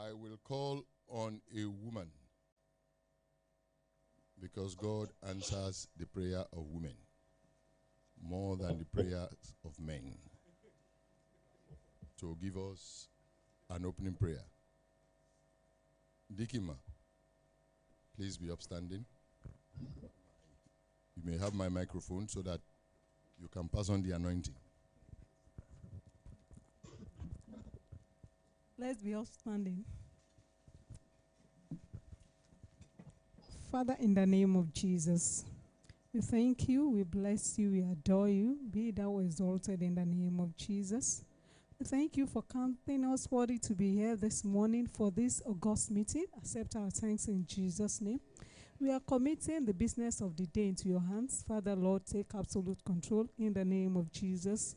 I will call on a woman because God answers the prayer of women more than the prayers of men to give us an opening prayer. Dikima, please be upstanding. You may have my microphone so that you can pass on the anointing. Let's be upstanding. Father, in the name of Jesus, we thank you, we bless you, we adore you. Be thou exalted in the name of Jesus. We thank you for counting us worthy to be here this morning for this August meeting. Accept our thanks in Jesus' name. We are committing the business of the day into your hands. Father, Lord, take absolute control in the name of Jesus.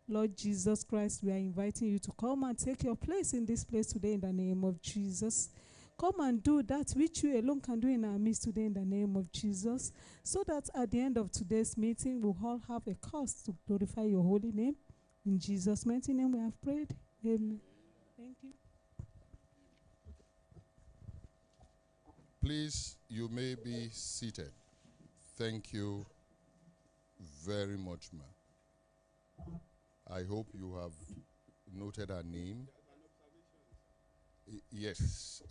Lord Jesus Christ, we are inviting you to come and take your place in this place today in the name of Jesus. Come and do that which you alone can do in our midst today in the name of Jesus, so that at the end of today's meeting, we'll all have a cause to glorify your holy name. In Jesus' mighty name we have prayed. Amen. Thank you. Please, you may be seated. Thank you very much, ma. I hope you have noted her name. Yes.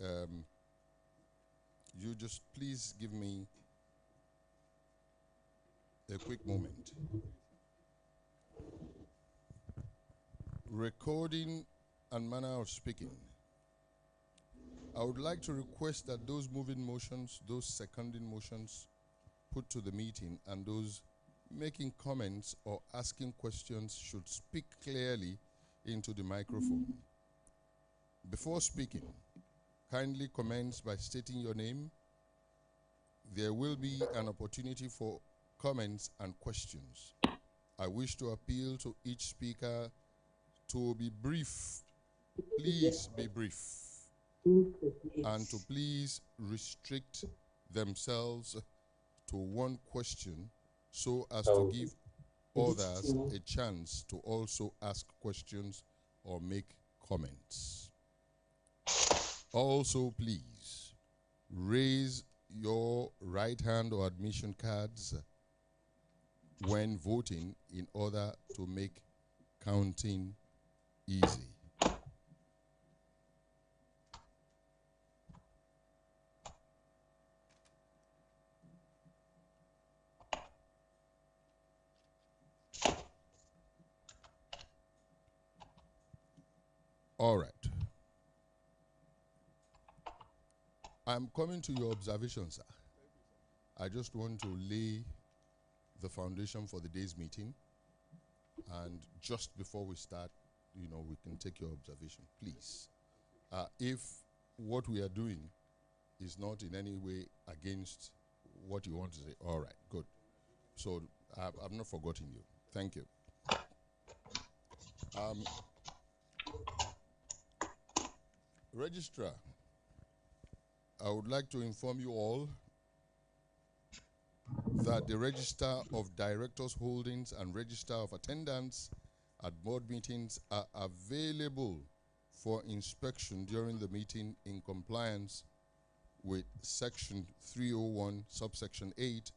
You just please give me a quick moment. Recording and manner of speaking. I would like to request that those moving motions, those seconding motions put to the meeting, and those making comments or asking questions should speak clearly into the microphone. Before speaking, kindly commence by stating your name. There will be an opportunity for comments and questions. I wish to appeal to each speaker to be brief. Please be brief. And to please restrict themselves to one question so as to give others a chance to also ask questions or make comments. Also, please raise your right hand or admission cards when voting in order to make counting easy. All right. I'm coming to your observation, sir. I just want to lay the foundation for the day's meeting. And just before we start, we can take your observation, please. If what we are doing is not in any way against what you want to say, all right, good. So I've not forgotten you. Thank you. Registrar, I would like to inform you all that the Register of Directors' Holdings and Register of Attendance at board meetings are available for inspection during the meeting in compliance with Section 301, subsection 8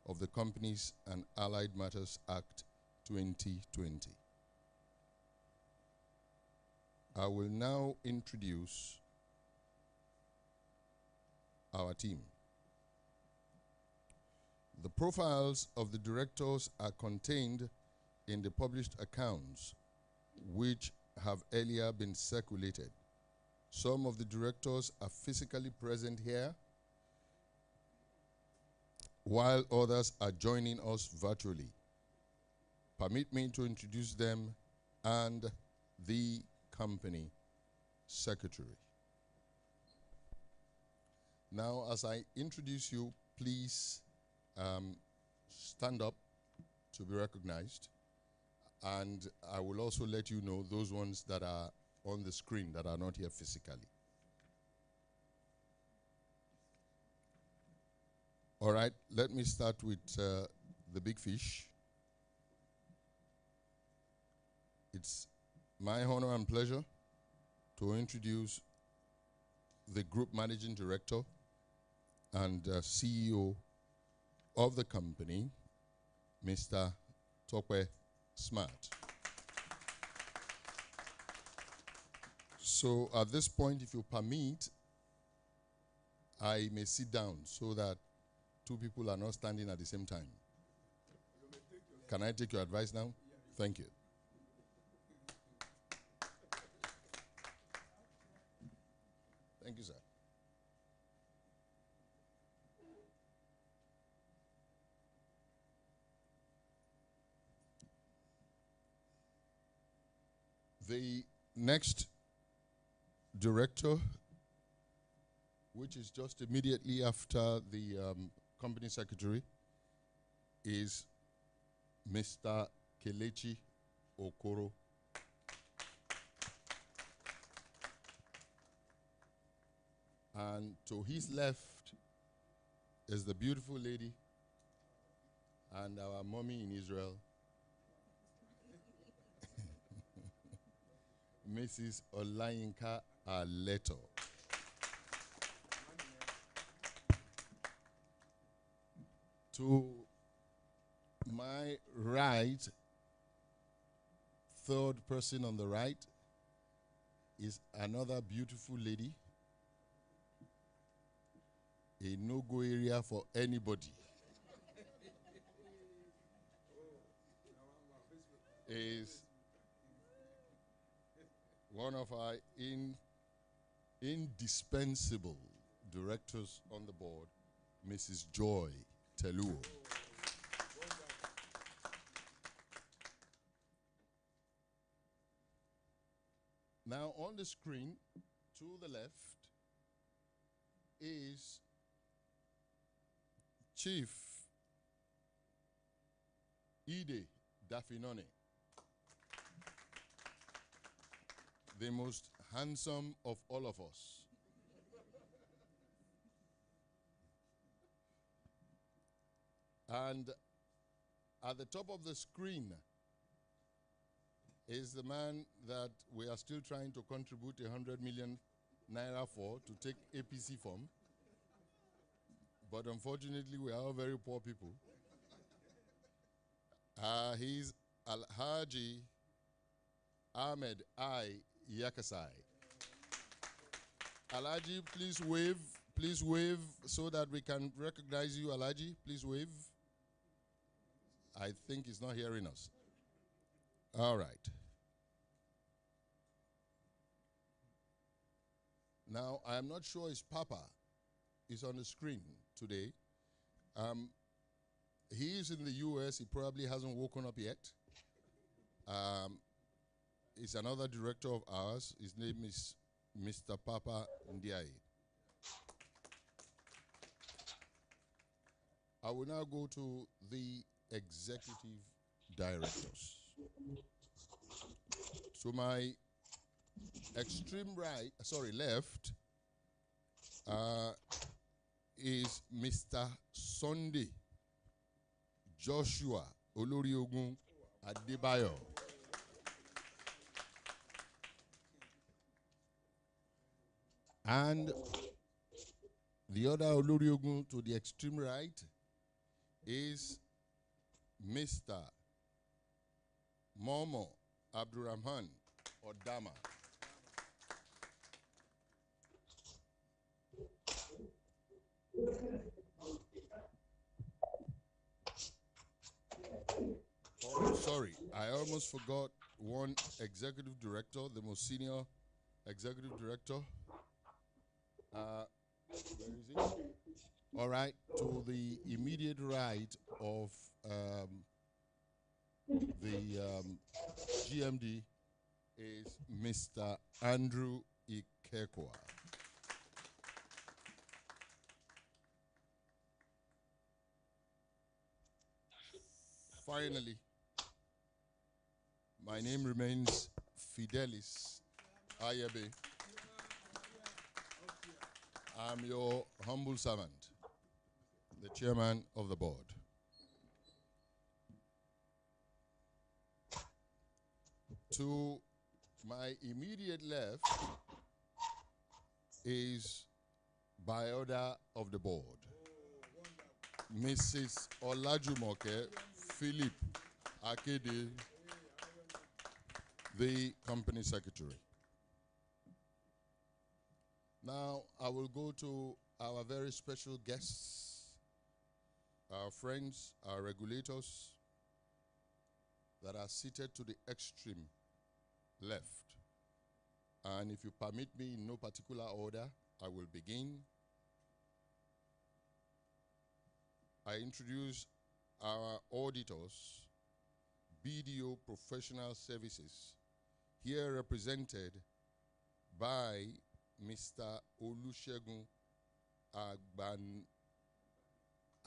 of the Companies and Allied Matters Act 2020. I will now introduce our team. The profiles of the directors are contained in the published accounts, which have earlier been circulated. Some of the directors are physically present here, while others are joining us virtually. Permit me to introduce them and the company secretary. Now, as I introduce you, please stand up to be recognized. And I will also let you know those ones that are on the screen that are not here physically. All right, let me start with the big fish. It's my honor and pleasure to introduce the group managing director and CEO of the company, Mr. Tokwe Smart. So at this point, if you permit, I may sit down so that two people are not standing at the same time. Can I take your advice now? Thank you. Thank you, sir. The next director, which is just immediately after the company secretary, is Mr. Kelechi Okoro. And to his left is the beautiful lady and our mommy in Israel, Mrs. Olayinka Aleto. To my right, third person on the right, is another beautiful lady. A no-go area for anybody. Is one of our indispensable directors on the board, Mrs. Joy Teluo. Now on the screen, to the left, is Chief Ide Dafinone, the most handsome of all of us. And at the top of the screen is the man that we are still trying to contribute 100 million naira for to take APC form. But unfortunately, we are all very poor people. He's Alhaji Ahmed I. Yakasai. Alhaji, please wave so that we can recognize you, Alhaji. Please wave. I think he's not hearing us. All right. Now, I am not sure his papa is on the screen today. He is in the US. He probably hasn't woken up yet. He's another director of ours. His name is Mr. Papa Ndiaye. I will now go to the executive directors. So my extreme right, left, is Mr. Sunday Joshua Oloriogun Adebayo. And the other Oloriogun to the extreme right is Mr. Momo Abdurrahman Odama. Oh, sorry, I almost forgot one executive director, the most senior executive director. Where is it? All right, to the immediate right of the GMD is Mr. Andrew Ikekwa. Finally, my name remains Fidelis Ayebe. I'm your humble servant, the chairman of the board. To my immediate left is by order of the board. Mrs. Olajumoke Philip Akede, the company secretary. Now, I will go to our very special guests, our friends, our regulators that are seated to the extreme left. And if you permit me in no particular order, I will begin. I introduce our auditors, BDO Professional Services, here represented by Mr. Olusegun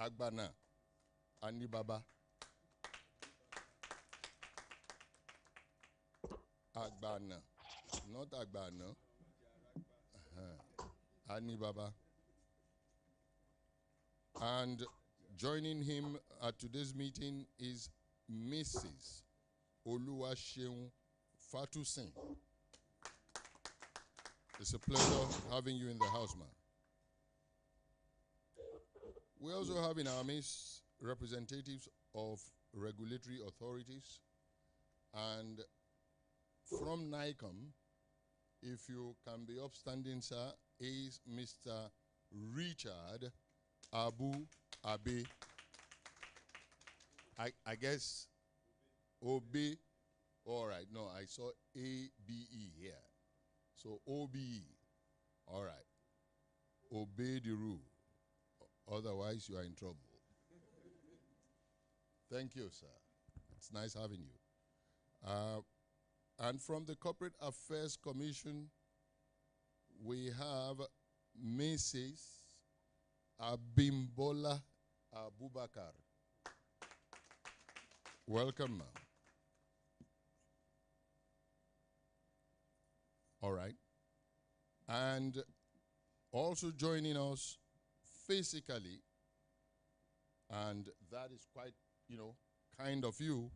Agbana Anibaba. Agbana, not Agbana. Anibaba. And joining him at today's meeting is Mrs. Oluwaseun Fatusin. It's a pleasure having you in the house, ma'am. We also have in our midst representatives of regulatory authorities, and from NICOM, if you can be upstanding, sir, is Mr. Richard Abu Abe. I guess Obe. All right, no, I saw ABE here. So OBE. All right. Obey the rule. Otherwise, you are in trouble. Thank you, sir. It's nice having you. And from the Corporate Affairs Commission, we have Mrs. Abimbola Abubakar. Welcome, ma'am. All right. And also joining us physically, and that is quite, kind of you,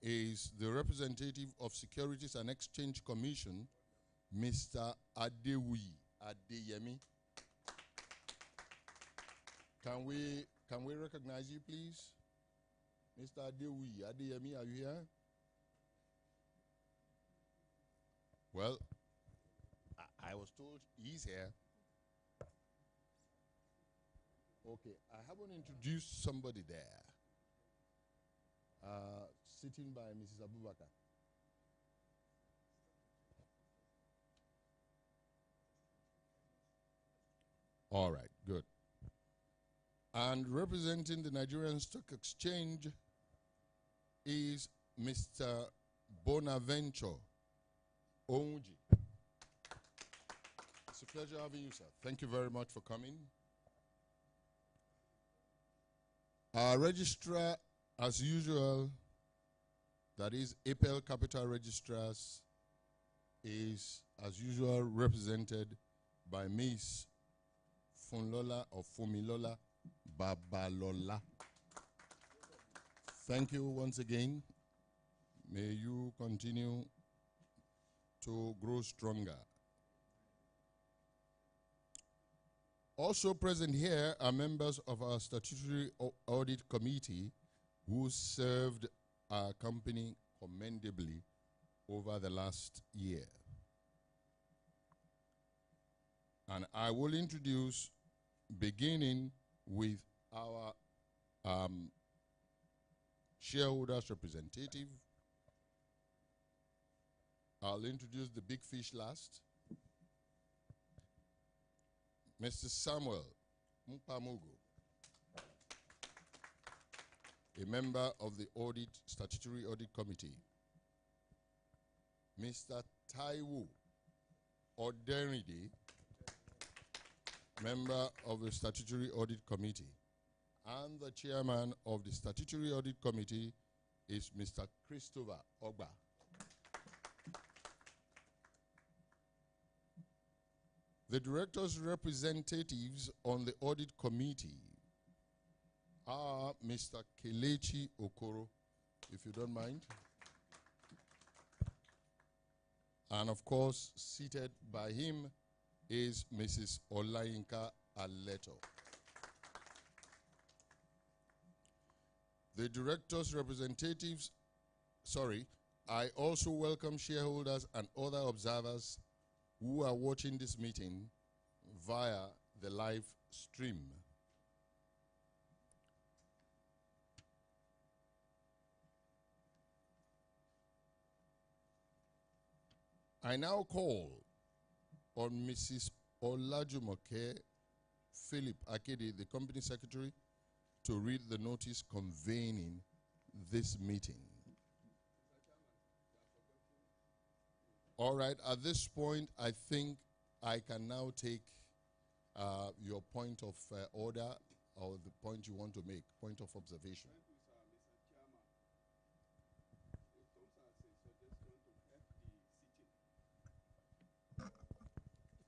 is the representative of Securities and Exchange Commission, Mr. Adeyemi. Can we recognize you, please? Mr. Adeyemi, are you here? Well, I was told he's here. Okay, I haven't introduced somebody there. Sitting by Mrs. Abubakar. All right, good. And representing the Nigerian Stock Exchange is Mr. Bonaventure Onji. It's a pleasure having you, sir. Thank you very much for coming. Our registrar, as usual, that is APEL Capital Registrars, is, as usual, represented by Miss Funlola or Fumilola Babalola. Thank you once again. May you continue to grow stronger. Also present here are members of our statutory audit committee who served our company commendably over the last year. And I will introduce, beginning with our shareholders representative. I'll introduce the big fish last. Mr. Samuel Mpamugo, a member of the Statutory Audit Committee. Mr. Taiwo Oderide, member of the Statutory Audit Committee. And the chairman of the Statutory Audit Committee is Mr. Christopher Ogba. The directors' representatives on the audit committee are Mr. Kelechi Okoro, if you don't mind. And of course, seated by him is Mrs. Olayinka Aleto. The director's representatives, I also welcome shareholders and other observers who are watching this meeting via the live stream. I now call on Mrs. Olajumoke Philip Akede, the company secretary, to read the notice convening this meeting. All right, at this point, I think I can now take your point of order or the point you want to make, point of observation.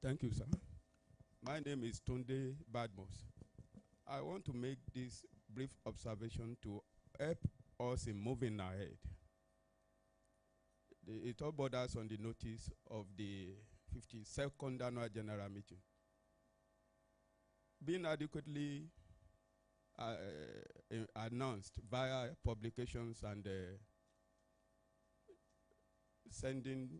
Thank you, sir. My name is Tunde Badmos. I want to make this brief observation to help us in moving ahead. It all borders on the notice of the 52nd Annual General Meeting. Being adequately announced via publications and sending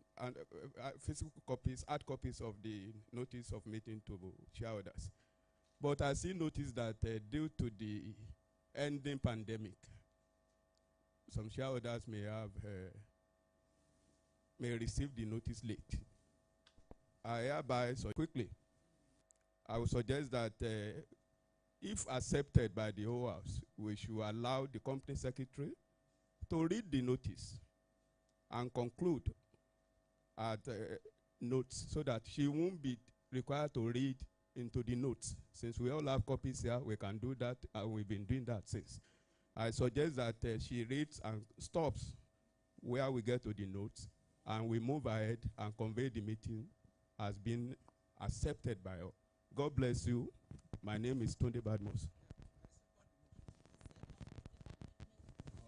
physical copies, hard copies of the notice of meeting to shareholders. But I still notice that due to the ending pandemic, some shareholders may receive the notice late. I hereby so quickly, I would suggest that if accepted by the whole House, we should allow the company secretary to read the notice and conclude at notes so that she won't be required to read into the notes. Since we all have copies here, we can do that, and we've been doing that since. I suggest that she reads and stops where we get to the notes, and we move ahead and convey the meeting as being accepted by all. God bless you. My name is Tunde Badmos.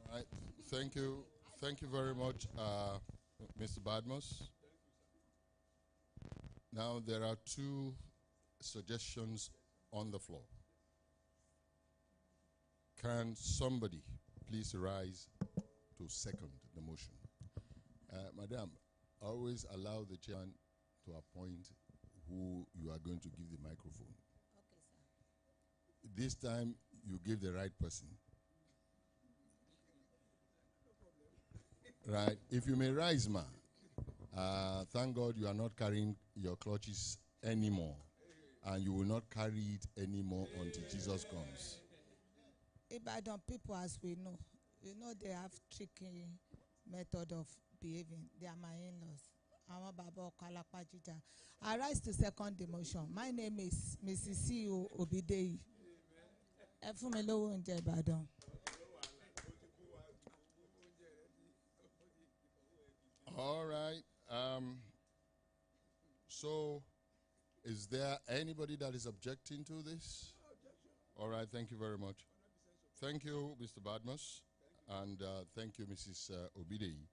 All right, thank you. Thank you very much, Mr. Badmos. Now there are two suggestions on the floor. Can somebody please rise to second the motion? Madam, always allow the chairman to appoint who you are going to give the microphone. Okay, sir. This time, you give the right person. Right. If you may rise, ma. Thank God you are not carrying your clutches anymore. And you will not carry it anymore until Jesus comes. Ibadan people, as we know, they have tricky method of behaving. They are my in-laws. I rise to second the motion. My name is Mrs. CEO Obideyi. Efumelo Ounje Ibadan. All right. So, is there anybody that is objecting to this? All right. Thank you very much. Thank you, Mr. Badmos. And thank you, Mrs. Obideyi.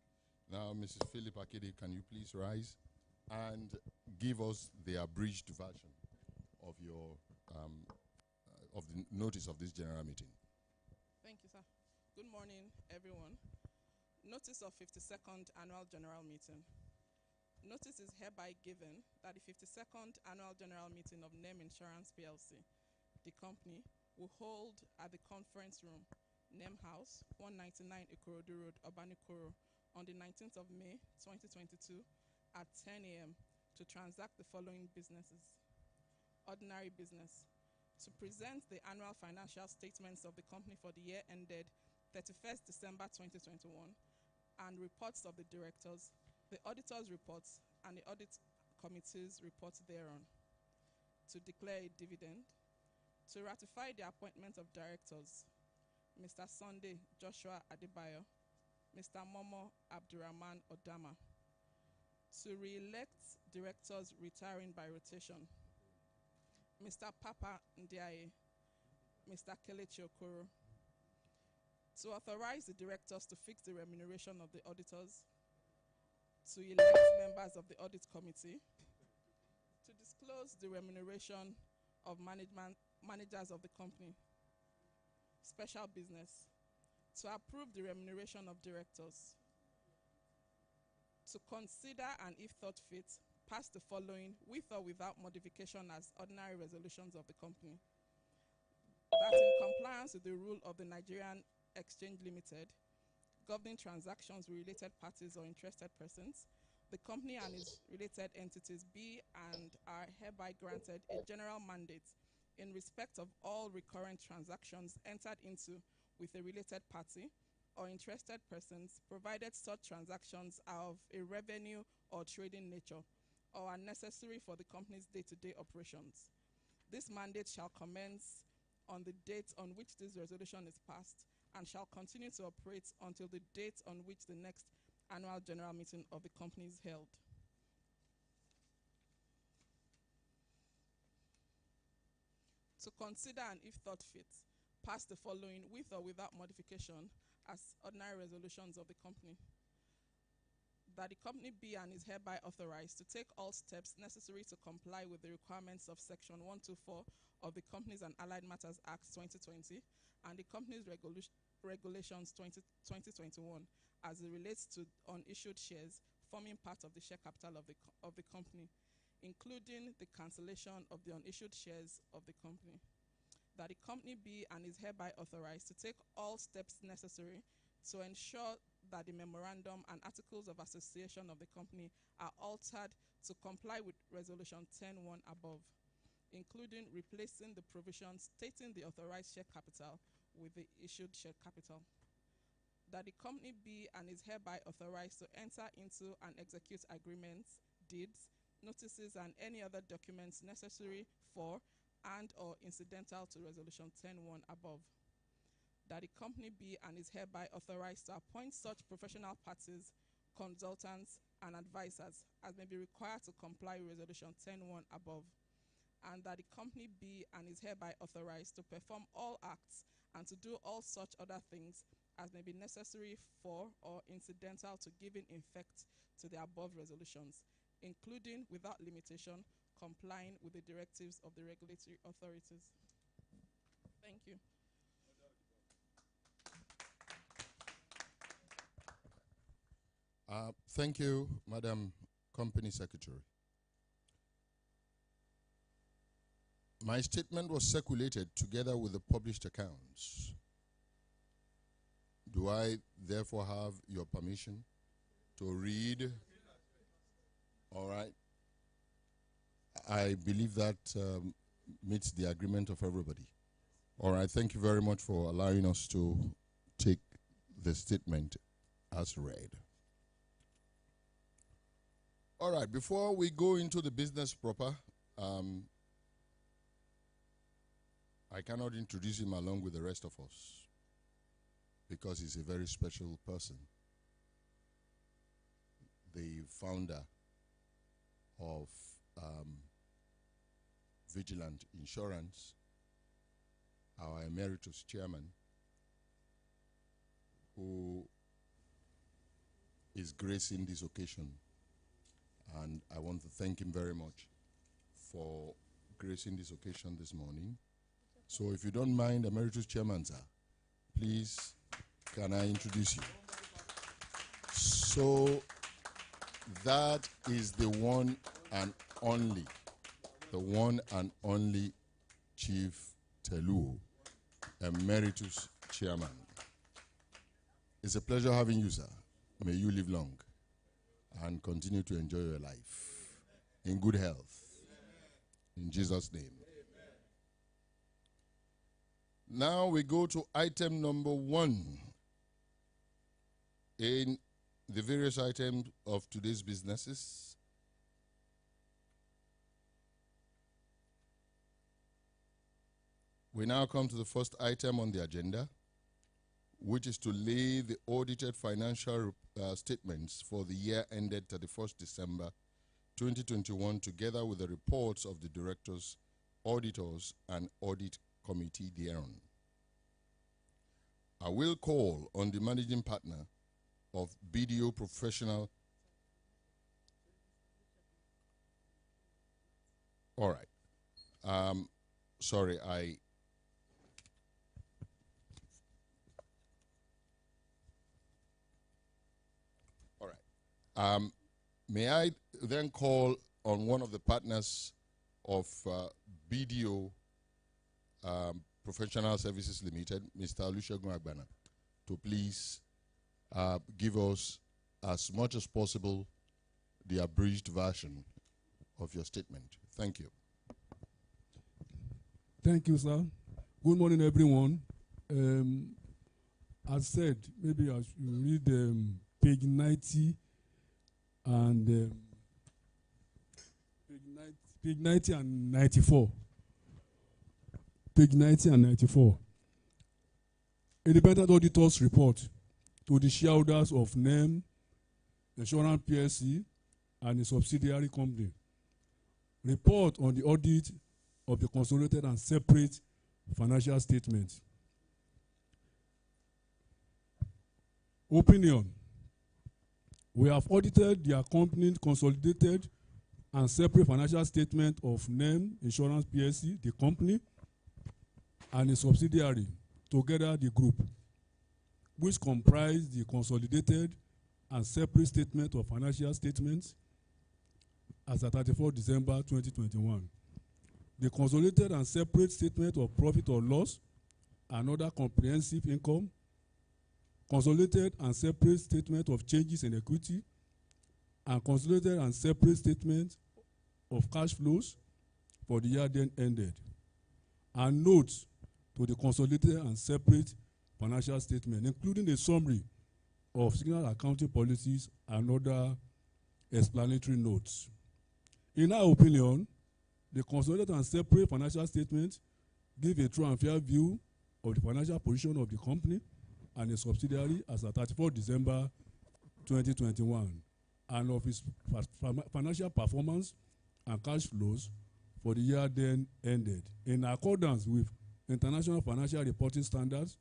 Now, Mrs. Philip Akede, can you please rise and give us the abridged version of your of the notice of this general meeting? Thank you, sir. Good morning, everyone. Notice of 52nd Annual General Meeting. Notice is hereby given that the 52nd Annual General Meeting of NEM Insurance PLC, the company, will hold at the conference room, NEM House, 199 Ikorodu Road, Obanikoro, on the 19th of May, 2022, at 10 a.m. to transact the following businesses. Ordinary business. To present the annual financial statements of the company for the year ended 31st December 2021, and reports of the directors, the auditors' reports, and the audit committee's reports thereon. To declare a dividend. To ratify the appointment of directors, Mr. Sunday Joshua Adebayo, Mr. Momo Abdurrahman Odama. To re-elect directors retiring by rotation, Mr. Papa Ndiaye, Mr. Kelechi Okoro. To authorize the directors to fix the remuneration of the auditors, to elect members of the audit committee, To disclose the remuneration of managers of the company. Special business. To approve the remuneration of directors. To consider and, if thought fit, pass the following with or without modification as ordinary resolutions of the company. That in compliance with the rule of the Nigerian Exchange Limited, governing transactions with related parties or interested persons, the company and its related entities be and are hereby granted a general mandate in respect of all recurrent transactions entered into with a related party or interested persons, provided such transactions are of a revenue or trading nature or are necessary for the company's day-to-day operations. This mandate shall commence on the date on which this resolution is passed and shall continue to operate until the date on which the next annual general meeting of the company is held. To consider and, if thought fit, pass the following with or without modification as ordinary resolutions of the company. That the company be and is hereby authorized to take all steps necessary to comply with the requirements of Section 124 of the Companies and Allied Matters Act 2020 and the Companies Regulations 2021 as it relates to unissued shares forming part of the share capital of the company, including the cancellation of the unissued shares of the company. That the company be and is hereby authorized to take all steps necessary to ensure that the memorandum and articles of association of the company are altered to comply with Resolution 10.1 above, including replacing the provisions stating the authorized share capital with the issued share capital. That the company be and is hereby authorized to enter into and execute agreements, deeds, notices, and any other documents necessary for and or incidental to Resolution 10.1 above. That the company be and is hereby authorized to appoint such professional parties, consultants, and advisors as may be required to comply with Resolution 10.1 above. And that the company be and is hereby authorized to perform all acts and to do all such other things as may be necessary for or incidental to giving effect to the above resolutions, including, without limitation, complying with the directives of the regulatory authorities. Thank you. Thank you, Madam Company Secretary. My statement was circulated together with the published accounts. Do I therefore have your permission to read? All right. I believe that meets the agreement of everybody. All right. Thank you very much for allowing us to take the statement as read. All right. Before we go into the business proper, I cannot introduce him along with the rest of us because he's a very special person. The founder of Vigilant Insurance, our emeritus chairman, who is gracing this occasion. And I want to thank him very much for gracing this occasion this morning. So if you don't mind, Emeritus Chairman, sir, please, can I introduce you? So that is the one and only Chief Telu, Emeritus Chairman. It's a pleasure having you, sir. May you live long and continue to enjoy your life in good health. In Jesus' name. Now we go to item number 1 in the various items of today's businesses. We now come to the first item on the agenda, which is to lay the audited financial statements for the year ended 31st December 2021 together with the reports of the directors, auditors, and audit committee thereon. I will call on the managing partner of BDO Professional. All right. Sorry, all right. May I then call on one of the partners of BDO Professional Services Limited, Mr. Olusegun Agbana, to please give us, as much as possible, the abridged version of your statement. Thank you. Thank you, sir. Good morning, everyone. As said, maybe I should read page 90 and page 90 and 94. Page 90 and 94. Independent auditors report to the shareholders of NEM, Insurance PLC, and a subsidiary company. Report on the audit of the consolidated and separate financial statements. Opinion. We have audited the accompanying consolidated and separate financial statement of NEM Insurance PLC, the company, and a subsidiary, together the group, which comprise the consolidated and separate statement of financial statements as at 31 December 2021. The consolidated and separate statement of profit or loss and other comprehensive income, consolidated and separate statement of changes in equity, and consolidated and separate statement of cash flows for the year then ended, and notes to the consolidated and separate financial statement, including a summary of signal accounting policies and other explanatory notes. In our opinion, the consolidated and separate financial statements give a true and fair view of the financial position of the company and a subsidiary as at 34 December 2021, and of its financial performance and cash flows for the year then ended, in accordance with international financial reporting standards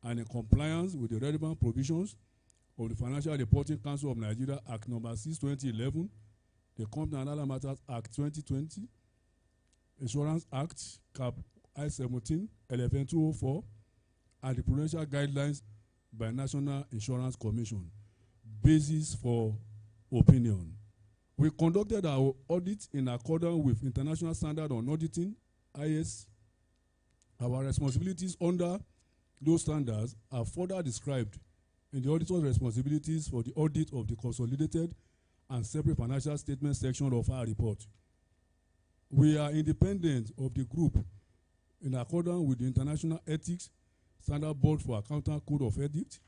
and in compliance with the relevant provisions of the Financial Reporting Council of Nigeria Act No. 6, 2011, the Company and Other Matters Act 2020, Insurance Act Cap I-17, LFN 204, and the Prudential Guidelines by National Insurance Commission. Basis for opinion. We conducted our audit in accordance with International Standard on Auditing, IS. Our responsibilities under those standards are further described in the auditor's responsibilities for the audit of the consolidated and separate financial statement section of our report. We are independent of the group in accordance with the International Ethics Standard Board for Accountant Code of Ethics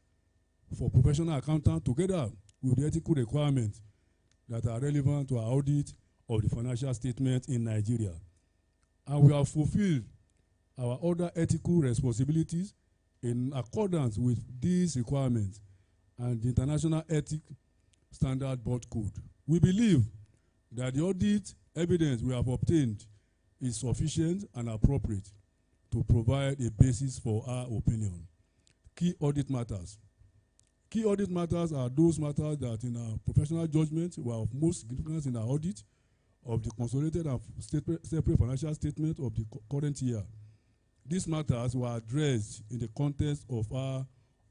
for professional accountants, together with the ethical requirements that are relevant to our audit of the financial statement in Nigeria. And we have fulfilled our other ethical responsibilities in accordance with these requirements and the International Ethics Standard Board Code. We believe that the audit evidence we have obtained is sufficient and appropriate to provide a basis for our opinion. Key audit matters. Key audit matters are those matters that, in our professional judgment, were of most significance in our audit of the consolidated and separate financial statement of the current year. These matters were addressed in the context of our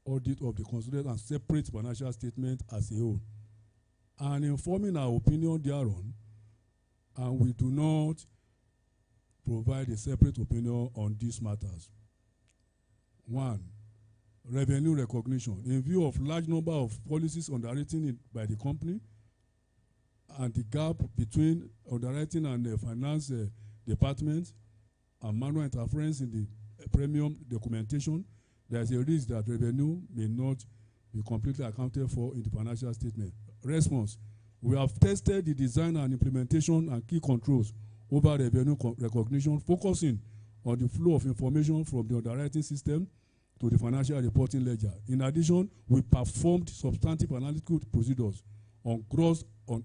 audit of the consolidated and separate financial statement as a whole, and informing our opinion thereon, and we do not provide a separate opinion on these matters. 1. Revenue recognition. In view of large number of policies underwritten by the company and the gap between underwriting and the finance department and manual interference in the premium documentation, there is a risk that revenue may not be completely accounted for in the financial statement. Response. We have tested the design and implementation and key controls over revenue recognition, focusing on the flow of information from the underwriting system to the financial reporting ledger. In addition, we performed substantive analytical procedures on gross and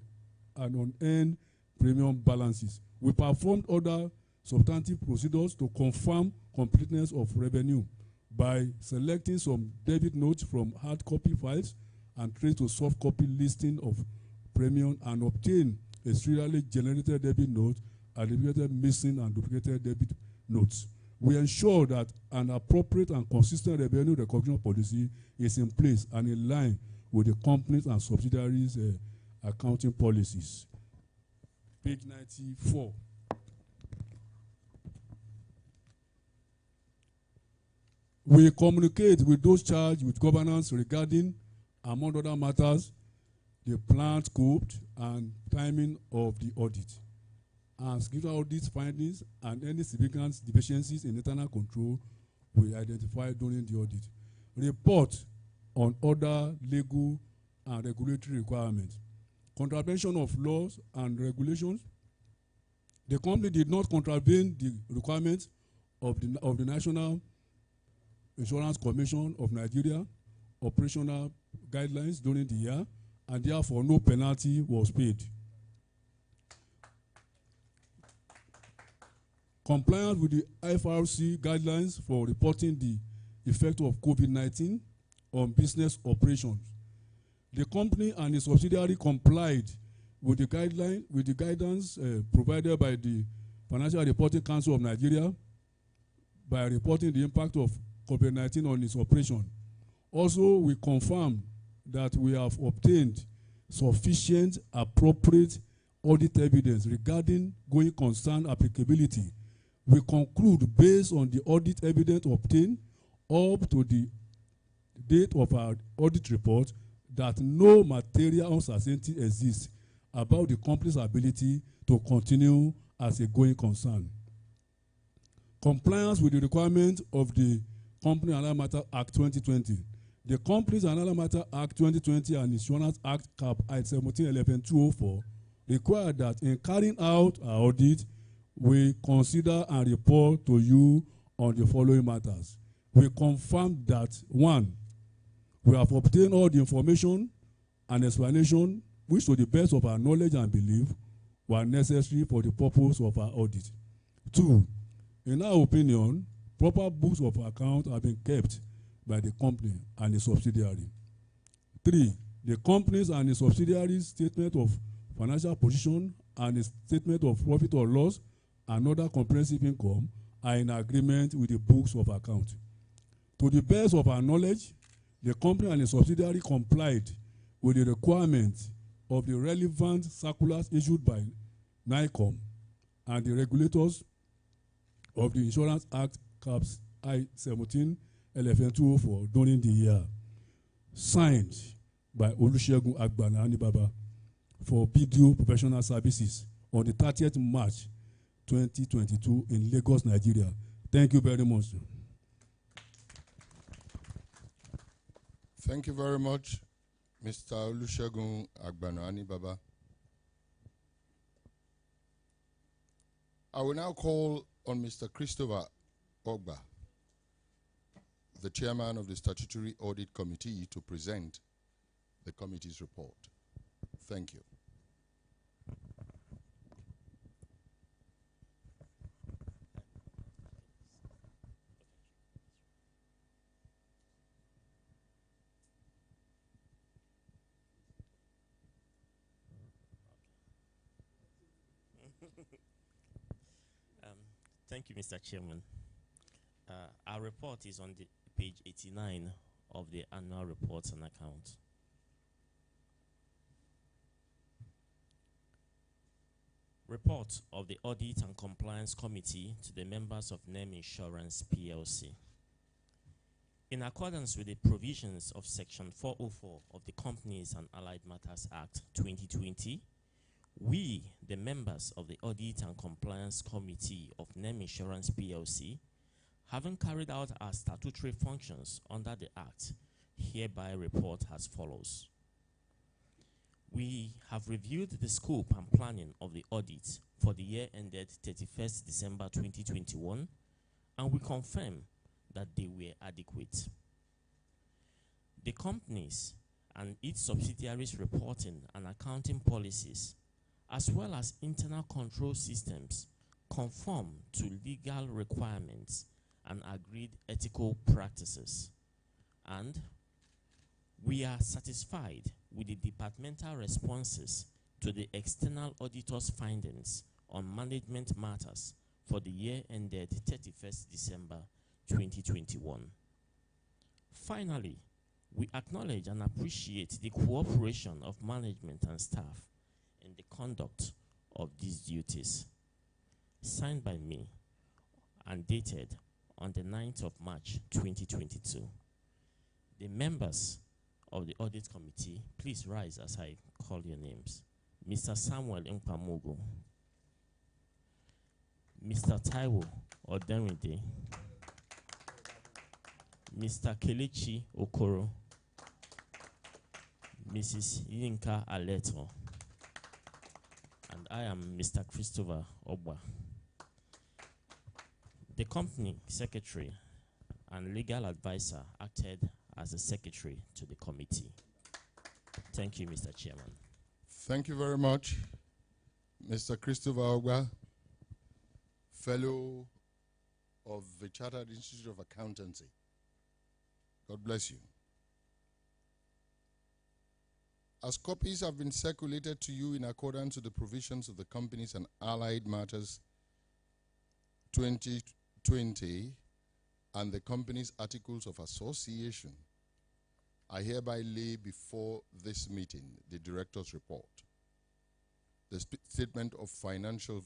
on earned premium balances. We performed other substantive procedures to confirm completeness of revenue by selecting some debit notes from hard copy files and trace to soft copy listing of premium, and obtain a serially generated debit note identified missing and duplicated debit notes. We ensure that an appropriate and consistent revenue recognition policy is in place and in line with the companies and subsidiaries' accounting policies. Page 94. We communicate with those charged with governance regarding, among other matters, the planned scope and timing of the audit, and security audit findings and any significant deficiencies in internal control we identify during the audit. Report on other legal and regulatory requirements. Contravention of laws and regulations. The company did not contravene the requirements of the National Insurance Commission of Nigeria operational guidelines during the year, and therefore no penalty was paid. Compliance with the IFRC guidelines for reporting the effect of COVID-19 on business operations. The company and its subsidiary complied with the guidance provided by the Financial Reporting Council of Nigeria by reporting the impact of COVID-19 on its operation. Also, we confirm that we have obtained sufficient, appropriate audit evidence regarding going concern applicability. We conclude, based on the audit evidence obtained up to the date of our audit report, that no material uncertainty exists about the company's ability to continue as a going concern. Compliance with the requirements of the Company and Other Matter Act 2020. The Companies and Other Matter Act 2020 and Insurance Act Cap 1711-204 require that in carrying out our audit, we consider and report to you on the following matters. We confirm that, 1, we have obtained all the information and explanation which, to the best of our knowledge and belief, were necessary for the purpose of our audit. 2, in our opinion, proper books of account have been kept by the company and the subsidiary. 3, the companies and the subsidiaries' statement of financial position and the statement of profit or loss and other comprehensive income are in agreement with the books of account. To the best of our knowledge, the company and the subsidiary complied with the requirements of the relevant circulars issued by NICOM and the regulators of the Insurance Act Caps I-17-11-204 during the year. Signed by Olusegun Agbana Anibaba for BDO Professional Services on the 30th March 2022 in Lagos, Nigeria. Thank you very much. Thank you very much, Mr. Olusegun Agbana Anibaba. I will now call on Mr. Christopher Ogba, the chairman of the Statutory Audit Committee, to present the committee's report. Thank you. Thank you, Mr. Chairman. Our report is on the page 89 of the annual reports and accounts. Report of the Audit and Compliance Committee to the members of NEM Insurance PLC. In accordance with the provisions of Section 404 of the Companies and Allied Matters Act 2020, we, the members of the Audit and Compliance Committee of NEM Insurance PLC, having carried out our statutory functions under the Act, hereby report as follows. We have reviewed the scope and planning of the audit for the year ended 31st December 2021, and we confirm that they were adequate. The companies and its subsidiaries' reporting and accounting policies, as well as internal control systems, conform to legal requirements and agreed ethical practices. And we are satisfied with the departmental responses to the external auditor's findings on management matters for the year ended 31st December 2021. Finally, we acknowledge and appreciate the cooperation of management and staff in the conduct of these duties. Signed by me and dated on the 9th of March 2022. The members of the Audit Committee, please rise as I call your names. Mr. Samuel Nkwamogo, Mr. Taiwo Odenride, Mr. Kelechi Okoro, Mrs. Yinka Aleto, and I am Mr. Christopher Obwa. The company secretary and legal advisor acted as the secretary to the committee. Thank you, Mr. Chairman. Thank you very much, Mr. Christopher Ogba, fellow of the Chartered Institute of Accountancy. God bless you. As copies have been circulated to you in accordance with the provisions of the Companies and Allied Matters 2020 and the company's Articles of Association, I hereby lay before this meeting the Director's Report, the Statement of Financial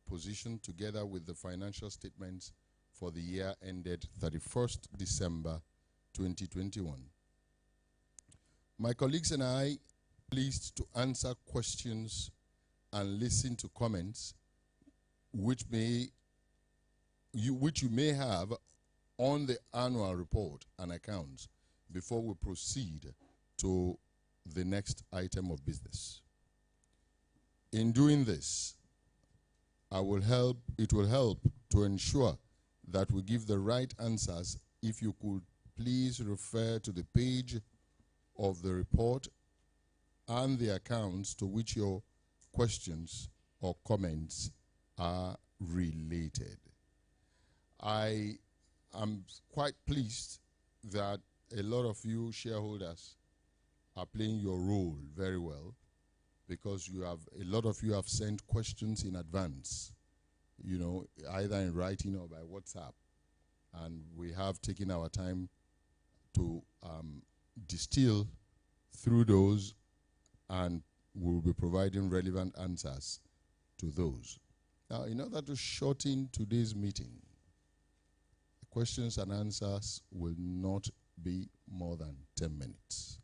Position together with the financial statements for the year ended 31st December 2021. My colleagues and I are pleased to answer questions and listen to comments which you may have on the annual report and accounts before we proceed to the next item of business. In doing this, it will help to ensure that we give the right answers. If you could please refer to the page of the report and the accounts to which your questions or comments are related. I am quite pleased that a lot of you shareholders are playing your role very well, because a lot of you have sent questions in advance, you know, either in writing or by WhatsApp. And we have taken our time to distill through those, and we'll be providing relevant answers to those. Now, in order to shorten today's meeting, the questions and answers will not be more than 10 minutes.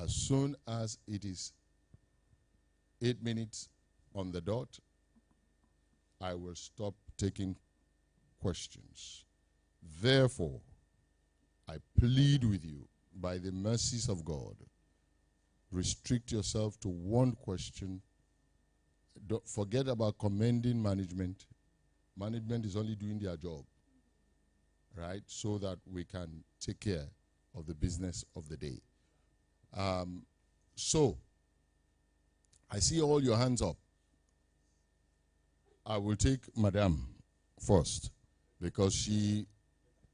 As soon as it is 8 minutes on the dot, I will stop taking questions. Therefore, I plead with you, by the mercies of God, restrict yourself to one question. Don't forget about commending management. Management is only doing their job, right? So that we can take care of the business of the day. So, I see all your hands up. I will take Madam first, because she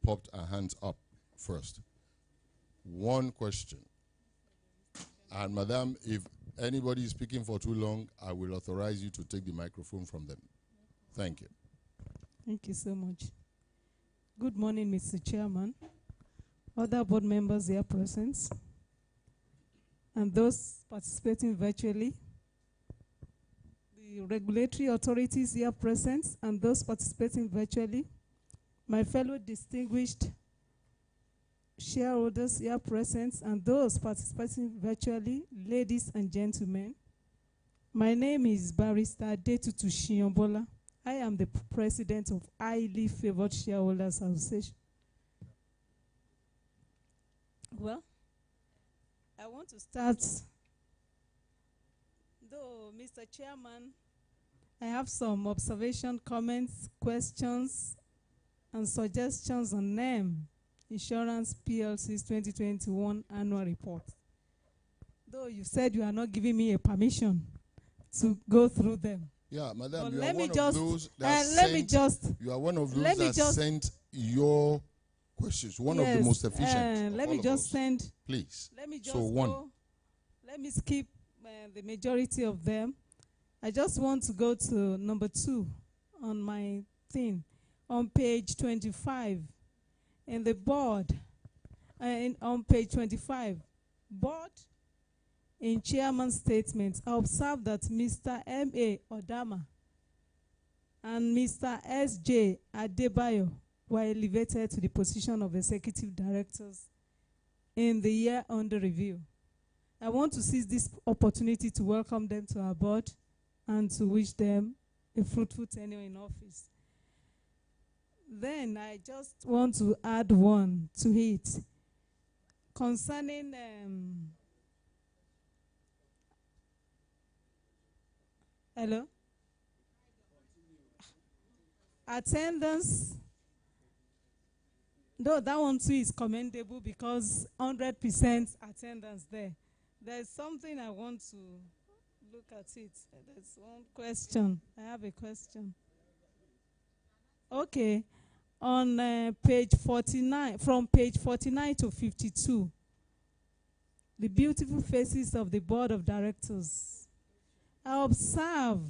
popped her hands up first. One question. And Madam, if anybody is speaking for too long, I will authorize you to take the microphone from them. Thank you. Thank you so much. Good morning, Mr. Chairman, other board members here present, and those participating virtually, the regulatory authorities here present, and those participating virtually, my fellow distinguished shareholders here present, and those participating virtually, ladies and gentlemen. My name is Barrister Adetutu Shiombola. I am the president of Highly Favored Shareholders Association. Well, I want to start, though, Mr. Chairman, I have some observation, comments, questions, and suggestions on NEM, Insurance PLC's 2021 annual report. Though you said you are not giving me a permission to go through them. Yeah, Madam, But you are let me one of just, those that let me sent, just, you are one of those let me that just- sent your questions, one of the yes, most efficient of let all me of just us. send, Please. let me just So one. go, let me skip the majority of them. I just want to go to number 2 on my thing. On page 25, in the board, on page 25, board in chairman's statement, I observe that Mr. M.A. Odama and Mr. S.J. Adebayo were elevated to the position of executive directors in the year under review. I want to seize this opportunity to welcome them to our board and to wish them a fruitful tenure in office. Then I just want to add one to it concerning hello? Attendance. Though that one too is commendable because 100% attendance there. There's something I want to look at it. There's one question. I have a question. Okay. On page 49, from page 49 to 52, the beautiful faces of the board of directors. I observe.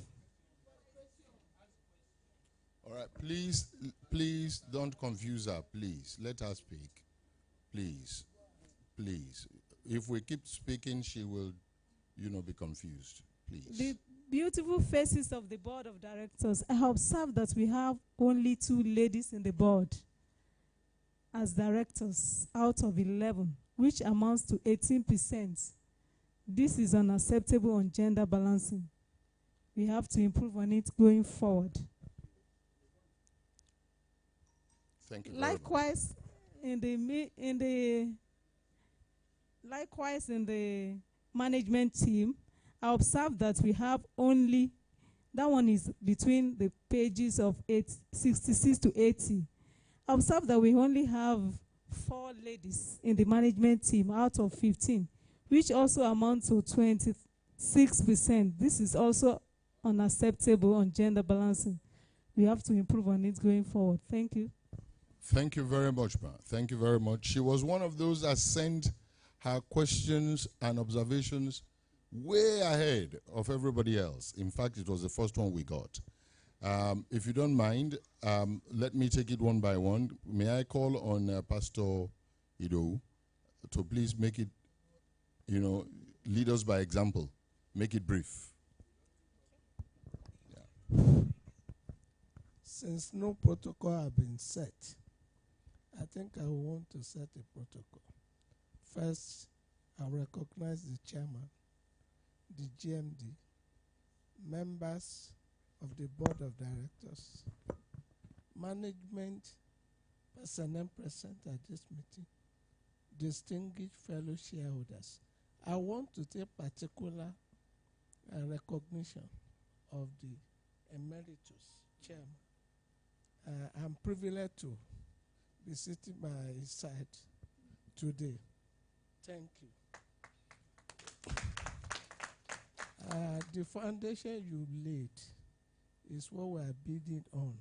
All right, please don't confuse her, please. Let her speak. Please. If we keep speaking, she will, be confused. Please. The beautiful faces of the board of directors. I observe that we have only 2 ladies in the board as directors out of 11, which amounts to 18%. This is unacceptable on gender balancing. We have to improve on it going forward. Thank you. Likewise, in the management team, I observe that we have only, that one is between the pages of 66 to 80. I observe that we only have 4 ladies in the management team out of 15, which also amounts to 26%. This is also unacceptable on gender balancing. We have to improve on it going forward. Thank you. Thank you very much, ma. Thank you very much. She was one of those that sent her questions and observations way ahead of everybody else. In fact, it was the first one we got. If you don't mind, let me take it one by one. May I call on Pastor Ido to please make it, lead us by example. Make it brief. Yeah. Since no protocol have been set, I think I want to set a protocol. First, I recognize the chairman, the GMD, members of the board of directors, management personnel present at this meeting, distinguished fellow shareholders. I want to take particular recognition of the emeritus chairman. I'm privileged to be sitting by his side today. Thank you. The foundation you laid is what we are building on.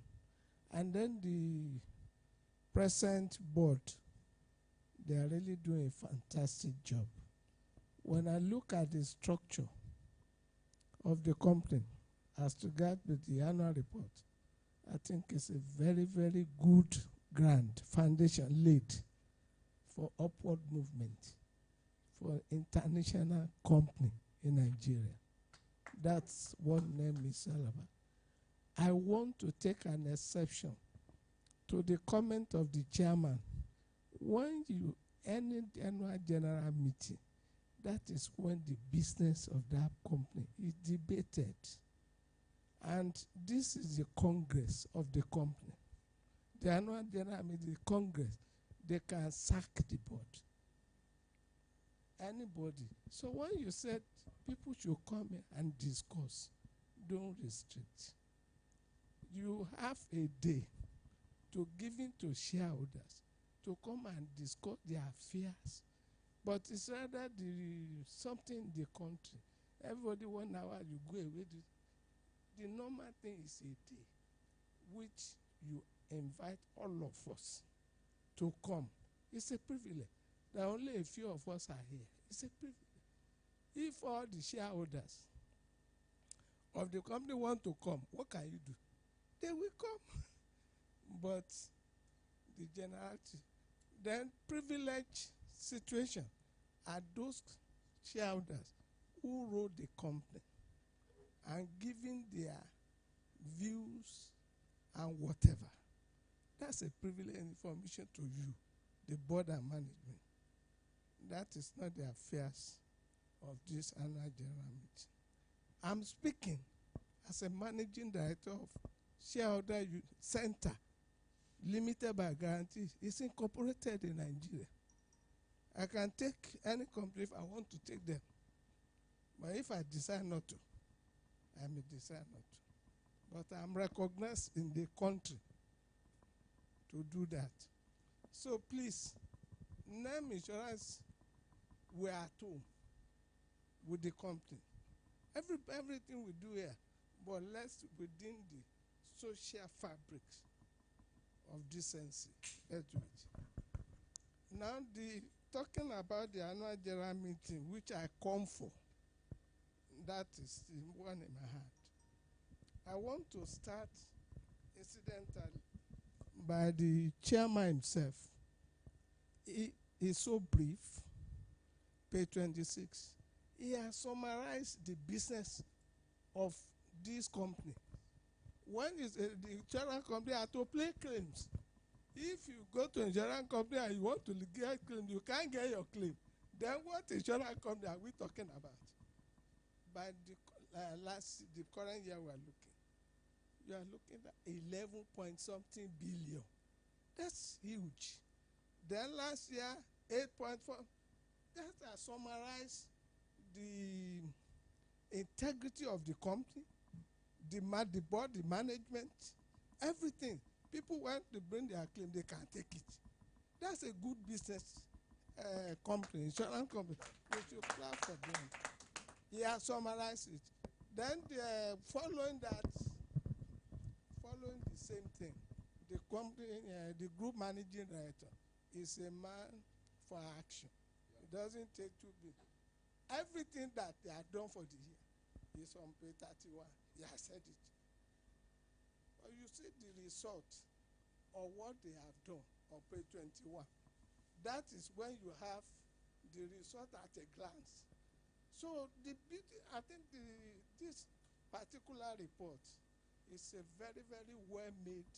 And then the present board, they are really doing a fantastic job. When I look at the structure of the company as regards with the annual report, I think it's a very, very good grand foundation laid for upward movement for international company in Nigeria. That's what NEM is all about. I want to take an exception to the comment of the chairman. When you end the annual general meeting, that is when the business of that company is debated. And this is the congress of the company. The annual general meeting, the congress, they can sack the board. Anybody. So when you said people should come and discuss, don't restrict. You have a day to give in to shareholders to come and discuss their affairs. But it's rather something in the country. Everybody 1 hour, you go away. The normal thing is a day which you invite all of us to come. It's a privilege. There are only a few of us are here. It's a privilege. If all the shareholders of the company want to come, what can you do? They will come. But the generality, then privileged situation are those shareholders who rule the company and giving their views and whatever. That's a privileged information to you, the board and management. That is not the affairs of this annual general meeting. I'm speaking as a managing director of Shareholder Center, limited by guarantee. It's incorporated in Nigeria. I can take any company if I want to take them. But if I decide not to, I may decide not to. But I'm recognized in the country to do that. So please, NEM Insurance, we are at home with the company. Everything we do here, but let's within the social fabrics of decency. Let's do it. Now, talking about the annual general meeting, which I come for, that is the one in my heart. I want to start incidentally by the chairman himself. He is so brief, page 26. He has summarized the business of this company. When is the insurance company have to play claims. If you go to insurance company and you want to get claim, you can't get your claim. Then what insurance company are we talking about? By the current year we are looking, you are looking at 11 point something billion. That's huge. Then last year, 8.4. That has summarized the integrity of the company, the board, the management, everything. People want to bring their claim, they can take it. That's a good business company, insurance company. We should clap for them. He has summarized it. Then following the same thing, the company, the group managing director is a man for action. It doesn't take too big. Everything that they have done for the year is on page 31. He has said it. But you see the result of what they have done on page 21. That is when you have the result at a glance. So the beauty, I think this particular report is a very, very well-made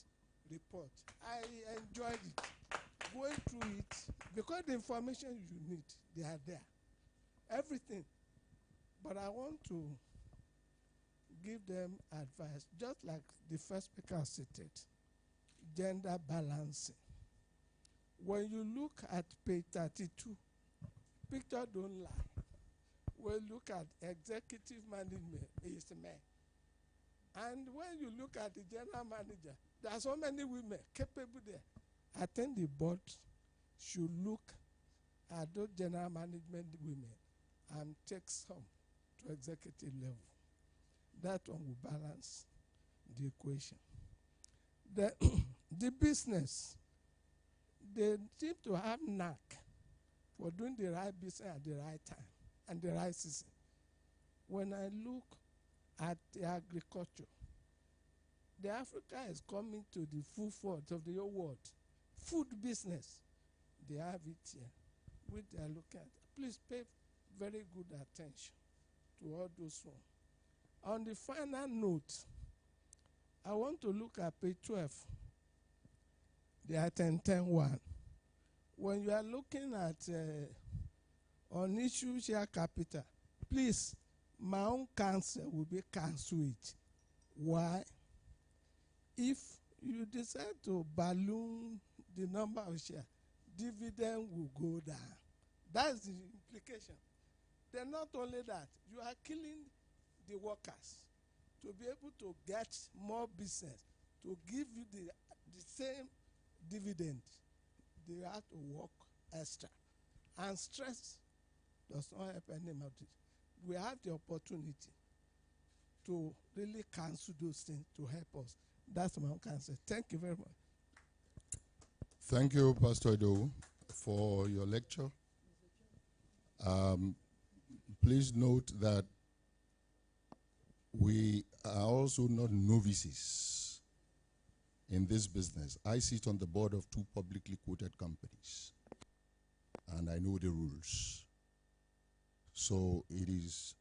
report. I enjoyed it, going through it, because the information you need, they are there. Everything. But I want to give them advice, just like the first speaker stated, gender balancing. When you look at page 32, picture don't lie. When you look at executive management, it's men. And when you look at the general manager, there are so many women capable there. I think the board should look at those general management women and take some to executive level. That one will balance the equation. The business, they seem to have knack for doing the right business at the right time and the right season. When I look at the agriculture, the Africa is coming to the full force of the whole world. Food business, they have it here, which they are looking at. Please pay very good attention to all those ones. On the final note, I want to look at page 12, the item 10.1. When you are looking at on issue share capital, please, my own counsel will be cancel it. Why? If you decide to balloon the number of shares, dividend will go down. That's the implication. Then not only that, you are killing the workers to be able to get more business, to give you the same dividend. They have to work extra. And stress does not help any of it. We have the opportunity to really cancel those things to help us. That's my own counsel. Thank you very much. Thank you, Pastor Edo, for your lecture. Please note that we are also not novices in this business. I sit on the board of 2 publicly quoted companies, and I know the rules. So it is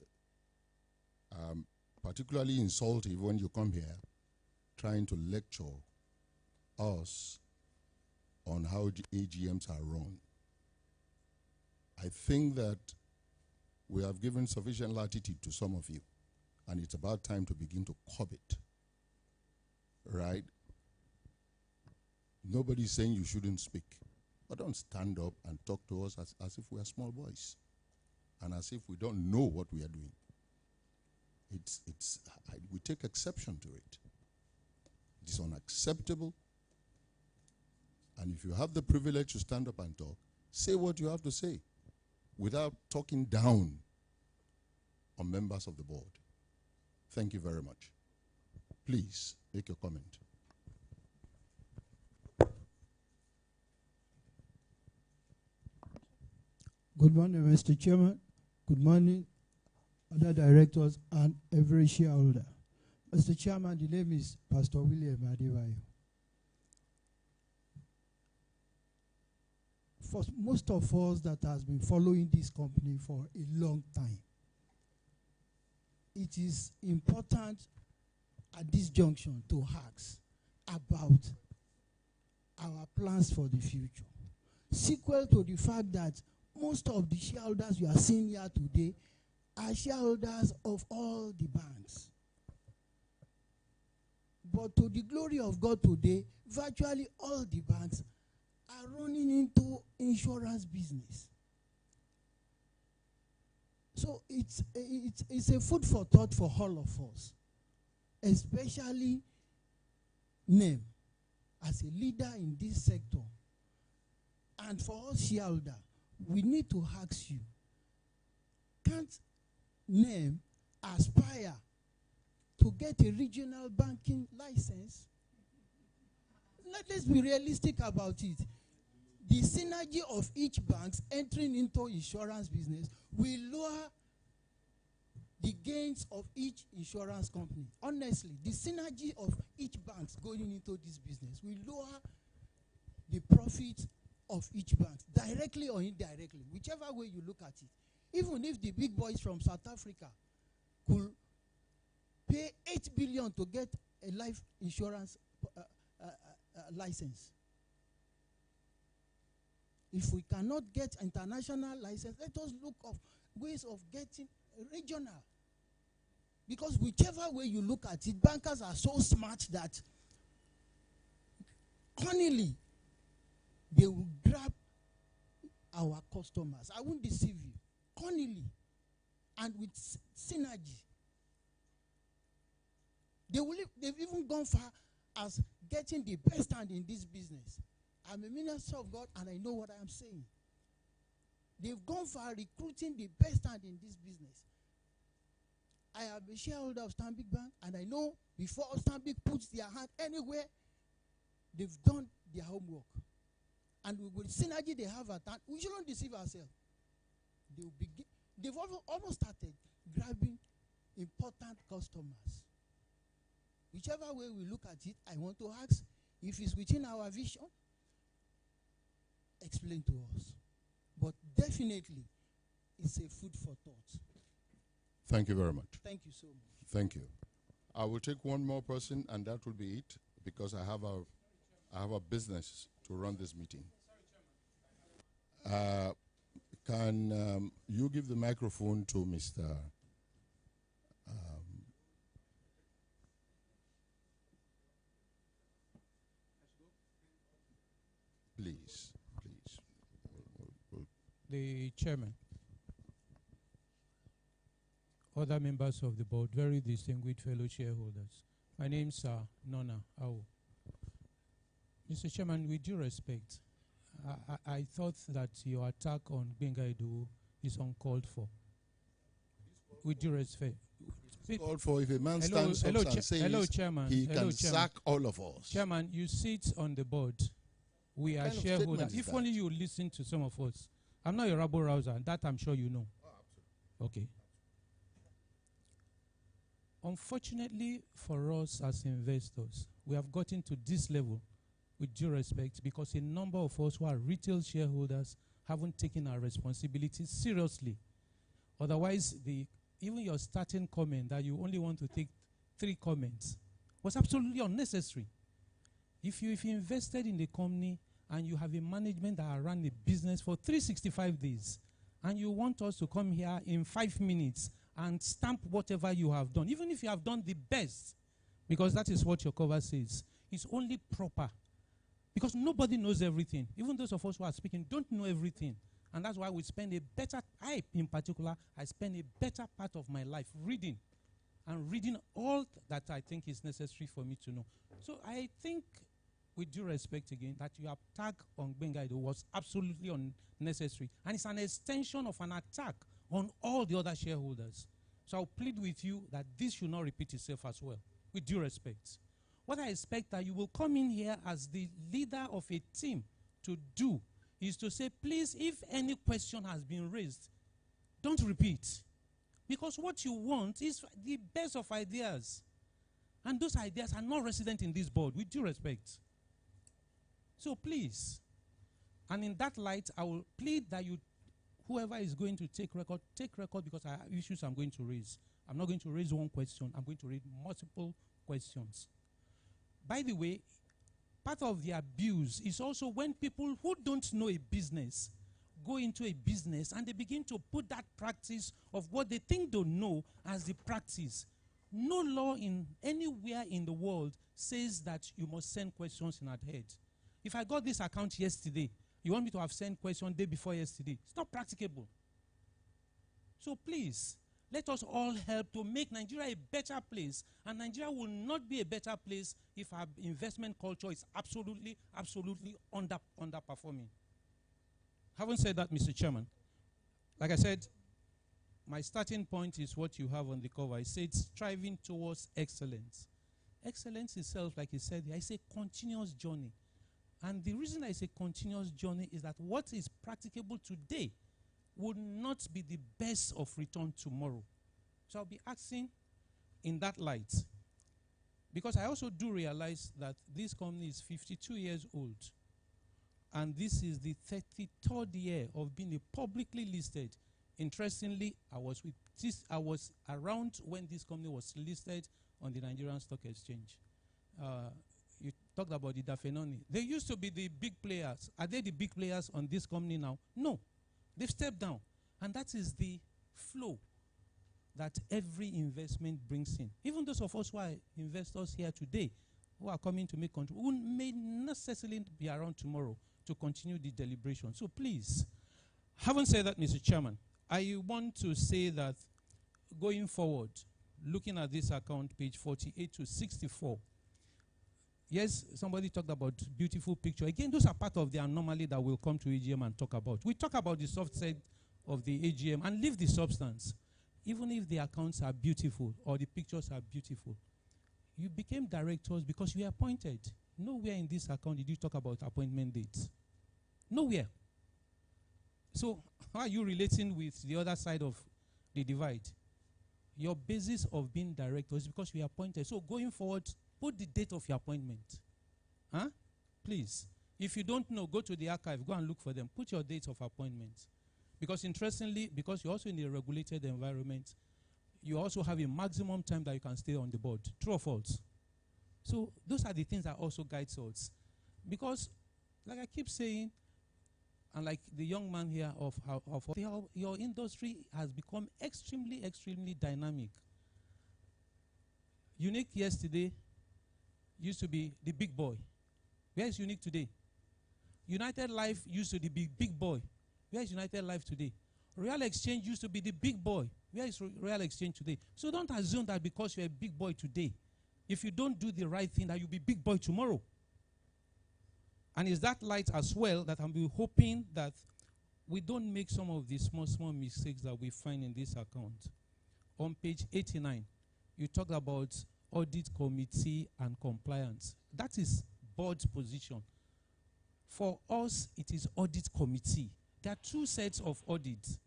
particularly insulting when you come here trying to lecture us on how the AGMs are run. I think that we have given sufficient latitude to some of you, and it's about time to begin to curb it. Right? Nobody's saying you shouldn't speak, but don't stand up and talk to us as if we are small boys and as if we don't know what we are doing. We take exception to it. It is unacceptable. And if you have the privilege to stand up and talk, say what you have to say without talking down on members of the board. Thank you very much. Please make your comment. Good morning, Mr. Chairman. Good morning, other directors and every shareholder. Mr. Chairman, the name is Pastor William Adebayo. For most of us that has been following this company for a long time, it is important at this junction to ask about our plans for the future. Sequel to the fact that most of the shareholders you are seeing here today are shareholders of all the banks. But to the glory of God today, virtually all the banks are running into insurance business. So it's a food for thought for all of us, especially NEM as a leader in this sector. And for us shareholders, we need to ask you, can't NEM aspire to get a regional banking license? Let's be realistic about it. The synergy of each bank entering into insurance business will lower the gains of each insurance company. Honestly, the synergy of each bank going into this business will lower the profits of each bank, directly or indirectly, whichever way you look at it. Even if the big boys from South Africa could pay 8 billion to get a life insurance license, if we cannot get international license, let us look of ways of getting regional. Because whichever way you look at it, bankers are so smart that cunningly they will grab our customers. I won't deceive you. Cunningly and with synergy. They've even gone far as getting the best hand in this business. I'm a minister of God and I know what I am saying. They've gone far recruiting the best hand in this business. I am a shareholder of Stanbic Bank and I know before Stanbic puts their hand anywhere, they've done their homework. And with synergy they have at hand, we shouldn't deceive ourselves. They've almost started grabbing important customers. Whichever way we look at it, I want to ask if it's within our vision, explain to us. But definitely, it's a food for thought. Thank you very much. Thank you so much. Thank you. I will take one more person, and that will be it, because I have a business to run this meeting. Can you give the microphone to Mr. Please. The chairman, other members of the board, very distinguished fellow shareholders. My name is Nona Awo. Mr. Chairman, with due respect, I thought that your attack on Benga Edu is uncalled for. With due respect. It's called for if a man stands up and says he can sack all of us. Chairman, you sit on the board. We are shareholders. If only you listen to some of us. I'm not a rabble-rouser, that I'm sure you know. Oh, okay. Unfortunately for us as investors, we have gotten to this level, with due respect, because a number of us who are retail shareholders haven't taken our responsibilities seriously. Otherwise, even your starting comment that you only want to take 3 comments was absolutely unnecessary. If you invested in the company and you have a management that run a business for 365 days, and you want us to come here in 5 minutes and stamp whatever you have done, even if you have done the best, because that is what your cover says, it's only proper. Because nobody knows everything. Even those of us who are speaking don't know everything. And that's why we spend I in particular, I spend a better part of my life reading. And reading all that I think is necessary for me to know. So I think, with due respect again, that your attack on Bengaido was absolutely unnecessary. And it's an extension of an attack on all the other shareholders. So I'll plead with you that this should not repeat itself as well, with due respect. What I expect that you will come in here as the leader of a team to do is to say, please, if any question has been raised, don't repeat. Because what you want is the best of ideas. And those ideas are not resident in this board, with due respect. So please, and in that light, I will plead that whoever is going to take record, because I have issues I'm going to raise. I'm not going to raise one question. I'm going to raise multiple questions. By the way, part of the abuse is also when people who don't know a business go into a business and they begin to put that practice of what they think they know as the practice. No law anywhere in the world says that you must send questions in adhead. If I got this account yesterday, you want me to have sent questions day before yesterday? It's not practicable. So please, let us all help to make Nigeria a better place. And Nigeria will not be a better place if our investment culture is absolutely underperforming. Having said that, Mr. Chairman, like I said, my starting point is what you have on the cover. It says striving towards excellence. Excellence itself, like you said, is a continuous journey. And the reason I say continuous journey is that what is practicable today would not be the best of return tomorrow. So I'll be asking in that light, because I also do realize that this company is 52 years old, and this is the 33rd year of being a publicly listed. Interestingly, I was around when this company was listed on the Nigerian Stock Exchange. You talked about the Dafenoni. They used to be the big players. Are they the big players on this company now? No. They've stepped down. And that is the flow that every investment brings in. Even those of us who are investors here today, who are coming to make control, who may not necessarily be around tomorrow to continue the deliberation. So please, having said that, Mr. Chairman, I want to say that going forward, looking at this account, page 48 to 64, yes, somebody talked about beautiful picture. Again, those are part of the anomaly that we'll come to AGM and talk about. We talk about the soft side of the AGM and leave the substance. Even if the accounts are beautiful or the pictures are beautiful, you became directors because you were appointed. Nowhere in this account did you talk about appointment dates. Nowhere. So how are you relating with the other side of the divide? Your basis of being director is because you were appointed. So going forward, put the date of your appointment. Huh? Please. If you don't know, go to the archive, go and look for them. Put your dates of appointment. Because interestingly, because you're also in a regulated environment, you also have a maximum time that you can stay on the board. True or false? So those are the things that also guide us. Because, like I keep saying, and like the young man here your industry has become extremely dynamic. Unique yesterday used to be the big boy. Where is Unique today? United Life used to be the big boy. Where is United Life today? Real Exchange used to be the big boy. Where is Real Exchange today? So don't assume that because you're a big boy today, if you don't do the right thing, that you'll be big boy tomorrow. And it's that light as well that I'm hoping that we don't make some of the small mistakes that we find in this account. On page 89, you talk about audit committee and compliance. That is board's position. For us, it is audit committee. There are 2 sets of audits.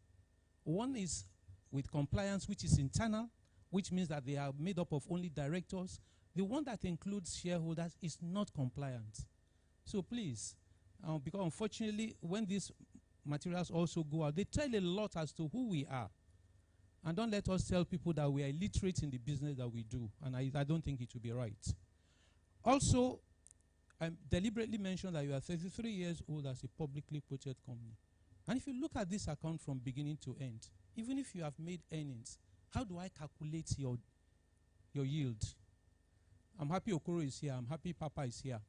One is with compliance, which is internal. which means that they are made up of only directors. The one that includes shareholders is not compliant. So please, because unfortunately, when these materials also go out, they tell a lot as to who we are. And don't let us tell people that we are illiterate in the business that we do. And I don't think it would be right. Also, I deliberately mentioned that you are 33 years old as a publicly quoted company. And if you look at this account from beginning to end, even if you have made earnings, how do I calculate your yield? I'm happy Okoro is here. I'm happy Papa is here.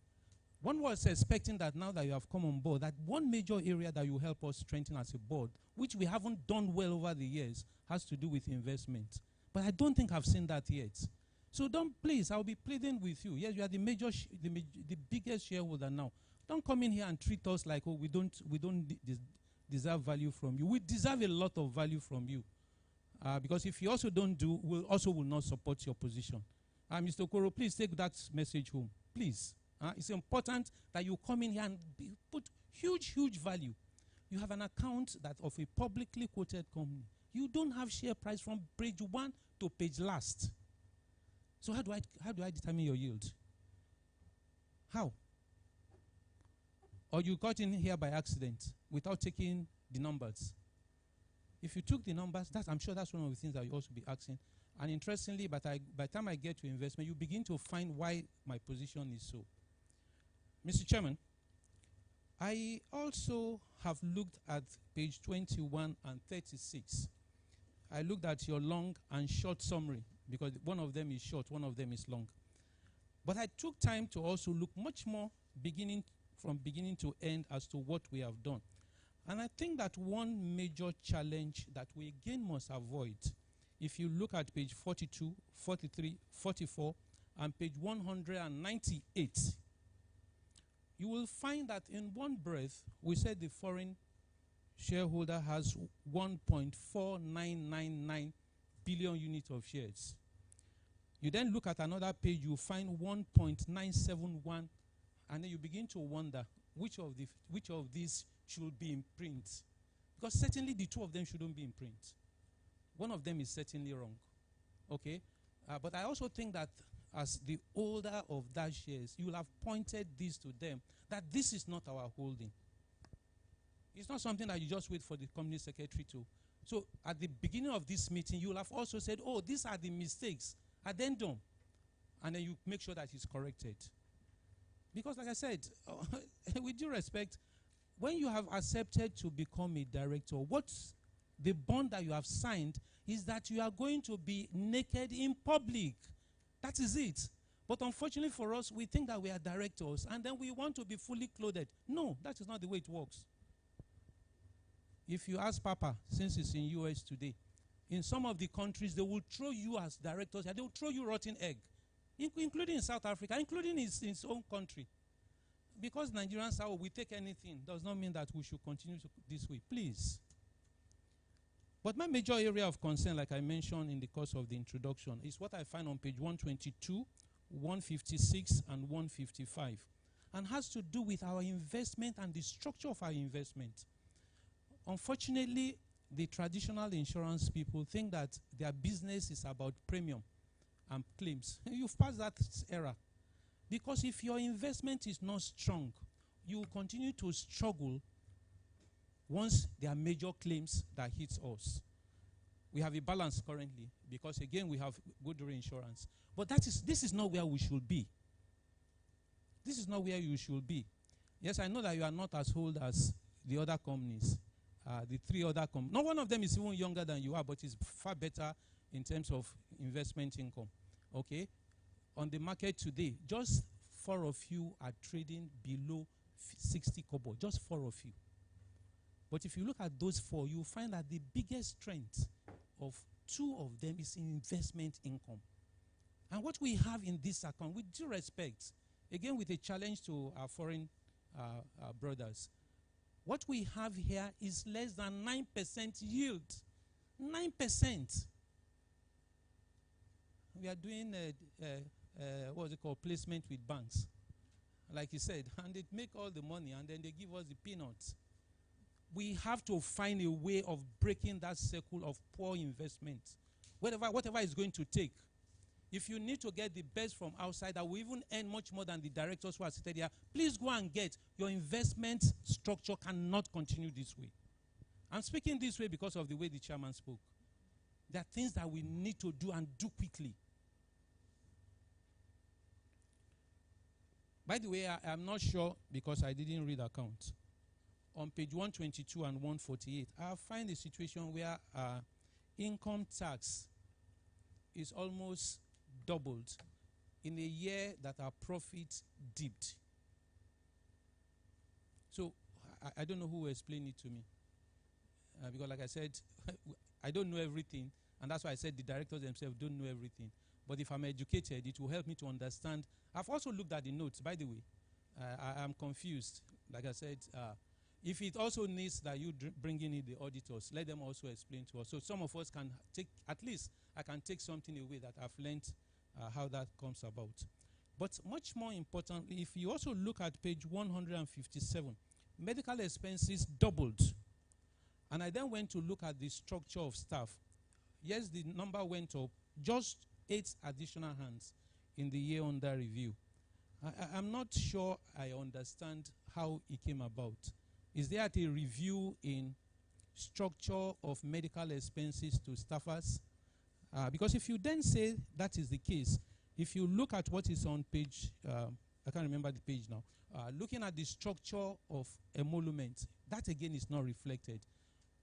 One was expecting that now that you have come on board, that one major area that you help us strengthen as a board, which we haven't done well over the years, has to do with investment. But I don't think I've seen that yet. So don't, please, I'll be pleading with you. Yes, you are the biggest shareholder now. Don't come in here and treat us like, oh, we don't deserve value from you. We deserve a lot of value from you. Because if you also don't do, we also will not support your position. Mr. Okoro, please take that message home. Please. It's important that you come in here and put huge, huge value. You have an account that of a publicly quoted company. You don't have share price from page 1 to page last. So how do I determine your yield? How? Or you got in here by accident without taking the numbers. If you took the numbers, I'm sure that's one of the things that you also be asking. And interestingly, by the time I get to investment, you begin to find why my position is so. Mr. Chairman, I also have looked at page 21 and 36. I looked at your long and short summary, because one of them is short, one of them is long. But I took time to also look much more from beginning to end as to what we have done. And I think that one major challenge that we again must avoid, if you look at page 42, 43, 44, and page 198, you will find that in one breath, we said the foreign shareholder has 1.4999 billion units of shares. You then look at another page, you find 1.971, and then you begin to wonder which of these should be in print. Because certainly the two of them shouldn't be in print. One of them is certainly wrong. Okay? But I also think that as the holder of that shares, you will have pointed this to them, that this is not our holding. It's not something that you just wait for the company secretary to. So at the beginning of this meeting, you will have also said, oh, these are the mistakes, addendum. And then you make sure that it's corrected. Because like I said, with due respect, when you have accepted to become a director, what's the bond that you have signed is that you are going to be naked in public. That is it. But unfortunately for us, we think that we are directors and then we want to be fully clothed. No, that is not the way it works. If you ask Papa, since he's in US today, in some of the countries, they will throw you as directors, and they will throw you rotten egg, including in South Africa, including his own country. Because Nigerians are, we take anything, does not mean that we should continue this way. Please. But my major area of concern, like I mentioned in the course of the introduction, is what I find on page 122, 156, and 155, and has to do with our investment and the structure of our investment. Unfortunately, the traditional insurance people think that their business is about premium and claims. You've passed that era. Because if your investment is not strong, you will continue to struggle once there are major claims that hits us. We have a balance currently because, again, we have good reinsurance. But this is not where we should be. This is not where you should be. Yes, I know that you are not as old as the other companies, the three other companies. Not one of them is even younger than you are, but is far better in terms of investment income. Okay? On the market today, just 4 of you are trading below 60 kobo. Just 4 of you. But if you look at those 4, you find that the biggest strength of 2 of them is in investment income. And what we have in this account, with due respect, again with a challenge to our foreign brothers, what we have here is less than 9% yield. 9%. We are doing what's it called, placement with banks, like you said, and they make all the money and then they give us the peanuts. We have to find a way of breaking that circle of poor investment whatever it's going to take. If you need to get the best from outside that will even earn much more than the directors who are seated here, please go and get. Your investment structure cannot continue this way. I'm speaking this way because of the way the chairman spoke. There are things that we need to do and do quickly. By the way, I'm not sure because I didn't read accounts. On page 122 and 148, I find a situation where income tax is almost doubled in a year that our profit dipped. So I don't know who will explain it to me. Because like I said, I don't know everything, and that's why I said the directors themselves don't know everything. But if I'm educated, it will help me to understand. I've also looked at the notes, by the way. I'm confused. Like I said, if it also needs that you bring in the auditors, let them also explain to us. So some of us can take, at least I can take something away that I've learned how that comes about. But much more important, if you also look at page 157, medical expenses doubled. And I then went to look at the structure of staff. Yes, the number went up, just 8 additional hands in the year under review. I'm not sure I understand how it came about. Is there a review in structure of medical expenses to staffers? Because if you then say that is the case, if you look at what is on page, I can't remember the page now, looking at the structure of emolument, that again is not reflected.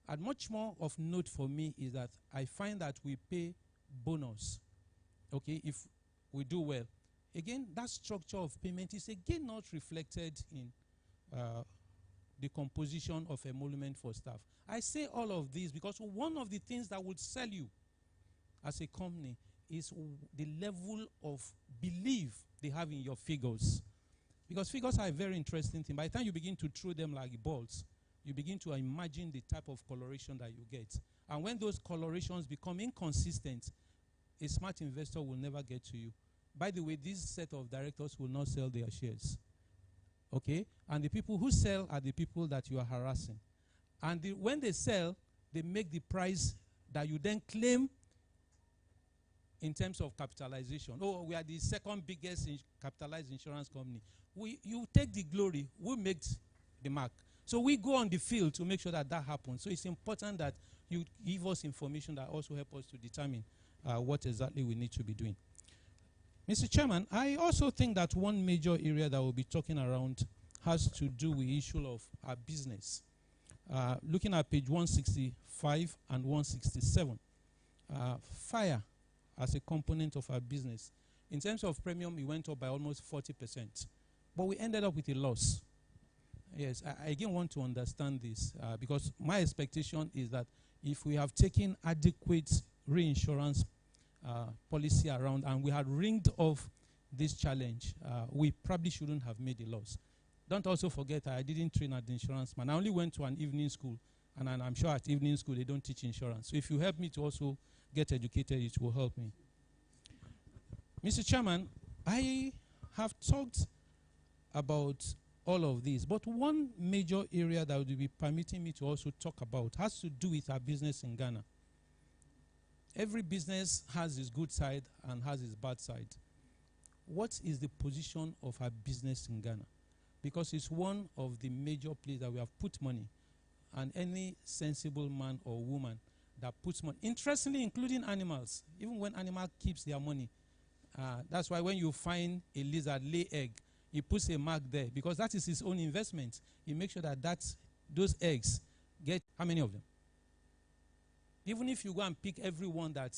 And much more of note for me is that I find that we pay bonus, okay, if we do well. Again, that structure of payment is again not reflected in the composition of emolument for staff. I say all of this because one of the things that would sell you as a company is the level of belief they have in your figures. Because figures are a very interesting thing. By the time you begin to throw them like balls, you begin to imagine the type of coloration that you get. And when those colorations become inconsistent, a smart investor will never get to you. By the way, this set of directors will not sell their shares. Okay? And the people who sell are the people that you are harassing. And when they sell, they make the price that you then claim in terms of capitalization. Oh, we are the second biggest capitalized insurance company. You take the glory, we make the mark. So we go on the field to make sure that that happens. So it's important that you give us information that also help us to determine what exactly we need to be doing. Mr. Chairman, I also think that one major area that we'll be talking around has to do with the issue of our business. Looking at page 165 and 167, fire as a component of our business. In terms of premium, it went up by almost 40%. But we ended up with a loss. Yes, I again want to understand this because my expectation is that if we have taken adequate reinsurance policy around and we had ringed off this challenge, we probably shouldn't have made a loss. Don't also forget I didn't train as an insurance man. I only went to an evening school, and I'm sure at evening school they don't teach insurance. So if you help me to also get educated, it will help me. Mr. Chairman, I have talked about all of these, but one major area that would be permitting me to also talk about has to do with our business in Ghana. Every business has its good side and has its bad side. What is the position of our business in Ghana? Because it's one of the major places that we have put money, and any sensible man or woman that puts money, interestingly including animals, even when animal keeps their money, that's why when you find a lizard lay egg, he puts a mark there because that is his own investment. He makes sure that those eggs get, how many of them? Even if you go and pick everyone that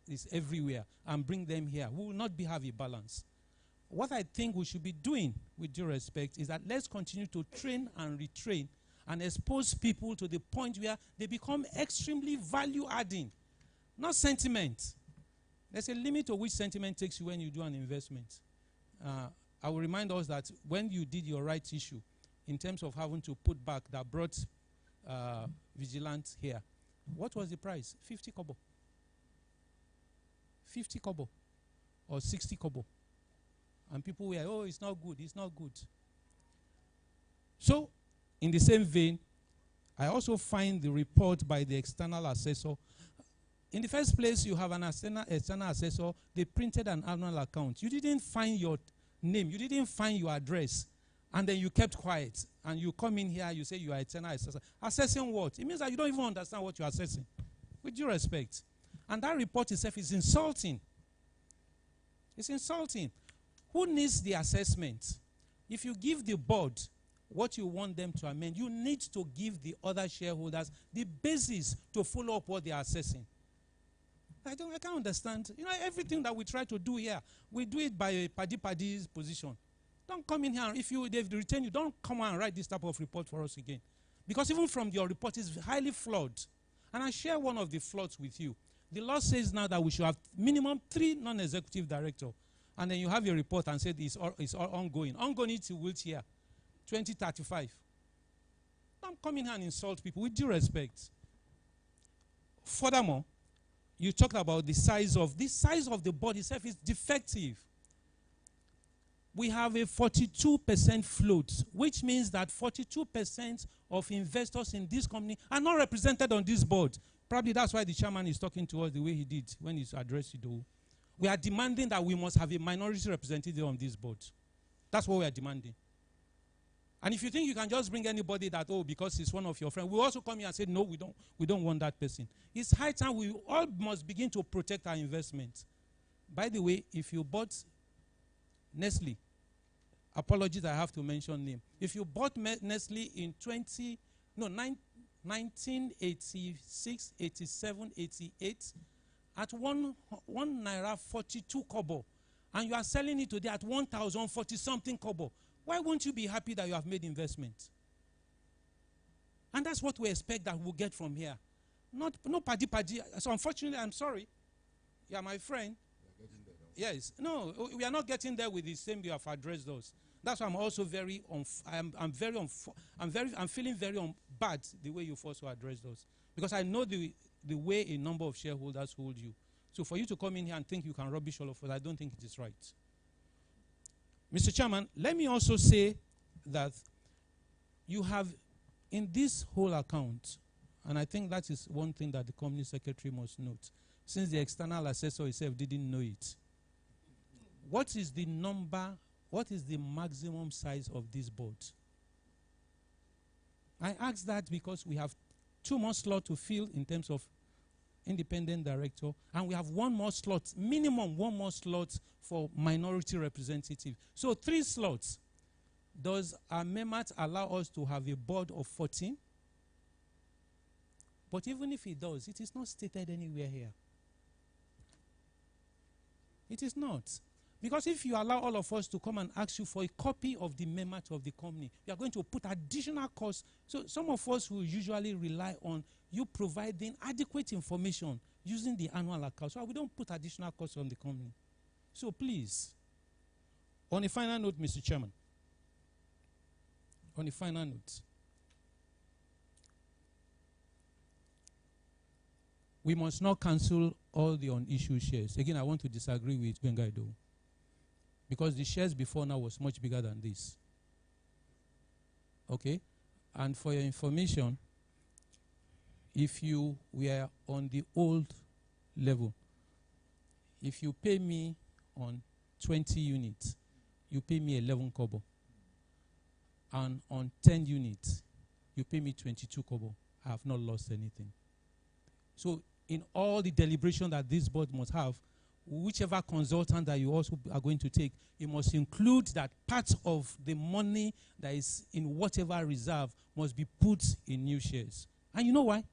is everywhere and bring them here, we will not have a balance. What I think we should be doing, with due respect, is that let's continue to train and retrain and expose people to the point where they become extremely value-adding, not sentiment. There's a limit to which sentiment takes you when you do an investment. I will remind us that when you did your rights issue, in terms of having to put back that brought Vigilant here, what was the price? 50 kobo. 50 kobo or 60 kobo. And people were, oh, it's not good, it's not good. So, in the same vein, I also find the report by the external assessor In the first place, you have an external assessor. They printed an annual account. You didn't find your name. You didn't find your address. And then you kept quiet. And you come in here, you say you are external assessor. Assessing what? It means that you don't even understand what you are assessing. With due respect. And that report itself is insulting. It's insulting. Who needs the assessment? If you give the board what you want them to amend, you need to give the other shareholders the basis to follow up what they are assessing. I can't understand. You know, everything that we try to do here, we do it by a paddy's position. Don't come in here. If they've retained you, don't come and write this type of report for us again. Because even from your report, it's highly flawed. And I share one of the flaws with you. The law says now that we should have minimum 3 non-executive directors. And then you have your report and said it's all ongoing. Ongoing till which year? 2035. Don't come in here and insult people with due respect. Furthermore, you talked about the size of the board itself is defective. We have a 42% float, which means that 42% of investors in this company are not represented on this board. Probably that's why the chairman is talking to us the way he did when he addressed you. We are demanding that we must have a minority representative on this board. That's what we are demanding. And if you think you can just bring anybody that, because he's one of your friends, we also come here and say, no, we don't want that person. It's high time we all must begin to protect our investment. By the way, if you bought Nestle, apologies, I have to mention name. If you bought Nestle in 1986, 87, 88, at 1 naira 42 kobo, and you are selling it today at 1,040 something kobo, why won't you be happy that you have made investment? And that's what we expect that we'll get from here. No paddy. So unfortunately, I'm sorry. You are my friend. Yes. No, we are not getting there with the same you have addressed us. That's why I'm also I'm feeling very bad the way you've also addressed us. Because I know the way a number of shareholders hold you. So for you to come in here and think you can rubbish all of us, I don't think it is right. Mr. Chairman, let me also say that you have, in this whole account, and I think that is one thing that the company secretary must note, since the external assessor himself didn't know it. What is the maximum size of this board? I ask that because we have 2 more slots to fill in terms of independent director, and we have 1 more slot, minimum 1 more slot for minority representative. So 3 slots. Does our MEMAT allow us to have a board of 14? But even if it does, it is not stated anywhere here. It is not. Because if you allow all of us to come and ask you for a copy of the MEMAT of the company, you are going to put additional costs. So some of us will usually rely on you providing adequate information using the annual account. So we don't put additional costs on the company. So please, on a final note, Mr. Chairman, on a final note, we must not cancel all the unissued shares. Again, I want to disagree with Bengaido. Because the shares before now was much bigger than this. Okay? And for your information, if you were on the old level, if you pay me on 20 units, you pay me 11 kobo. And on 10 units, you pay me 22 kobo. I have not lost anything. So in all the deliberation that this board must have, whichever consultant that you also are going to take, you must include that part of the money that is in whatever reserve must be put in new shares. And you know why?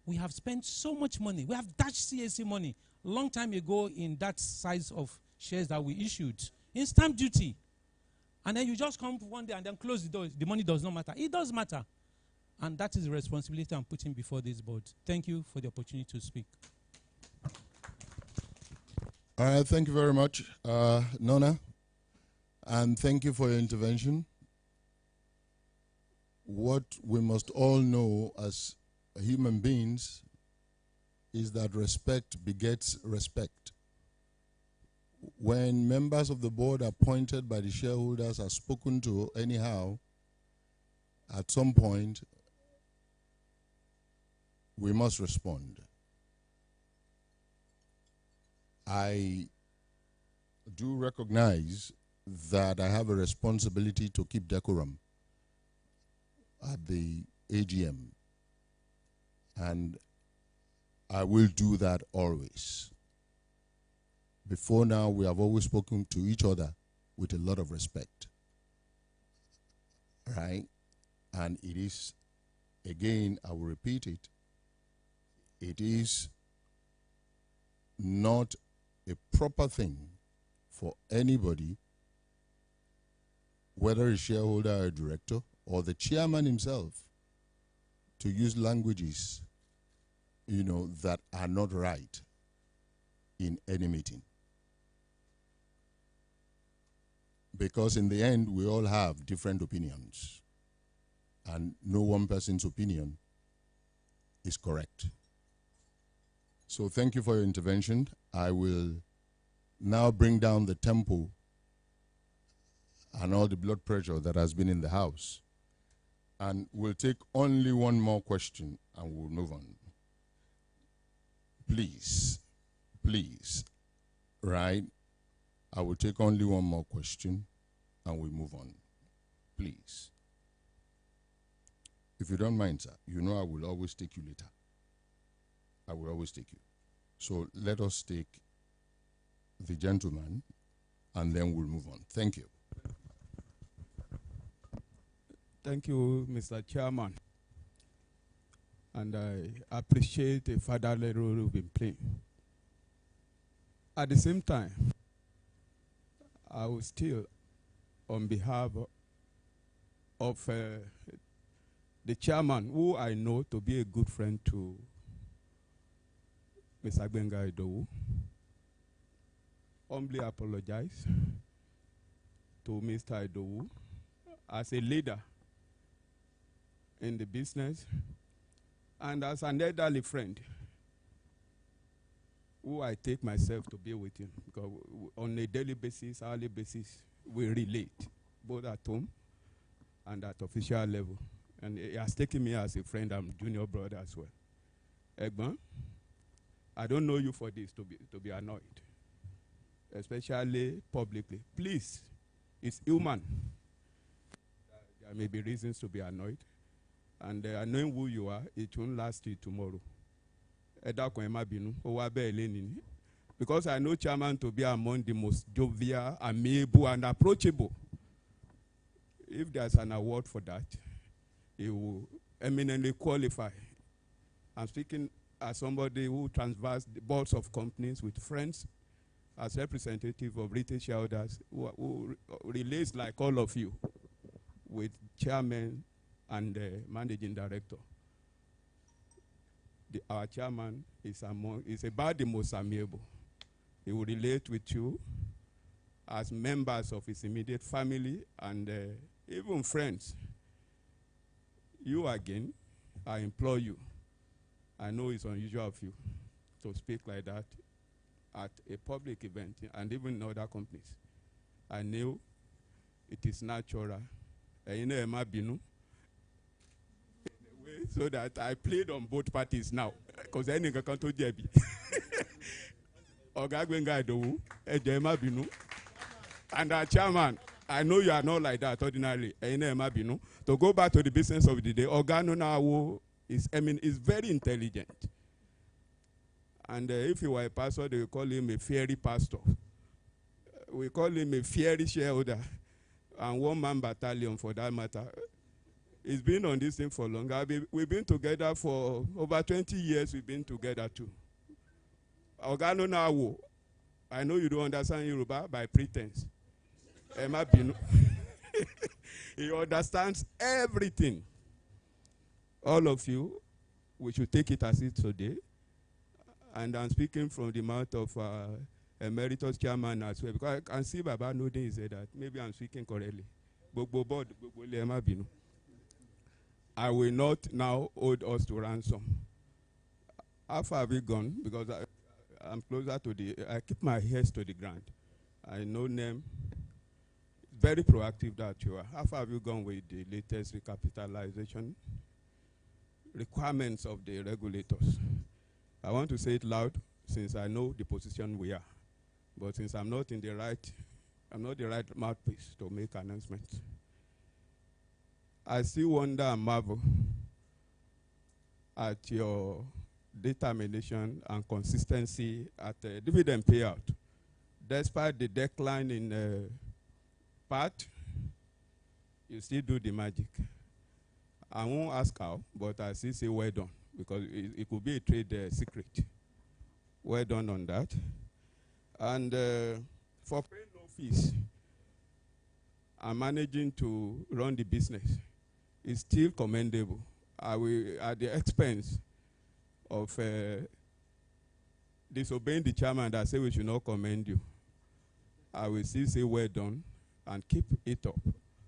We have spent so much money. We have dashed CAC money long time ago in that size of shares that we issued in stamp duty. And then you just come one day and then close the door. The money does not matter. It does matter. And that is the responsibility I'm putting before this board. Thank you for the opportunity to speak. All right, thank you very much, Nona. And thank you for your intervention. What we must all know as human beings is that respect begets respect. When members of the board appointed by the shareholders are spoken to anyhow, at some point, we must respond. I do recognize that I have a responsibility to keep decorum at the AGM, and I will do that always. Before now, we have always spoken to each other with a lot of respect, right? And it is, again, I will repeat it, it is not a proper thing for anybody, whether a shareholder or a director or the chairman himself, to use languages, that are not right in any meeting. Because in the end, we all have different opinions, and no one person's opinion is correct. So thank you for your intervention. I will now bring down the tempo and all the blood pressure that has been in the House. And we'll take only one more question and we'll move on. Please, right? I will take only one more question and we'll move on. Please. If you don't mind, sir, I will always take you later. I will always take you. So let us take the gentleman and then we'll move on. Thank you. Thank you, Mr. Chairman. And I appreciate the fatherly role you've been playing. At the same time, I will still, on behalf of the chairman, who I know to be a good friend to Mr. Agbenga Idowu, humbly apologize to Mr. Idowu as a leader in the business and as an elderly friend who I take myself to be with him, because on a daily basis, hourly basis, we relate, both at home and at official level. And he has taken me as a friend and junior brother as well. Egbon, I don't know you for this to be annoyed, especially publicly. Please, it's human. There may be reasons to be annoyed. And knowing who you are, it won't last till tomorrow. Because I know chairman to be among the most jovial, amiable, and approachable. If there's an award for that, he will eminently qualify. I'm speaking as somebody who transverses the boards of companies with friends, as representative of retail shareholders, who relates like all of you with chairman and managing director. Our chairman is about the most amiable. He will relate with you as members of his immediate family and even friends. You again, I implore you. I know it's unusual of you to speak like that at a public event and even in other companies. I know it is natural. So that I played on both parties now, because I ain't going to JB. And our chairman, I know you are not like that ordinarily. To go back to the business of the day, Ogano now is very intelligent. And if you were a pastor, they will call him a fiery pastor. We call him a fiery shareholder, and one-man battalion for that matter. He's been on this thing for long. We've been together for over 20 years. We've been together too. Ogano Nawo, I know you don't understand Yoruba by pretense. Emma Binu. He understands everything. All of you, we should take it as it today. And I'm speaking from the mouth of emeritus chairman as well, because I can see Baba Node say that. Maybe I'm speaking correctly. Emma Binu. I will not now hold us to ransom. How far have we gone? Because I'm closer to I keep my ears to the ground. I know NEM. Very proactive that you are. How far have you gone with the latest recapitalization requirements of the regulators? I want to say it loud since I know the position we are. But since I'm not the right mouthpiece to make announcements. I still wonder and marvel at your determination and consistency at dividend payout. Despite the decline in part, you still do the magic. I won't ask how, but I still say well done, because it could be a trade secret. Well done on that. And for paying no fees and managing to run the business, is still commendable. I will, at the expense of disobeying the chairman that say we should not commend you, I will still say well done and keep it up.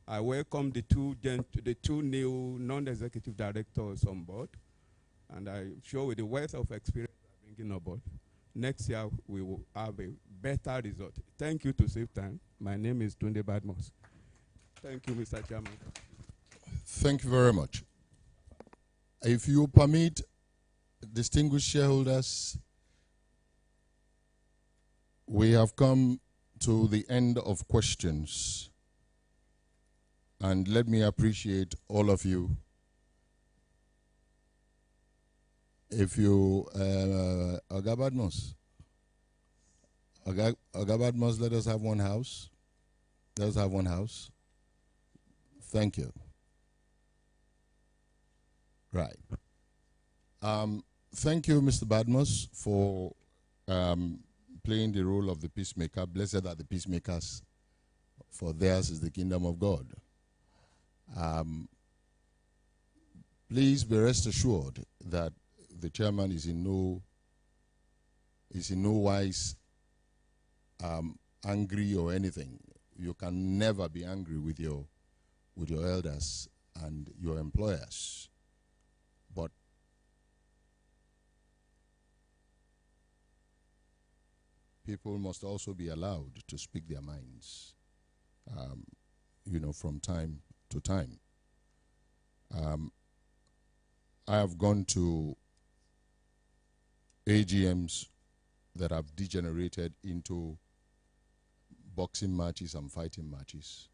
I welcome the two new non-executive directors on board, and I'm sure with the wealth of experience they're bringing on board, next year we will have a better result. Thank you to save time. My name is Tunde Badmos. Thank you, Mr. Chairman. Thank you very much. If you permit, distinguished shareholders, we have come to the end of questions. And let me appreciate all of you. If you, Agabadmos, let us have one house. Let us have one house. Thank you. Right. Thank you, Mr. Badmos, for playing the role of the peacemaker. Blessed are the peacemakers, for theirs is the kingdom of God. Please be rest assured that the chairman is in no wise angry or anything. You can never be angry with your elders and your employers. But people must also be allowed to speak their minds, from time to time. I have gone to AGMs that have degenerated into boxing matches and fighting matches.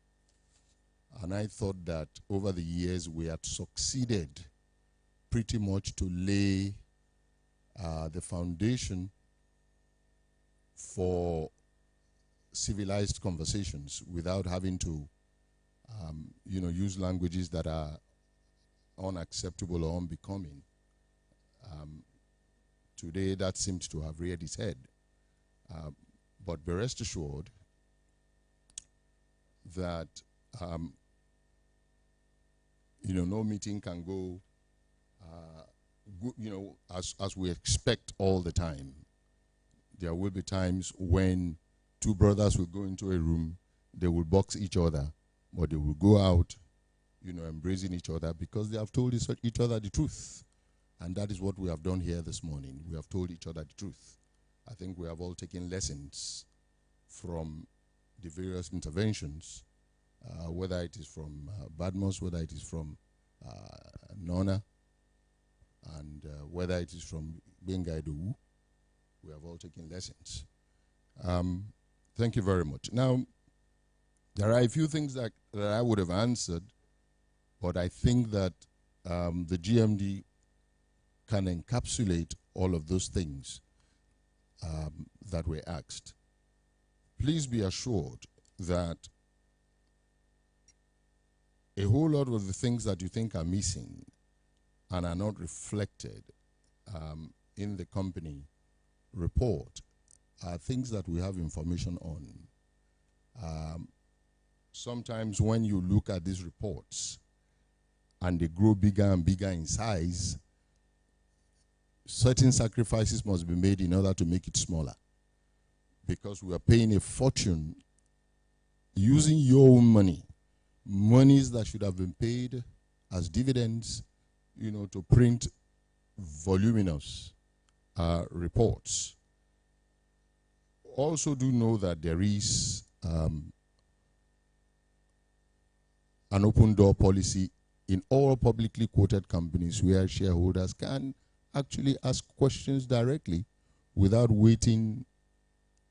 And I thought that over the years we had succeeded pretty much to lay the foundation for civilized conversations without having to use languages that are unacceptable or unbecoming. Today, that seems to have reared its head. But be rest assured that, no meeting can go, as we expect all the time. There will be times when two brothers will go into a room, they will box each other, but they will go out, embracing each other because they have told each other the truth. And that is what we have done here this morning. We have told each other the truth. I think we have all taken lessons from the various interventions, whether it is from Badmos, whether it is from Nona, and whether it is from Bengaidu. We have all taken lessons. Thank you very much. Now, there are a few things that I would have answered, but I think that the GMD can encapsulate all of those things that were asked. Please be assured that a whole lot of the things that you think are missing and are not reflected in the company report are things that we have information on. Sometimes when you look at these reports and they grow bigger and bigger in size, certain sacrifices must be made in order to make it smaller, because we are paying a fortune using your own money, monies that should have been paid as dividends, to print voluminous reports. Also do know that there is an open door policy in all publicly quoted companies where shareholders can actually ask questions directly without waiting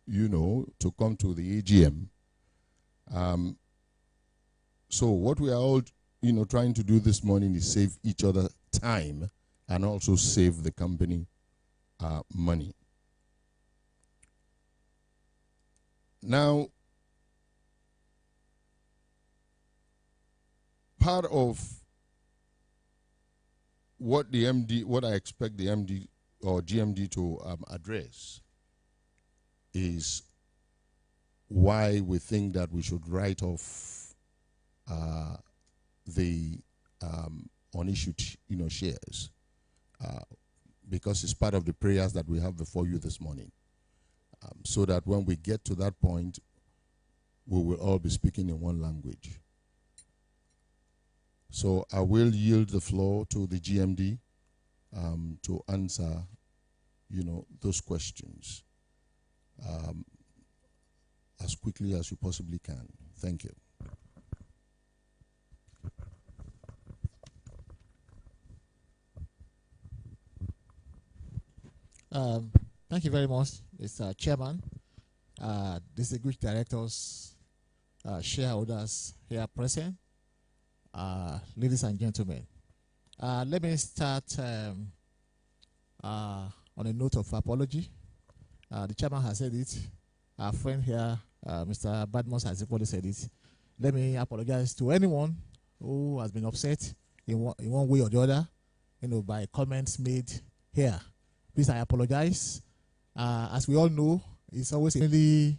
to come to the AGM. So what we are all, trying to do this morning is save each other time and also save the company money. Now, part of what I expect the MD or GMD to address is why we think that we should write off the unissued shares, because it's part of the prayers that we have before you this morning, so that when we get to that point, we will all be speaking in one language. So I will yield the floor to the GMD to answer, those questions as quickly as you possibly can. Thank you. Thank you very much, Mr. Chairman, distinguished directors, shareholders here present, ladies and gentlemen. Let me start on a note of apology. The chairman has said it. Our friend here, Mr. Badmos, has equally said it. Let me apologize to anyone who has been upset in one way or the other, by comments made here. Please, I apologize. As we all know, it's always a daily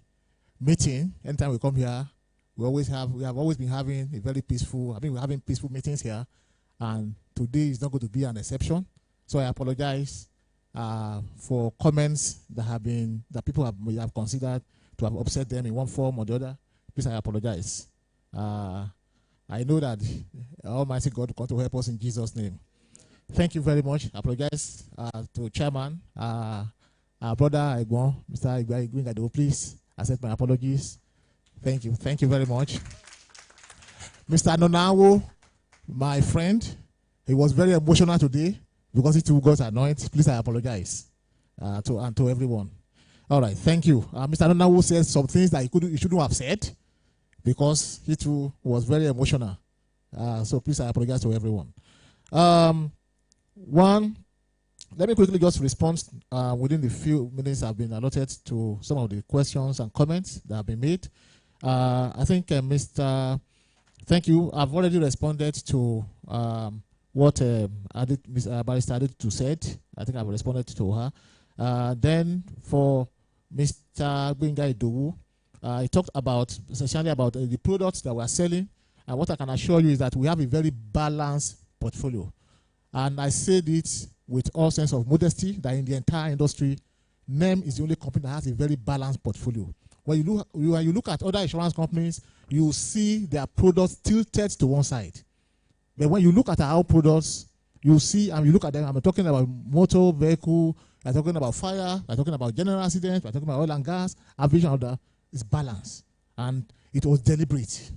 meeting. Anytime we come here, we have always been having a very peaceful. We're having peaceful meetings here, and today is not going to be an exception. So I apologize for comments that people have considered to have upset them in one form or the other. Please, I apologize. I know that Almighty God will come to help us in Jesus' name. Thank you very much. I apologize to Chairman, our brother Egbon, Mr. Igwingado. Please accept my apologies. Thank you. Thank you very much. Mr. Nonawo, my friend, he was very emotional today because he too got annoyed. Please, I apologize to everyone. All right, thank you. Mr. Nonawo said some things that he shouldn't have said because he too was very emotional. So please, I apologize to everyone. Let me quickly just respond within the few minutes I've been allotted to some of the questions and comments that have been made. I think, thank you. I've already responded to what Barrister Adetutu said. I think I've responded to her. Then for Mr. Gbenga Idowu, he talked essentially about the products that we're selling. And what I can assure you is that we have a very balanced portfolio. And I said it with all sense of modesty that in the entire industry, NEM is the only company that has a very balanced portfolio. When you look at other insurance companies, you see their products tilted to one side. But when you look at our products, you see, and you look at them, I'm talking about motor vehicle, I'm talking about fire, I'm talking about general accidents, I'm talking about oil and gas, aviation, all that. It's balanced. And it was deliberate.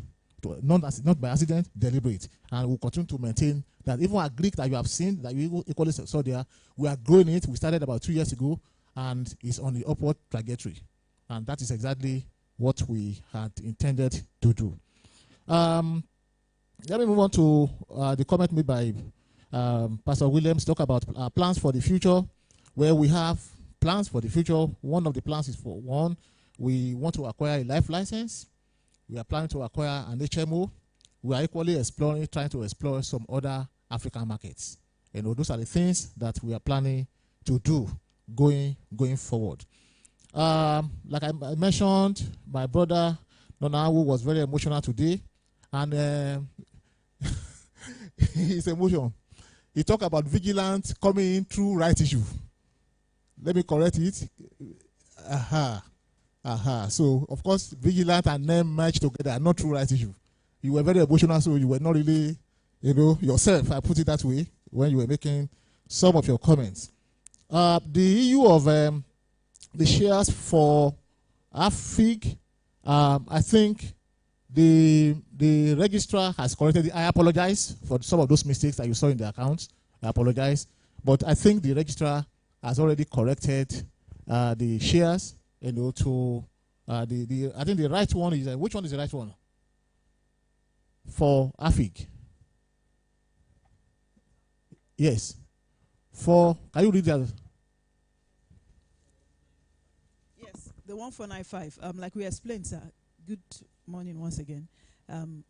Not by accident, deliberate. And we'll continue to maintain that. Even our Greek that you have seen, that you equally saw there, we are growing it. We started about 2 years ago, and it's on the upward trajectory. And that is exactly what we had intended to do. Let me move on to the comment made by Pastor Williams, talk about plans for the future, where we have plans for the future. One of the plans is for one, we want to acquire a life license. We are planning to acquire an HMO. We are equally trying to explore some other African markets. Those are the things that we are planning to do going forward. Like I mentioned, my brother Nonawu was very emotional today, and his emotion. He talked about vigilance coming in through right issue. Let me correct it. So, of course, vigilant and NEM match together, not through right issue. You were very emotional, so you were not really, yourself, I put it that way, when you were making some of your comments. The issue of the shares for AFIG, I think the registrar has corrected it. I apologize for some of those mistakes that you saw in the accounts. I apologize. But I think the registrar has already corrected the shares to the I think the right one is which one is the right one for AFIG? Yes. Can you read that? Yes, the 1495. Like we explained, sir. Good morning once again.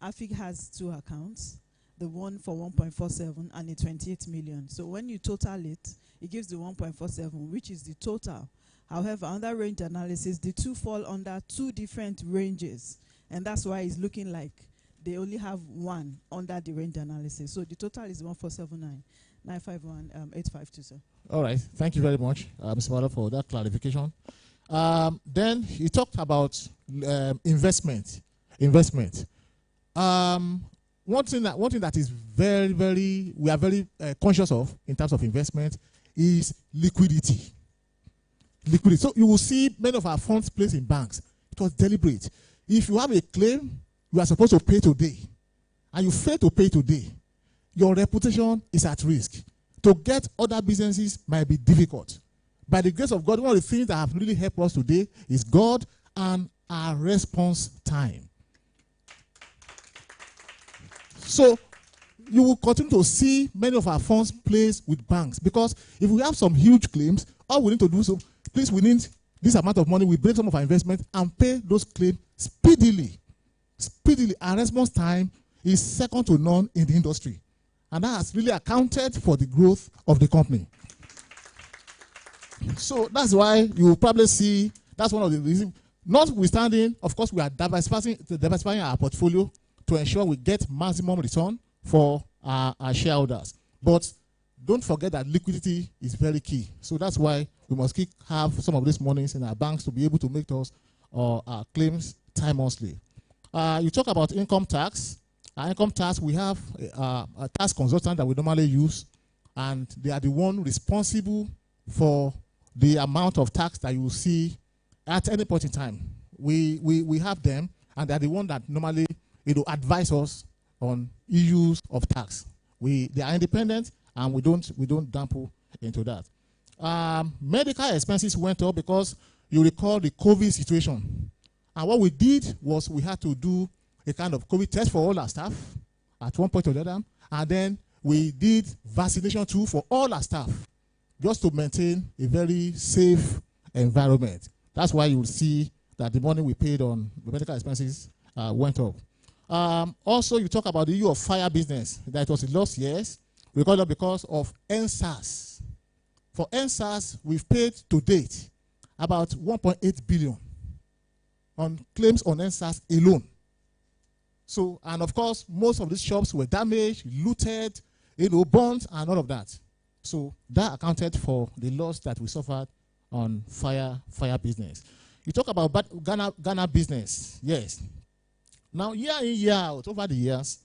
AFIG has 2 accounts, the one for 1.47 and the 28 million. So when you total it, it gives the 1.47, which is the total. However, under range analysis, the two fall under 2 different ranges, and that's why it's looking like they only have one under the range analysis. So the total is 147.9. 951-852, sir. All right. Thank you very much, Mr. Mara, for that clarification. Then he talked about investment. One thing that is we are very conscious of in terms of investment is liquidity. So you will see many of our funds placed in banks. It was deliberate. If you have a claim, you are supposed to pay today, and you fail to pay today, your reputation is at risk. To get other businesses might be difficult. By the grace of God, one of the things that have really helped us today is God and our response time. So you will continue to see many of our funds placed with banks, because if we have some huge claims, all we need to do so, please, we need this amount of money, we break some of our investment and pay those claims speedily. Our response time is second to none in the industry. And that has really accounted for the growth of the company. So that's why you will probably see, that's one of the reasons. Notwithstanding, of course, we are diversifying our portfolio to ensure we get maximum return for our shareholders. But don't forget that liquidity is very key. So that's why we must have some of these monies in our banks to be able to make those our claims timelessly. You talk about income tax. Our income tax, we have a tax consultant that we normally use, and they are the one responsible for the amount of tax that you will see at any point in time. We have them, and they are the one that normally advise us on issues of tax. They are independent, and we don't dampen into that. Medical expenses went up because you recall the COVID situation, and what we did was we had to do a kind of COVID test for all our staff at one point or the other, and then we did vaccination too for all our staff, just to maintain a very safe environment. That's why you will see that the money we paid on the medical expenses went up. Also, you talk about the issue of fire business, that was in last years. We got up because of NSAS. For NSAS, we've paid to date about 1.8 billion on claims on NSAS alone. So, and of course, most of these shops were damaged, looted, burnt, and all of that. So that accounted for the loss that we suffered on fire business. You talk about Ghana business, yes. Now, year in, year out, over the years,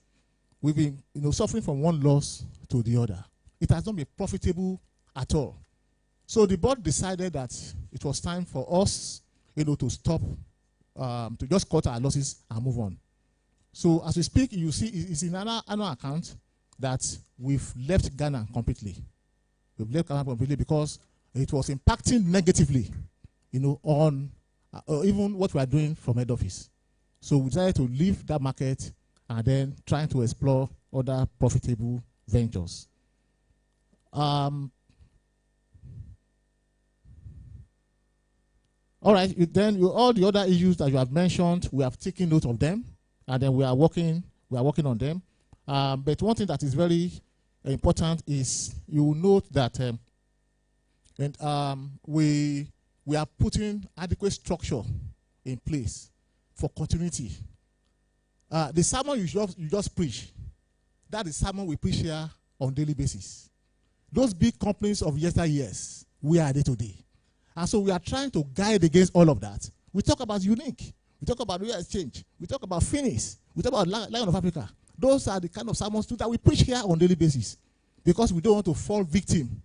we've been suffering from one loss to the other. It has not been profitable at all. So the board decided that it was time for us, to stop, to just cut our losses and move on. So as we speak, you see, it's in an annual account that we've left Ghana completely. We've left Ghana completely because it was impacting negatively, on even what we are doing from head office. So we decided to leave that market and then trying to explore other profitable ventures. All right, then all the other issues that you have mentioned, we have taken note of them, and then we are working on them. But one thing that is very important is you will note that we are putting adequate structure in place for continuity. The sermon you just preach, that is sermon we preach here on daily basis. Those big companies of yesteryears, we are there today. And so we are trying to guide against all of that. We talk about Unique. We talk about Real Exchange. We talk about Finis. We talk about Lion of Africa. Those are the kind of sermons that we preach here on daily basis, because we don't want to fall victim,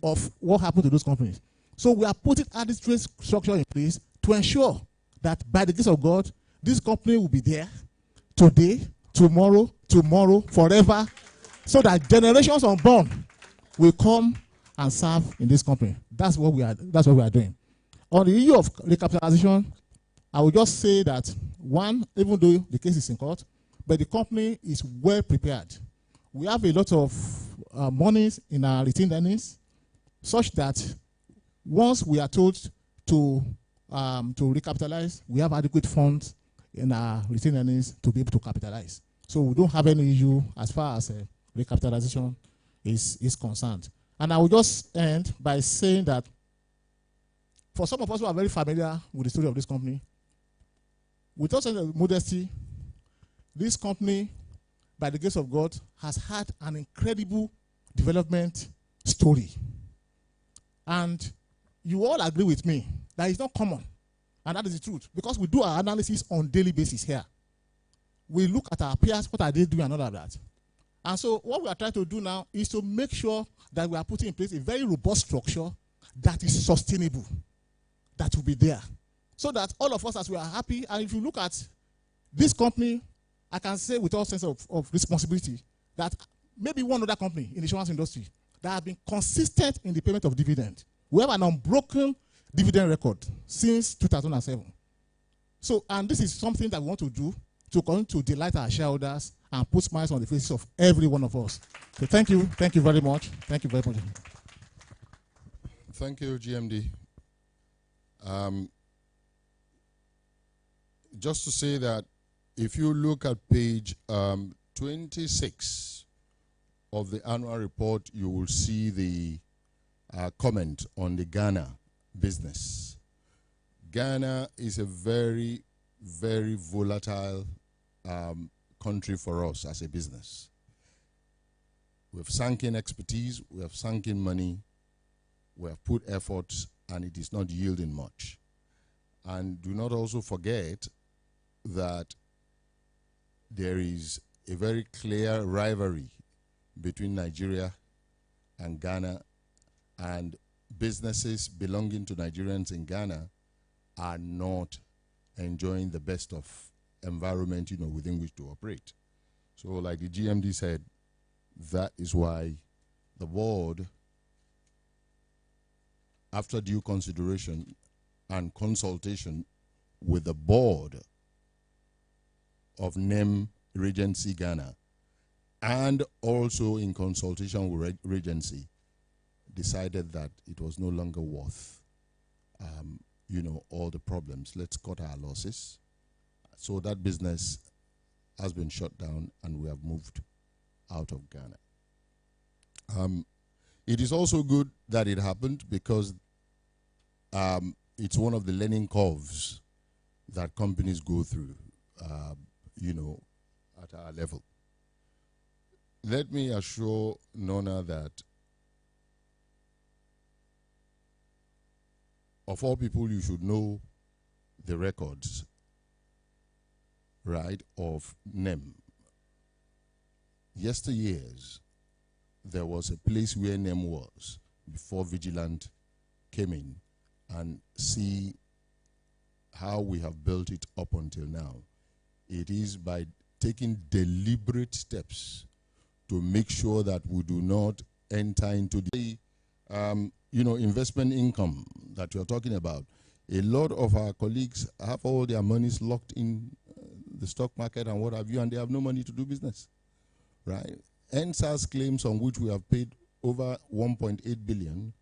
of what happened to those companies. So we are putting adequate structure in place to ensure that by the grace of God, this company will be there today, tomorrow, forever, so that generations unborn will come and serve in this company. That's what we are doing. On the issue of recapitalization, I will just say that, one, even though the case is in court, but the company is well prepared. We have a lot of monies in our retained earnings, such that once we are told to recapitalize, we have adequate funds in our retained earnings to be able to capitalize. So we don't have any issue as far as recapitalization is concerned. And I will just end by saying that for some of us who are very familiar with the story of this company, without any modesty, this company, by the grace of God, has had an incredible development story. And you all agree with me that it's not common. And that is the truth. Because we do our analysis on a daily basis here. We look at our peers, what are they doing and all of that. And so what we are trying to do now is to make sure that we are putting in place a very robust structure that is sustainable, that will be there. So that all of us, as we are happy, and if you look at this company, I can say with all sense of responsibility that maybe one other company in the insurance industry that have been consistent in the payment of dividend. We have an unbroken dividend record since 2007. So, and this is something that we want to do to continue to delight our shareholders and put smiles on the faces of every one of us. So thank you very much. Thank you very much. Thank you, GMD. Just to say that if you look at page 26 of the annual report, you will see the comment on the Ghana business. Ghana is a very, very volatile country for us as a business. We've sunk in expertise, we have sunk in money, we have put efforts, and it is not yielding much. And do not also forget that there is a very clear rivalry between Nigeria and Ghana, and businesses belonging to Nigerians in Ghana are not enjoying the best of environment, within which to operate. So like the GMD said, that is why the board, after due consideration and consultation with the board of NEM Regency Ghana, and also in consultation with Regency, decided that it was no longer worth, all the problems. Let's cut our losses. So that business has been shut down, and we have moved out of Ghana. It is also good that it happened because it's one of the learning curves that companies go through, at our level. Let me assure Nona that of all people, you should know the records, right, of NEM. Yesteryears, there was a place where NEM was before Vigilant came in, and see how we have built it up until now. It is by taking deliberate steps to make sure that we do not enter into the investment income that you're talking about. A lot of our colleagues have all their monies locked in the stock market and what have you, and they have no money to do business, right? NSAS claims on which we have paid over 1.8 billion,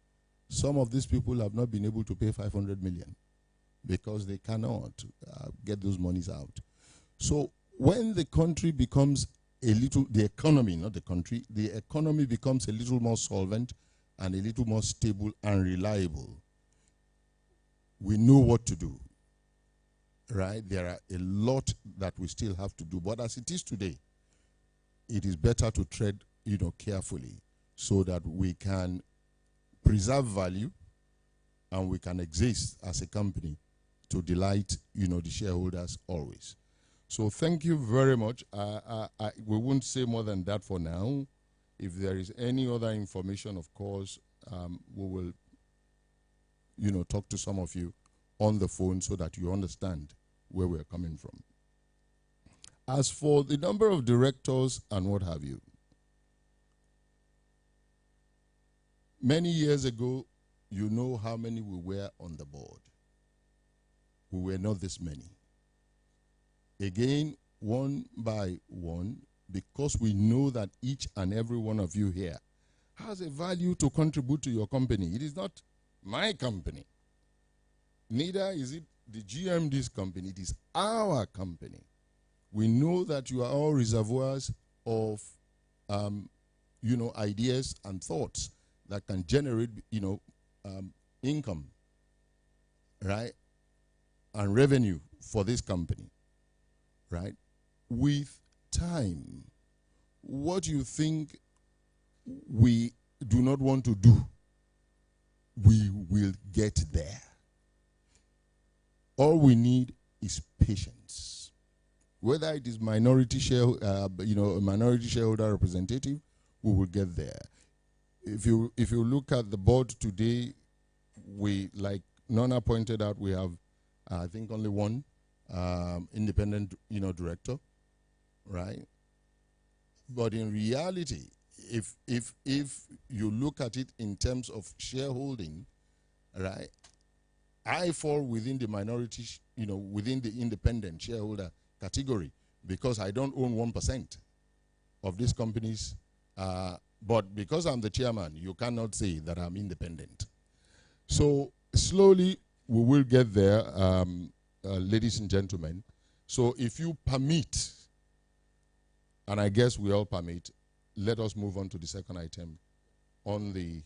some of these people have not been able to pay 500 million because they cannot get those monies out. So when the country becomes the economy, not the country, the economy becomes a little more solvent and a little more stable and reliable, we know what to do, right? There are a lot that we still have to do, but as it is today, it is better to tread, carefully so that we can preserve value and we can exist as a company to delight, the shareholders always. So thank you very much. We won't say more than that for now. If there is any other information, of course, we will, talk to some of you on the phone so that you understand where we're coming from. As for the number of directors and what have you, many years ago, you know how many we were on the board. we were not this many. Again, one by one, because we know that each and every one of you here has a value to contribute to your company. It is not my company. Neither is it the GMD's company. It is our company. We know that you are all reservoirs of, ideas and thoughts that can generate, income, right, and revenue for this company, right? With time, what you think we do not want to do, we will get there. All we need is patience. Whether it is minority a minority shareholder representative, we will get there. If you look at the board today, we, like Nona pointed out, we have I think only one independent director, right? But in reality, if you look at it in terms of shareholding, right, I fall within the minority, within the independent shareholder category, because I don't own 1% of these companies. But because I'm the chairman, you cannot say that I'm independent. So slowly we will get there, ladies and gentlemen. So if you permit, and I guess we all permit, let us move on to the second item on the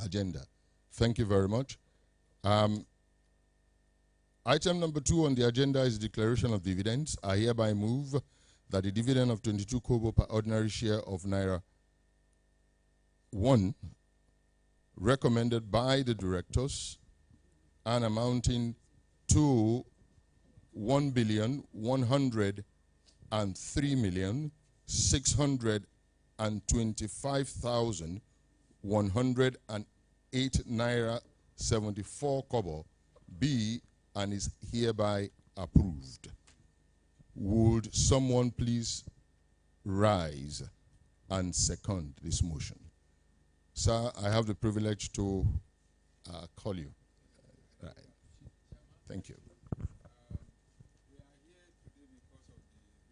agenda. Thank you very much. Item number 2 on the agenda is declaration of dividends. I hereby move that the dividend of 22 kobo per ordinary share of Naira 1 recommended by the directors and amounting to 1,103,625,108 Naira 74 kobo be and is hereby approved. Would someone please rise and second this motion? Sir, I have the privilege to call you. Right. Thank you. We are here today because of the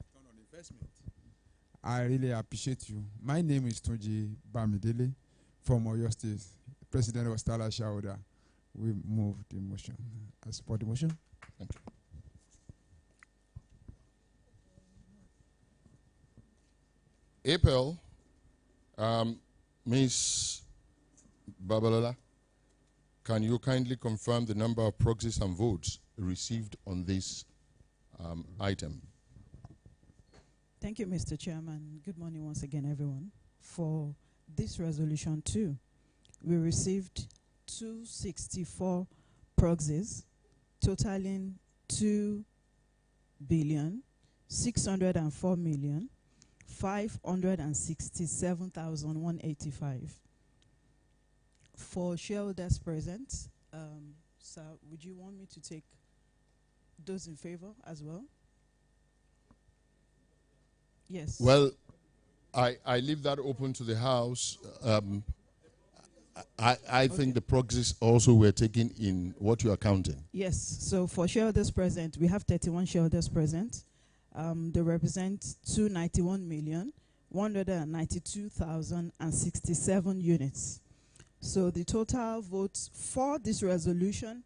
return on investment. I really appreciate you. My name is Tunji Bamidele from Oyo State, President of Stala Shareholder. We move the motion. I support the motion. Thank you. April, Ms. Babalola, can you kindly confirm the number of proxies and votes received on this item? Thank you, Mr. Chairman. Good morning once again, everyone. For this resolution 2, we received 264 proxies, totaling 2,604,567,185. For shareholders present, sir, would you want me to take those in favor as well? Yes. Well, I leave that open to the House. I think the proxies also were taken in what you are counting. Yes. So for shareholders present, we have 31 shareholders present. They represent 291,192,067 units. So the total votes for this resolution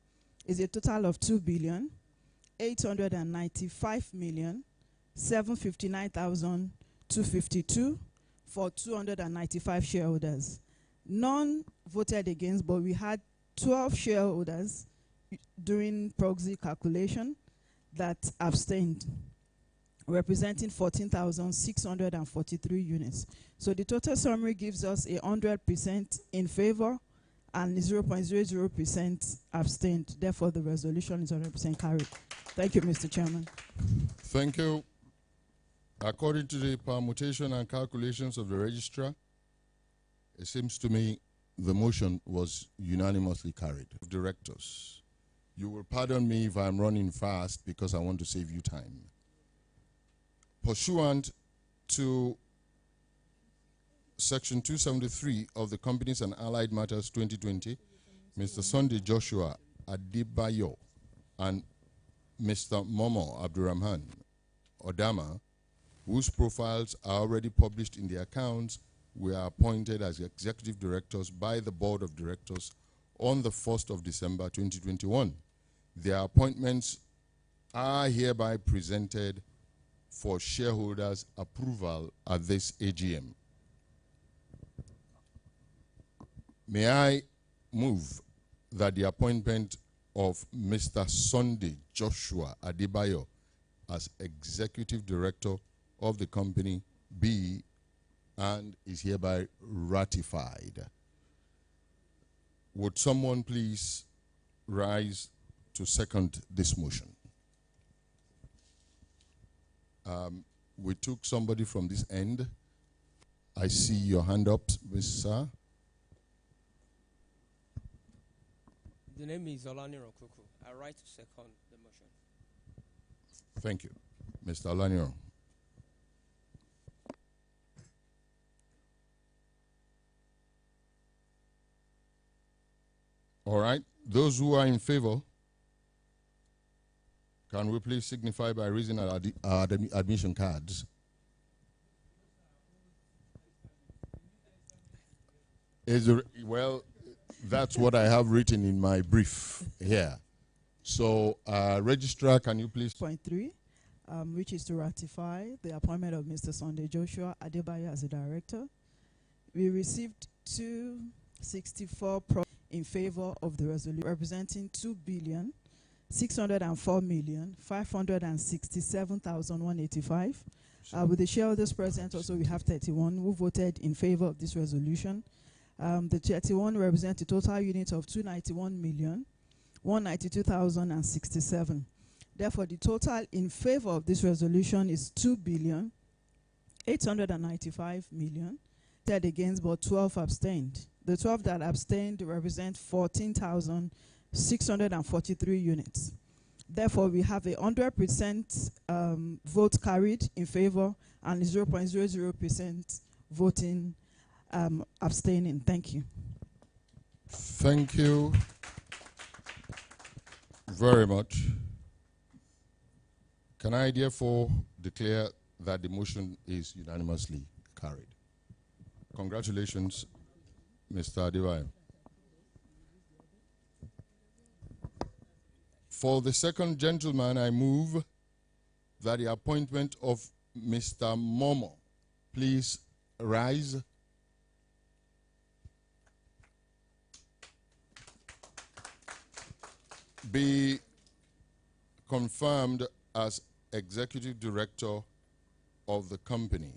is a total of 2,895,759,252 for 295 shareholders. None voted against, but we had 12 shareholders during proxy calculation that abstained, representing 14,643 units. So the total summary gives us 100% in favor and 0.00% abstained. Therefore, the resolution is 100% carried. Thank you, Mr. Chairman. Thank you. According to the permutation and calculations of the registrar, it seems to me the motion was unanimously carried. Directors, you will pardon me if I'm running fast because I want to save you time. Pursuant to Section 273 of the Companies and Allied Matters 2020, Mr. Sunday Joshua Adebayo and Mr. Momo Abdurrahman Odama, whose profiles are already published in the accounts, were appointed as executive directors by the Board of Directors on the 1st of December 2021. Their appointments are hereby presented for shareholders' approval at this AGM. May I move that the appointment of Mr. Sunday Joshua Adebayo as Executive Director of the company be and is hereby ratified. Would someone please rise to second this motion? We took somebody from this end. I see your hand up, Sir. The name is Olani Rokuku. I write to second the motion. Thank you. Mr. Olaniro. All right. Those who are in favor, can we please signify by raising our admission cards? Well, that's what I have written in my brief here. So, Registrar, can you please? Point 3, which is to ratify the appointment of Mr. Sunday Joshua Adebayo as a director. We received 264 in favor of the resolution, representing 2,604,567,185. With the shareholders present, also we have 31 who voted in favor of this resolution. The 31 represent a total unit of 291,192,067. Therefore, the total in favor of this resolution is 2,895,000,000. Said against, but 12 abstained. The 12 that abstained represent 14,643 units. Therefore, we have a 100% vote carried in favor and 0.00% voting abstaining. Thank you. Thank you very much. Can I therefore declare that the motion is unanimously carried? Congratulations, Mr. Adebayo. For the second gentleman, I move that the appointment of Mr. Momo, please rise, be confirmed as Executive Director of the company,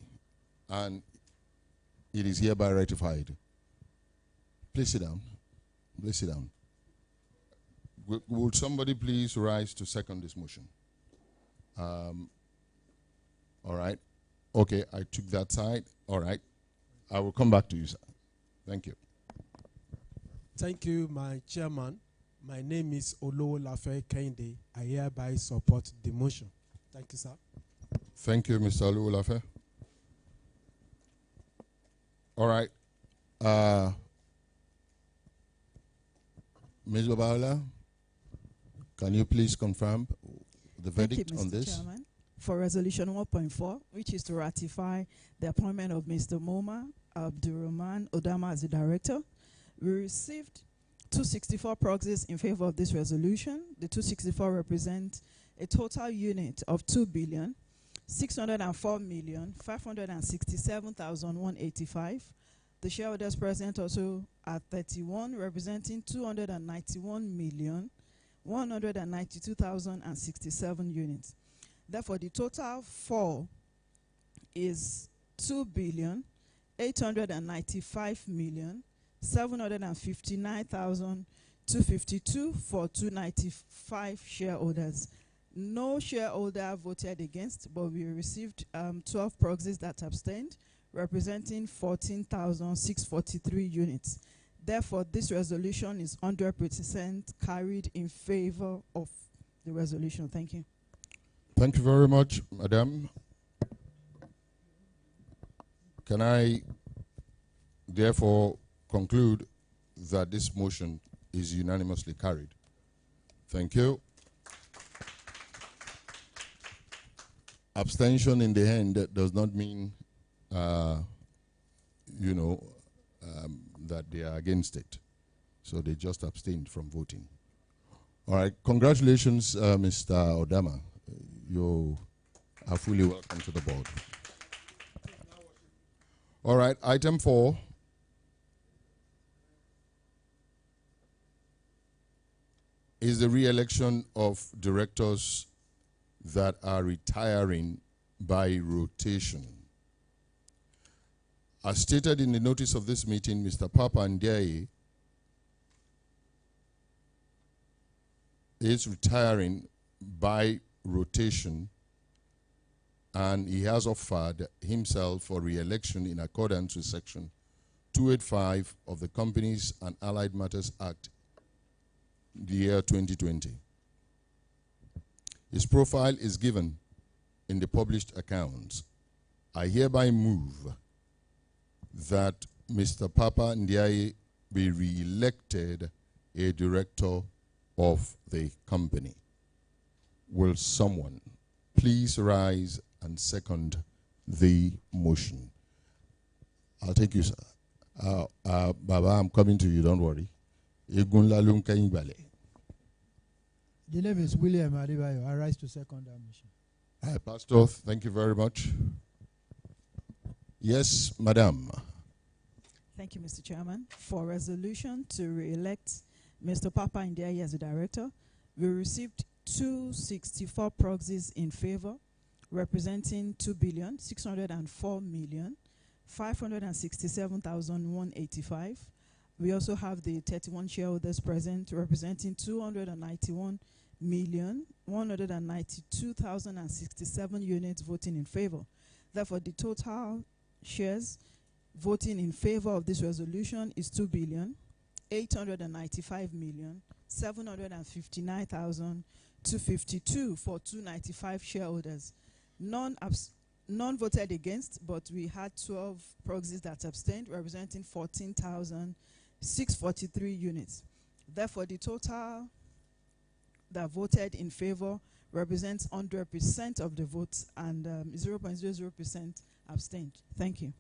and it is hereby ratified. Please sit down. Please sit down. Would somebody please rise to second this motion? All right. Okay, I took that side. All right. I will come back to you, sir. Thank you. Thank you, my chairman. My name is Olowolafe Kehinde. I hereby support the motion. Thank you, sir. Thank you, Mr. Olowolafe. All right. Ms. Babala, can you please confirm the verdict on this? Mr. Chairman. For resolution 1.4, which is to ratify the appointment of Mr. Moma Abdurrahman Odama as the director, we received 264 proxies in favor of this resolution. The 264 represent a total unit of 2,604,567,185. The shareholders present also are 31, representing 291,192,067 units. Therefore, the total for is 2,895,759,252 for 295 shareholders. No shareholder voted against, but we received 12 proxies that abstained, representing 14,643 units. Therefore, this resolution is 100% carried in favor of the resolution. Thank you. Thank you very much, Madam. Can I therefore conclude that this motion is unanimously carried? Thank you. abstention in the end does not mean, that they are against it. So they just abstained from voting. All right. Congratulations, Mr. Odama. You are fully welcome to the board. All right. Item 4. Is the re-election of directors that are retiring by rotation. As stated in the notice of this meeting, Mr. Papa Ndiaye is retiring by rotation, and he has offered himself for re-election in accordance with Section 285 of the Companies and Allied Matters Act, the year 2020. His profile is given in the published accounts. I hereby move that Mr. Papa Ndiaye be re-elected a director of the company. Will someone please rise and second the motion? I'll take you, sir. Baba, I'm coming to you, don't worry. The name is William Adebayo. I rise to second that motion. Pastor, thank you very much. Yes, Madam. Thank you, Mr. Chairman. For resolution to re-elect Mr. Papa Ndiaye as a director, we received 264 proxies in favor, representing 2,604,567,185. We also have the 31 shareholders present, representing 291,192,067 units voting in favor. Therefore, the total shares voting in favor of this resolution is 2,895,759,252 for 295 shareholders. None voted against, but we had 12 proxies that abstained, representing 14,643 units. Therefore, the total that voted in favor represents 100% of the votes, and 0.00% abstained. Thank you.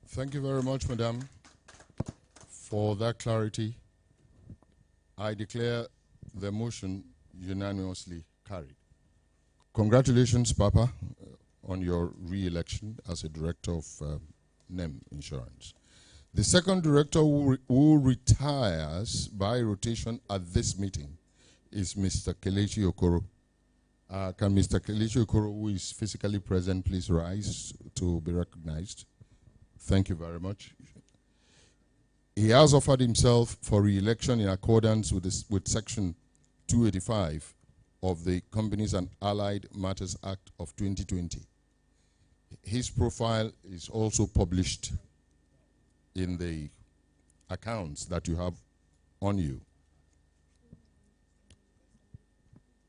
Thank you very much, Madam, for that clarity. I declare the motion unanimously carried. Congratulations, Papa, on your re-election as a director of NEM Insurance. The second director who retires by rotation at this meeting is Mr. Kelechi Okoro. Can Mr. Kelechi Okoro, who is physically present, please rise to be recognized? Thank you very much. He has offered himself for re-election in accordance with Section 285 of the Companies and Allied Matters Act of 2020. His profile is also published in the accounts that you have on you.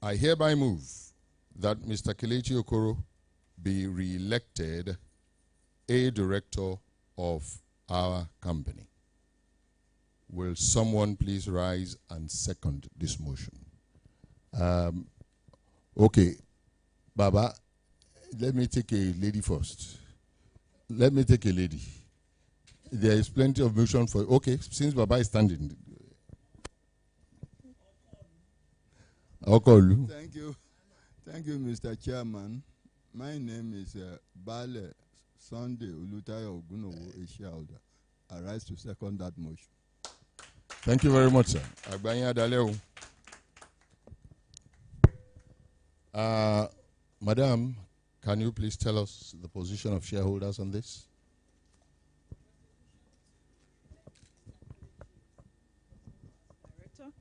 I hereby move that Mr. Kelechi Okoro be re-elected a director of our company. Will someone please rise and second this motion? Okay, Baba, let me take a lady first. Let me take a lady. There is plenty of motion for, okay, since Baba is standing. I'll call you. Thank you. Thank you, Mr. Chairman. My name is Bale Sunday Ulutayo Ogunowo, a shareholder. I rise to second that motion. Thank you very much, sir. Agbanya Daleo. Madam, can you please tell us the position of shareholders on this? Director,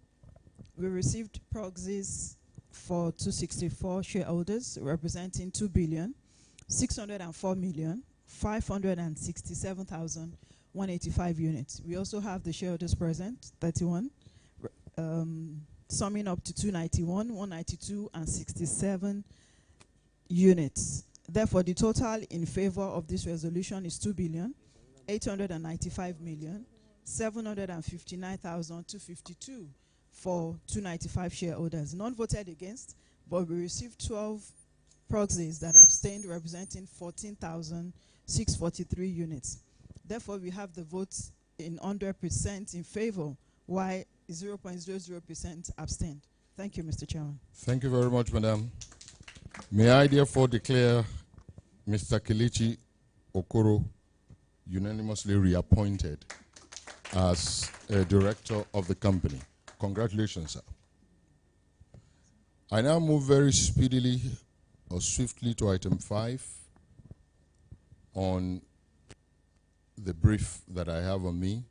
we received proxies for 264 shareholders, representing 2,604,567,185 units. We also have the shareholders present, 31, summing up to 291, 192, and 67 units. Therefore, the total in favor of this resolution is 2,895,759,252 for 295 shareholders. None voted against, but we received 12 proxies that abstained, representing 14,643 units. Therefore, we have the votes in 100% in favor, while 0.00% abstained. Thank you, Mr. Chairman. Thank you very much, Madam. May I therefore declare Mr. Kelechi Okoro unanimously reappointed as a director of the company. Congratulations, sir. I now move very speedily or swiftly to item 5 on the brief that I have on me.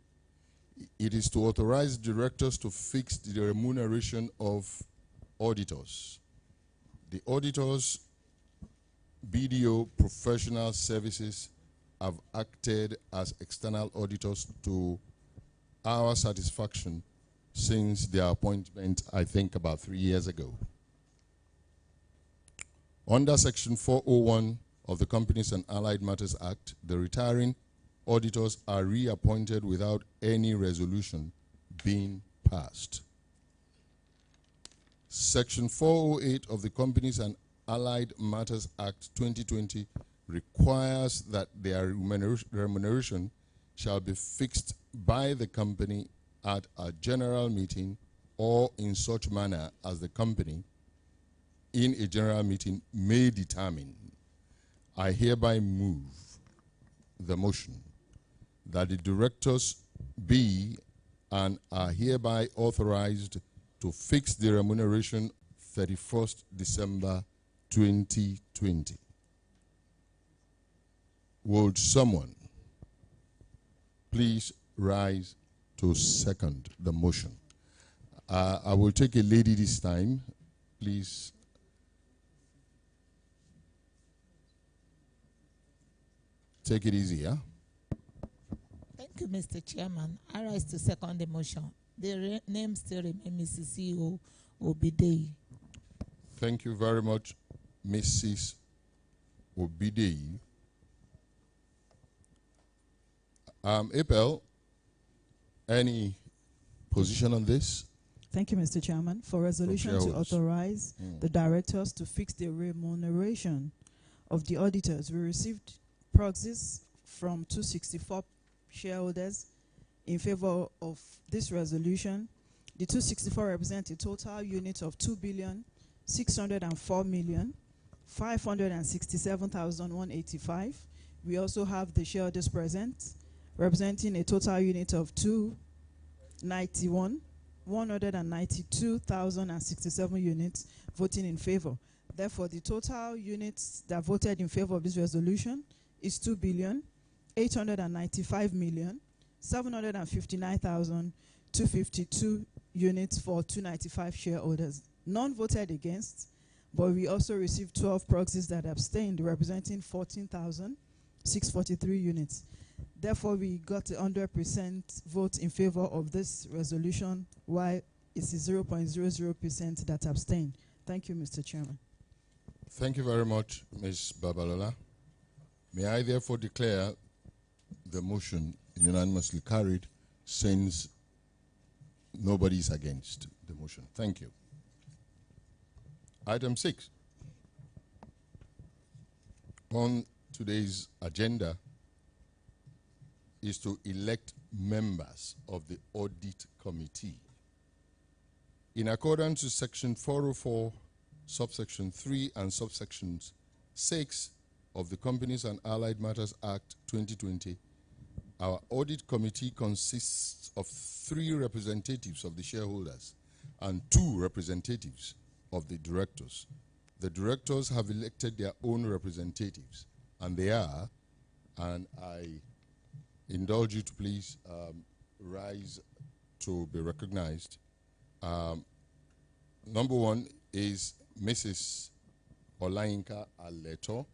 It is to authorize directors to fix the remuneration of auditors. The auditors, BDO Professional Services, have acted as external auditors to our satisfaction since their appointment, I think, about 3 years ago. Under Section 401 of the Companies and Allied Matters Act, the retiring auditors are reappointed without any resolution being passed. Section 408 of the Companies and Allied Matters Act 2020 requires that their remuneration shall be fixed by the company at a general meeting or in such manner as the company in a general meeting may determine. I hereby move the motion that the directors be and are hereby authorized to fix the remuneration 31st December 2020. Would someone please rise to second the motion? I will take a lady this time. Please. Take it easy, yeah? Thank you, Mr. Chairman. I rise to second the motion. The name still remains Mrs. CEO Obidei. Thank you very much, Mrs. Obidei. April, any position on this? Thank you, Mr. Chairman. For resolution to authorize the directors to fix the remuneration of the auditors, we received proxies from 264 shareholders in favor of this resolution. The 264 represent a total unit of 2,604,567,185. We also have the shareholders present, representing a total unit of 192,067 units voting in favor. Therefore, the total units that voted in favor of this resolution is 2,895,759,252 units for 295 shareholders. None voted against, but we also received 12 proxies that abstained, representing 14,643 units. Therefore, we got a 100% vote in favor of this resolution, while it's 0.00% that abstained. Thank you, Mr. Chairman. Thank you very much, Ms. Babalola. May I therefore declare the motion unanimously carried since nobody is against the motion. Thank you. Item 6. On today's agenda is to elect members of the Audit Committee. In accordance with Section 404, subsection 3 and subsections 6 of the Companies and Allied Matters Act 2020, our Audit Committee consists of 3 representatives of the shareholders and 2 representatives of the directors. The directors have elected their own representatives, and they are, and I indulge you to please rise to be recognized. Number 1 is Mrs. Olayinka Aleto.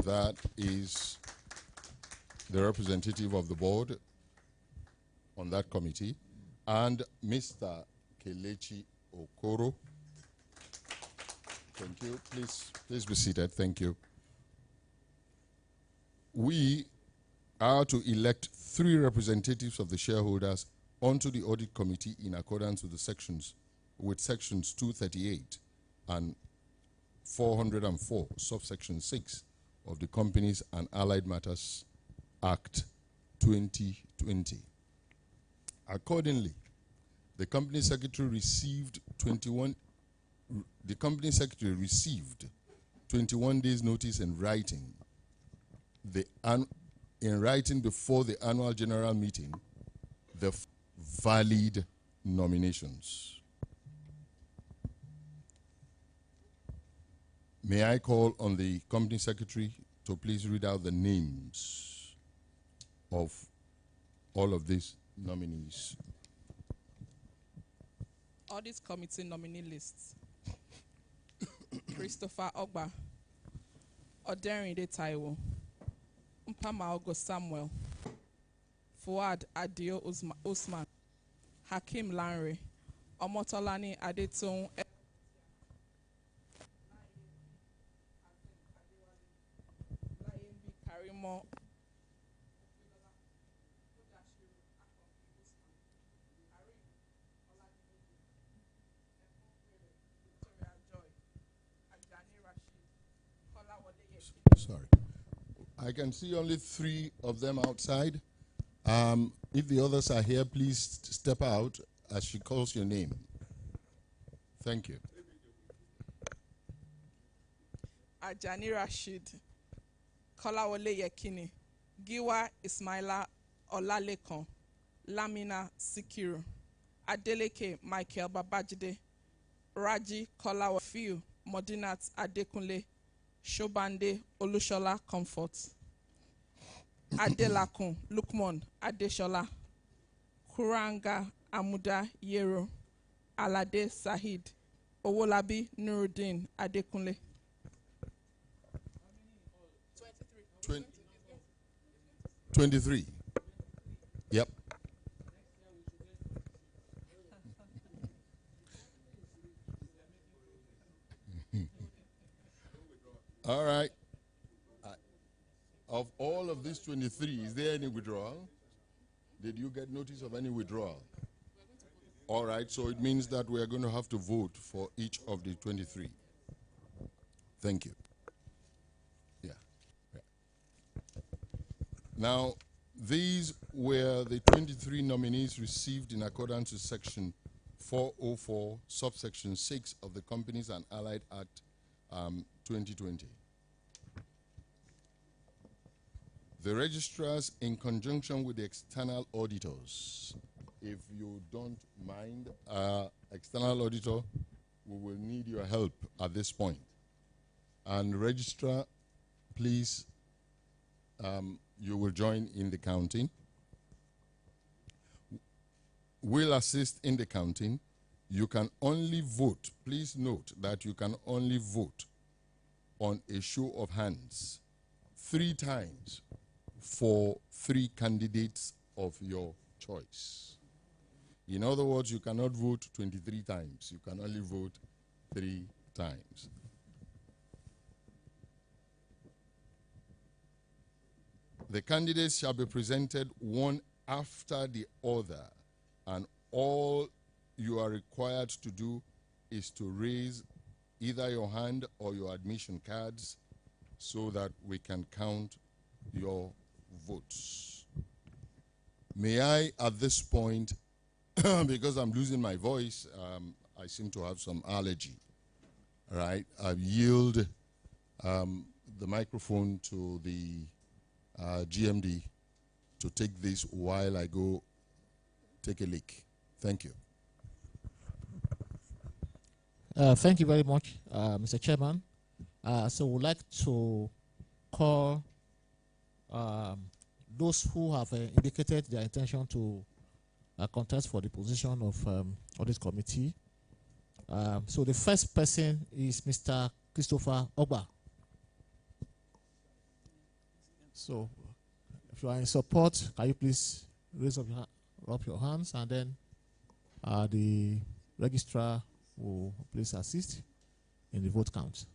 That is the representative of the board on that committee. And Mr. Kelechi Okoro. Thank you. Please be seated. Thank you. We are to elect 3 representatives of the shareholders onto the audit committee in accordance with the sections 238 and 404, subsection 6 of the Companies and Allied Matters Act 2020. Accordingly, the company secretary received 21 days notice in writing before the annual general meeting the valid nominations. May I call on the company secretary to please read out the names of all of these nominees. Audit Committee nominee lists. Christopher Ogba, Oderinde Taiwo, Mpamaogo Samuel, Fuad Adio Usman, Hakim Lanre, Omotolani Adetun, Karimo, Sorry. I can see only 3 of them outside. If the others are here, please step out as she calls your name. Thank you. Ajani Rashid, Kolawole Yekini, Giwa Ismaila Olalekan, Lamina Sikiru, Adeleke Michael Babajide, Raji Kolawafiu, Modinat Adekunle, Shobande Olushola Comfort, Adelakun Lukman Adeshola, Kuranga Amuda Yero, Alade Sahid, Owolabi Nuruddin Adekunle. 23. Yep. All right. Of all of these 23, is there any withdrawal? Did you get notice of any withdrawal? All right, so it means that we are going to have to vote for each of the 23. Thank you. Yeah. Now, these were the 23 nominees received in accordance with Section 404, subsection 6 of the Companies and Allied Act 2020. The registrars, in conjunction with the external auditors, if you don't mind, external auditor, we will need your help at this point. And registrar, please, you will join in the counting. We'll assist in the counting. You can only vote. Please note that you can only vote on a show of hands 3 times for 3 candidates of your choice. In other words, you cannot vote 23 times. You can only vote 3 times. The candidates shall be presented one after the other, and all you are required to do is to raise either your hand or your admission cards so that we can count your votes. May I, at this point, because I'm losing my voice, I seem to have some allergy, right? I yield the microphone to the GMD to take this while I go take a leak. Thank you. Thank you very much, Mr. Chairman. So we'd like to call those who have indicated their intention to contest for the position of audit committee. So the first person is Mr. Christopher Ogba. So if you are in support, can you please raise up your hands, and then the registrar will please assist in the vote count.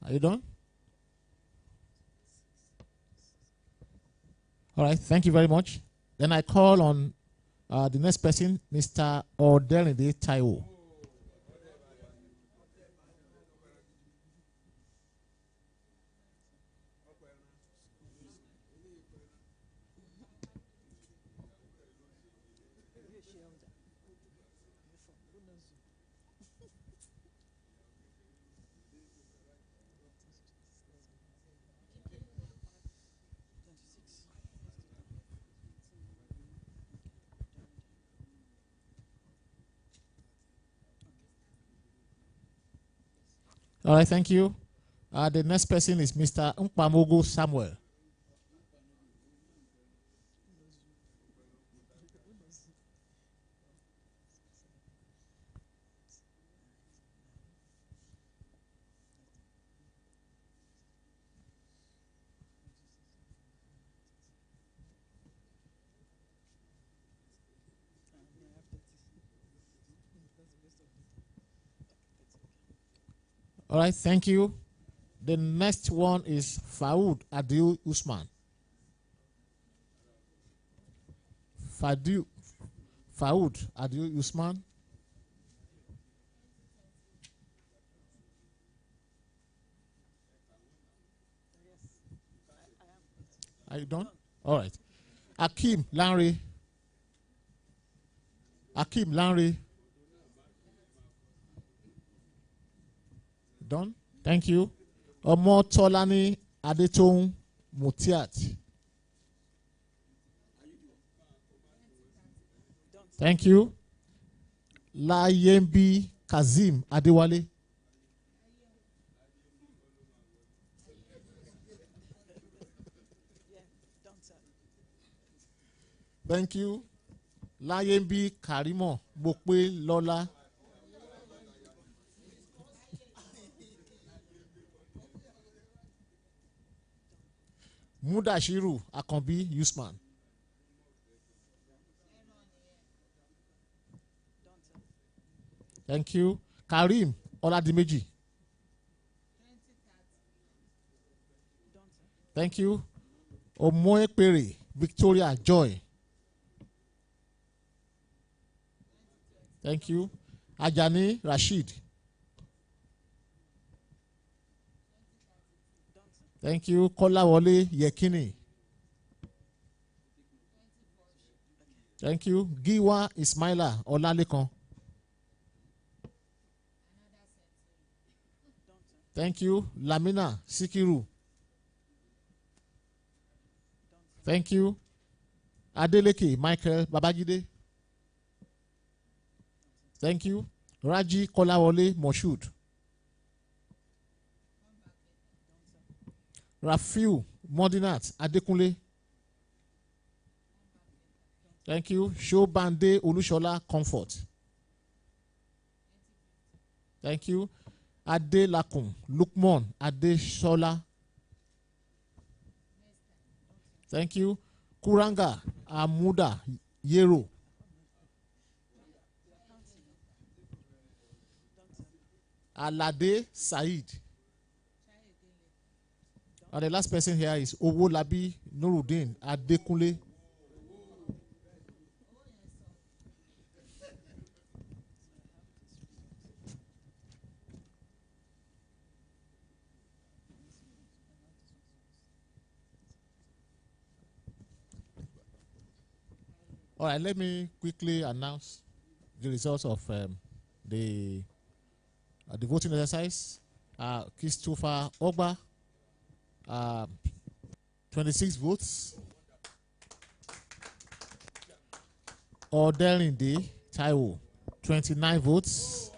Are you done? All right, thank you very much. Then I call on the next person, Mr. Odelinde Taiwo. All right, thank you. The next person is Mr. Nkpamogo Samuel. All right, thank you. The next one is Faoud Adil Usman. Faoud Adil Usman. Are you done? All right. Akeem Lanre. Akeem Lanre. Done? Thank you. Omotolani Adetoun Mutiat. Thank you. Layembi Kazim Adewale. Thank you. Layembi Karimo Bokwe Lola. Mudashiru Akambi Usman. Thank you. Karim Oladimeji. Thank you. Omoekpere Victoria Joy. Thank you. Ajani Rashid. Thank you. Kolawole Yekini. Thank you. Giwa Ismaila Olalekan. Thank you. Lamina Sikiru. Thank you. Adeleke Michael Babajide. Thank you. Raji Kolawole Moshood. Rafiu Modinat Adekunle. Thank you. Shobande Olushola Comfort. Thank you. Ade Lakum Lukman Adeshola. Thank you. Kuranga Amuda Yero. Alade Said. And the last person here is Owolabi Nuruddin Adekunle. All right, let me quickly announce the results of the voting exercise. Christopher Ogba, 26 votes. Odelinde Taiwo, 29 votes.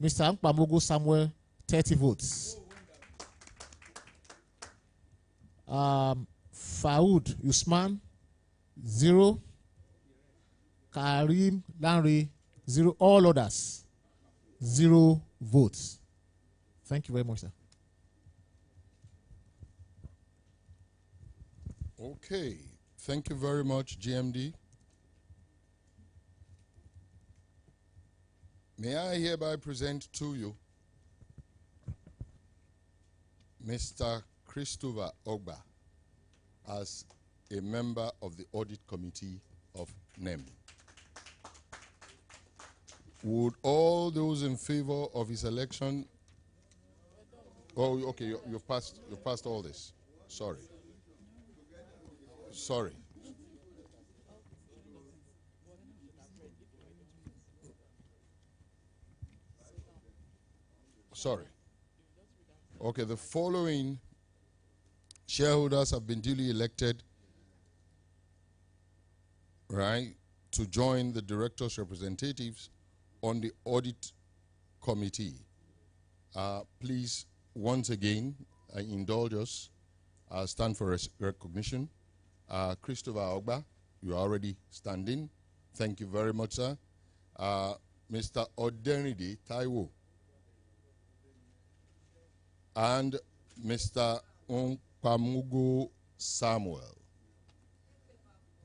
Mr. Nkpamogo Samuel, 30 votes. Faoud Usman, 0. Karim Lanre, 0. All others, 0 votes. Thank you very much, sir. Okay. Thank you very much, GMD. May I hereby present to you Mr. Christopher Ogba as a member of the Audit Committee of NEM. Would all those in favor of his election? Oh, okay, you've passed all this. Sorry. Sorry. Sorry. Okay, the following shareholders have been duly elected, right, to join the directors' representatives on the audit committee. Please, once again, indulge us. Stand for recognition. Christopher Ogba, you are already standing. Thank you very much, sir. Mr. Odenide Taiwo and Mr. Nkwamugo Samuel.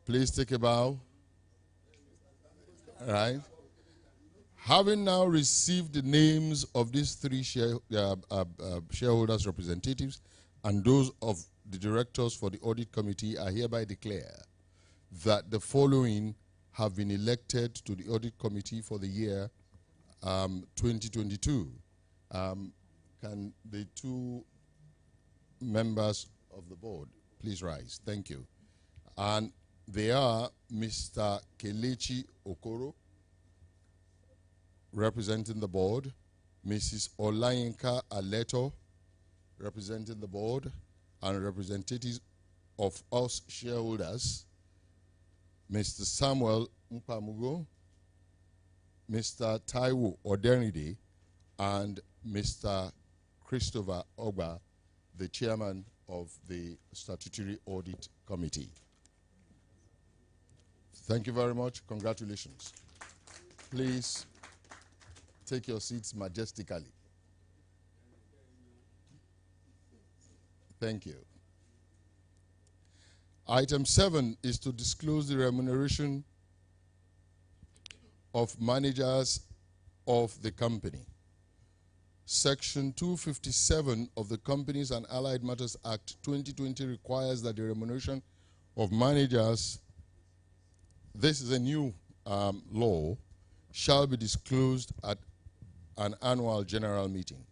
Please take a bow. Right. Having now received the names of these three shareholders' representatives and those of the directors for the audit committee, I hereby declare that the following have been elected to the audit committee for the year 2022. Can the two members of the board please rise? Thank you. And they are Mr. Kelechi Okoro, representing the board, Mrs. Olayinka Aleto, representing the board, and representatives of us shareholders, Mr. Samuel Mpamugo, Mr. Taiwo Odenide, and Mr. Christopher Ogba, the chairman of the Statutory Audit Committee. Thank you very much. Congratulations. Please take your seats majestically. Thank you. Item 7 is to disclose the remuneration of managers of the company. Section 257 of the Companies and Allied Matters Act 2020 requires that the remuneration of managers, this is a new law, shall be disclosed at an annual general meeting.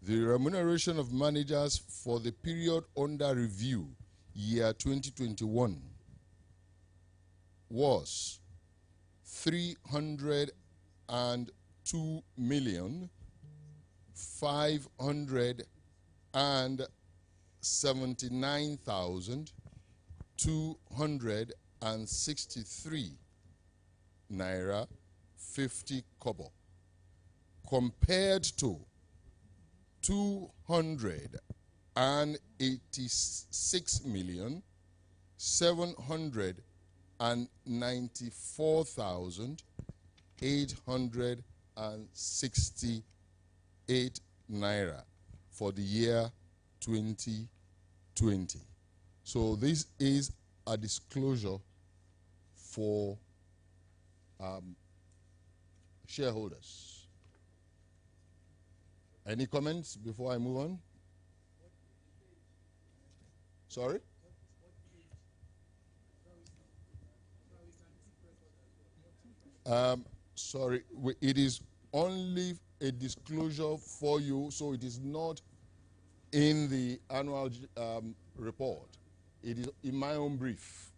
The remuneration of managers for the period under review, year 2021, was 302,579,263 naira 50 kobo, compared to 286,794,868 naira for the year 2020. So this is a disclosure for shareholders. Any comments before I move on? Sorry? Sorry, it is only a disclosure for you, so it is not in the annual report. It is in my own brief.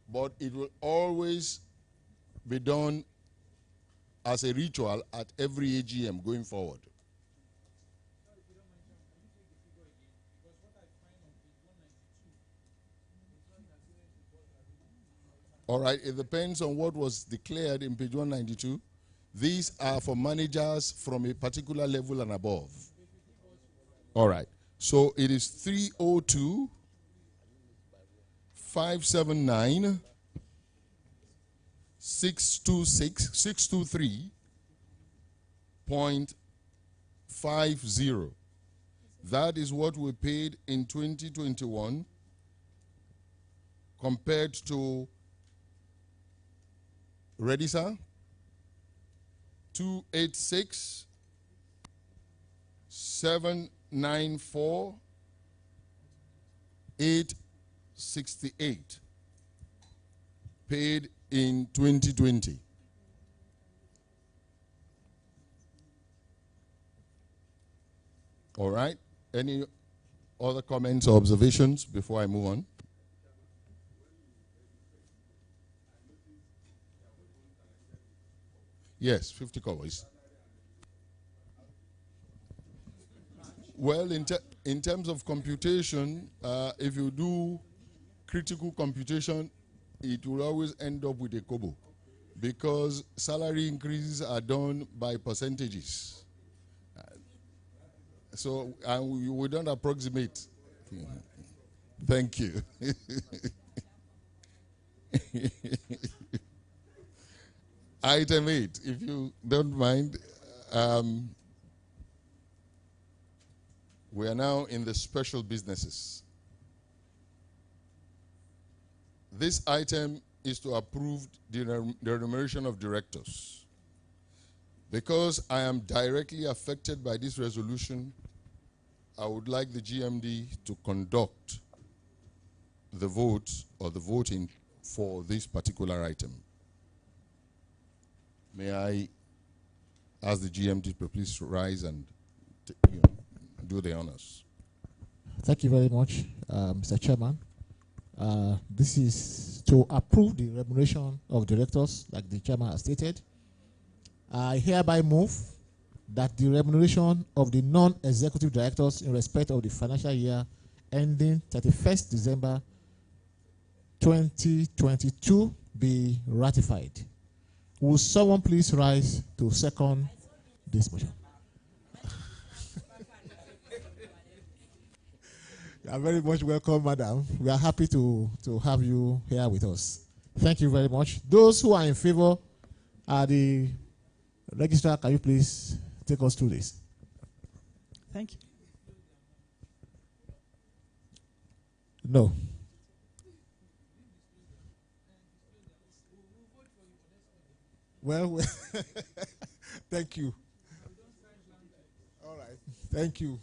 But it will always be done as a ritual at every AGM going forward. All right, it depends on what was declared in page 192. These are for managers from a particular level and above. All right, so it is 302 579 623.50. That is what we paid in 2021 compared to, ready, sir? 286 794,868 paid in 2020. All right. Any other comments or observations before I move on? Yes, 50 covers. Well, in terms of computation, if you do critical computation, it will always end up with a kobo because salary increases are done by percentages. So we don't approximate. Thank you. Item 8, if you don't mind. We are now in the special businesses. This item is to approve the remuneration of directors. Because I am directly affected by this resolution, I would like the GMD to conduct the votes or the voting for this particular item. May I ask the GMD to please rise and do the honors. Thank you very much, Mr. Chairman. This is to approve the remuneration of directors, like the chairman has stated. I hereby move that the remuneration of the non-executive directors in respect of the financial year ending 31st December 2022 be ratified. Will someone please rise to second this motion? You are very much welcome, madam. We are happy to have you here with us. Thank you very much. Those who are in favor are the registrar. Can you please take us through this? Thank you. No. Well, thank you. All right. Thank you.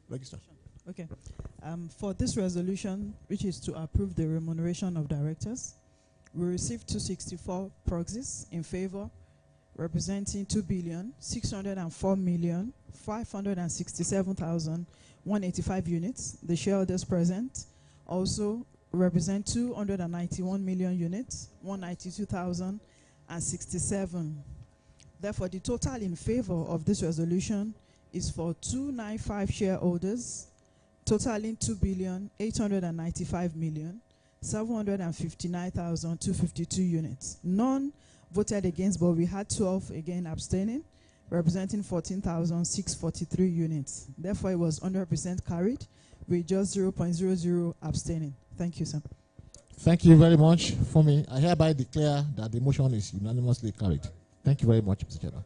Register. Okay. For this resolution, which is to approve the remuneration of directors, we received 264 proxies in favor, representing 2,604,567,185 units. The shareholders present also represent 291 million units, 192,067. Therefore, the total in favor of this resolution is for 295 shareholders, totaling 2,895,759,252 units. None voted against, but we had 12 again abstaining, representing 14,643 units. Therefore, it was 100% carried with just 0.00 abstaining. Thank you, sir. Thank you very much. For me, I hereby declare that the motion is unanimously carried. Thank you very much, Mr. Chairman.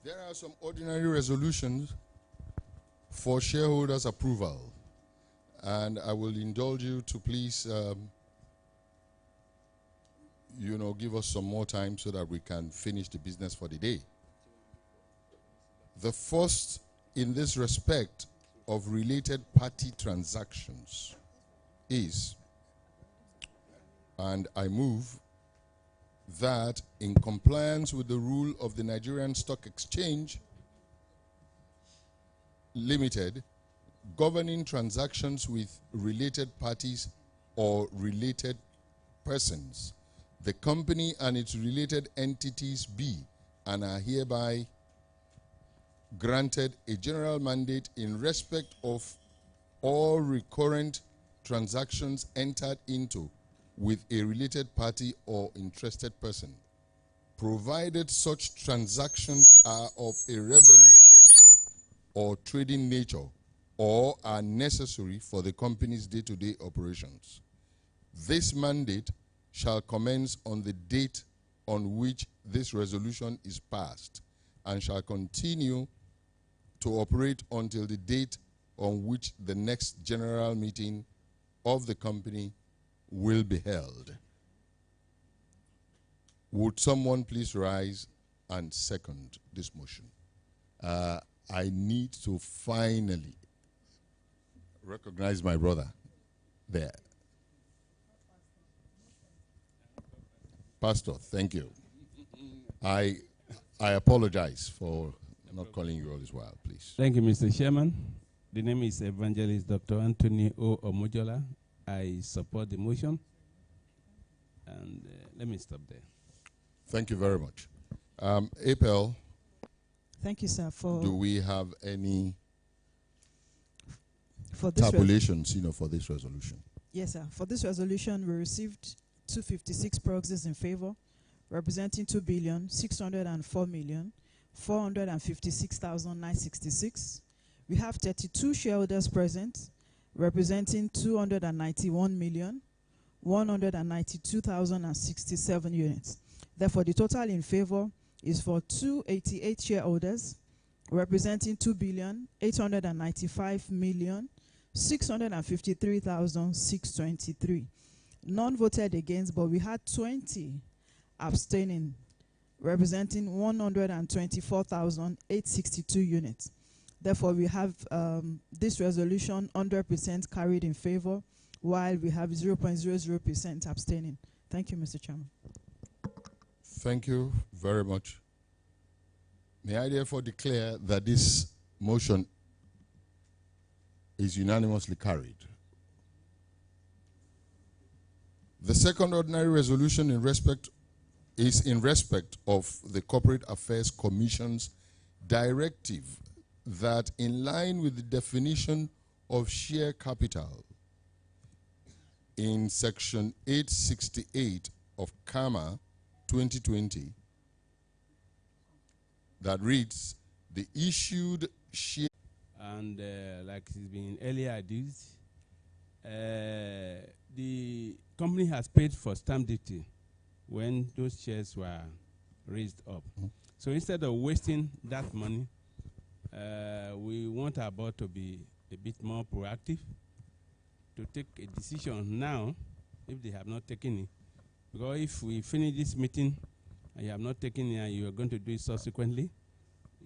There are some ordinary resolutions for shareholders' approval, and I will indulge you to please, give us some more time so that we can finish the business for the day. The first, in this respect of related party transactions, is, and I move that in compliance with the rule of the Nigerian Stock Exchange Limited, governing transactions with related parties or related persons, the company and its related entities be and are hereby granted a general mandate in respect of all recurrent transactions entered into with a related party or interested person, provided such transactions are of a revenue or trading nature or are necessary for the company's day-to-day operations. This mandate shall commence on the date on which this resolution is passed and shall continue to operate until the date on which the next general meeting of the company will be held. Would someone please rise and second this motion? I need to finally recognize my brother there. Pastor, thank you. I apologize for not calling you all this while, please. Thank you, Mr. Chairman. The name is Evangelist Dr. Anthony O. Omojola. I support the motion. And let me stop there. Thank you very much. April. Thank you, sir. Do we have any this tabulations, for this resolution? Yes, sir. For this resolution, we received 256 proxies in favor, representing 2,604,456,966. We have 32 shareholders present, representing 291,192,067 units. Therefore, the total in favor is for 288 shareholders, representing 2,895,653,623. None voted against, but we had 20 abstaining, representing 124,862 units. Therefore, we have this resolution 100% carried in favor, while we have 0.00% abstaining. Thank you, Mr. Chairman. Thank you very much. May I therefore declare that this motion is unanimously carried. The second ordinary resolution is in respect of the Corporate Affairs Commission's directive that, in line with the definition of share capital in Section 868 of CAMA 2020, that reads, the issued share. And like it's been earlier adduced, the company has paid for stamp duty when those shares were raised up. So instead of wasting that money, we want our board to be a bit more proactive, to take a decision now if they have not taken it. Because if we finish this meeting and you have not taken it and you are going to do it subsequently,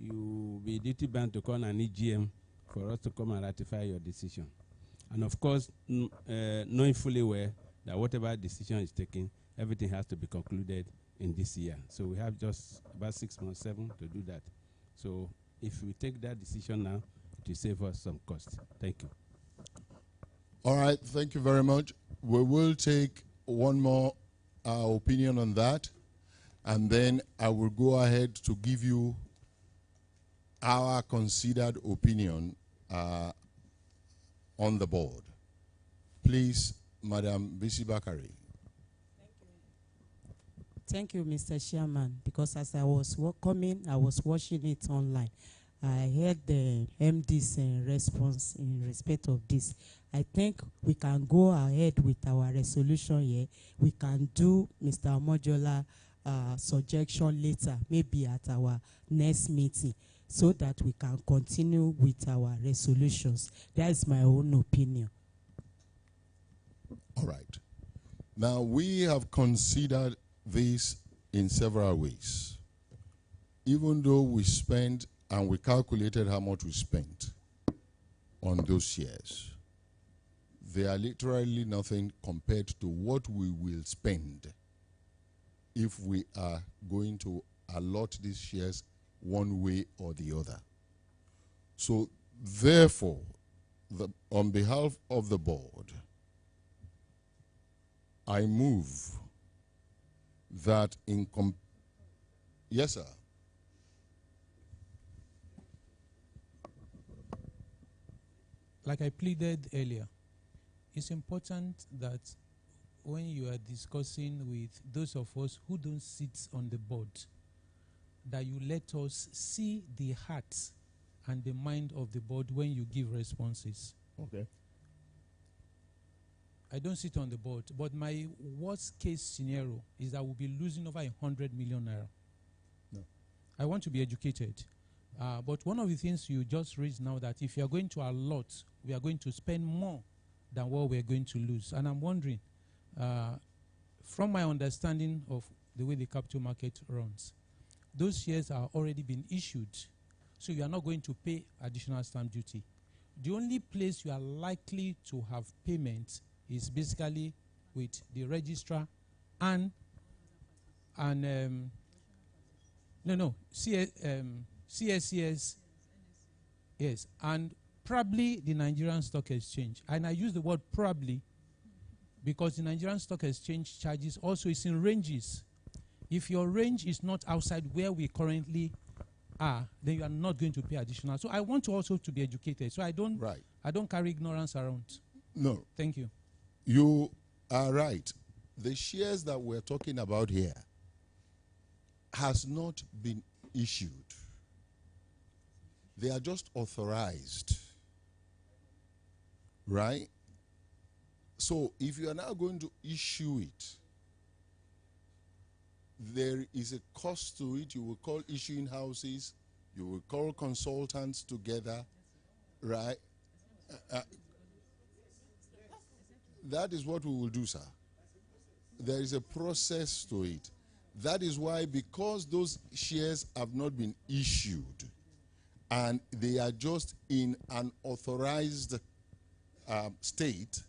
you will be duty bound to call an EGM for us to come and ratify your decision. And of course, knowing fully well that whatever decision is taken, everything has to be concluded in this year. So we have just about 6 months, 7 to do that. So if we take that decision now, it will save us some cost. Thank you. All right, thank you very much. We will take one more opinion on that, and then I will go ahead to give you our considered opinion on the board. Please, Madam Bisi Bakari. Thank you, Mr. Chairman, because as I was coming, I was watching it online. I heard the MD's response in respect of this. I think we can go ahead with our resolution here. We can do Mr. Omojola suggestion later, maybe at our next meeting, so that we can continue with our resolutions. That is my own opinion. All right. Now, we have considered this in several ways. Even though we spent and we calculated how much we spent on those shares, they are literally nothing compared to what we will spend if we are going to allot these shares one way or the other. So, therefore, on behalf of the board, I move that in yes, sir. Like I pleaded earlier, it's important that when you are discussing with those of us who don't sit on the board, that you let us see the heart and the mind of the board when you give responses. Okay. I don't sit on the board, but my worst case scenario is that we'll be losing over 100 million naira. No. I want to be educated. But one of the things you just raised now, that if you are going to allot, we are going to spend more than what we are going to lose. And I'm wondering, from my understanding of the way the capital market runs, those shares are already been issued, so you are not going to pay additional stamp duty. The only place you are likely to have payment is basically with the registrar and CSCS, yes, and probably the Nigerian Stock Exchange. And I use the word probably because the Nigerian Stock Exchange charges also is in ranges. If your range is not outside where we currently are, then you are not going to pay additional. So I want to also to be educated. So I don't carry ignorance around. No. Thank you. You are right. The shares that we're talking about here has not been issued. They are just authorized. Right? So if you are now going to issue it, there is a cost to it. You will call issuing houses. You will call consultants together. Right? That is what we will do, sir. There is a process to it. That is why, because those shares have not been issued and they are just in an authorized state,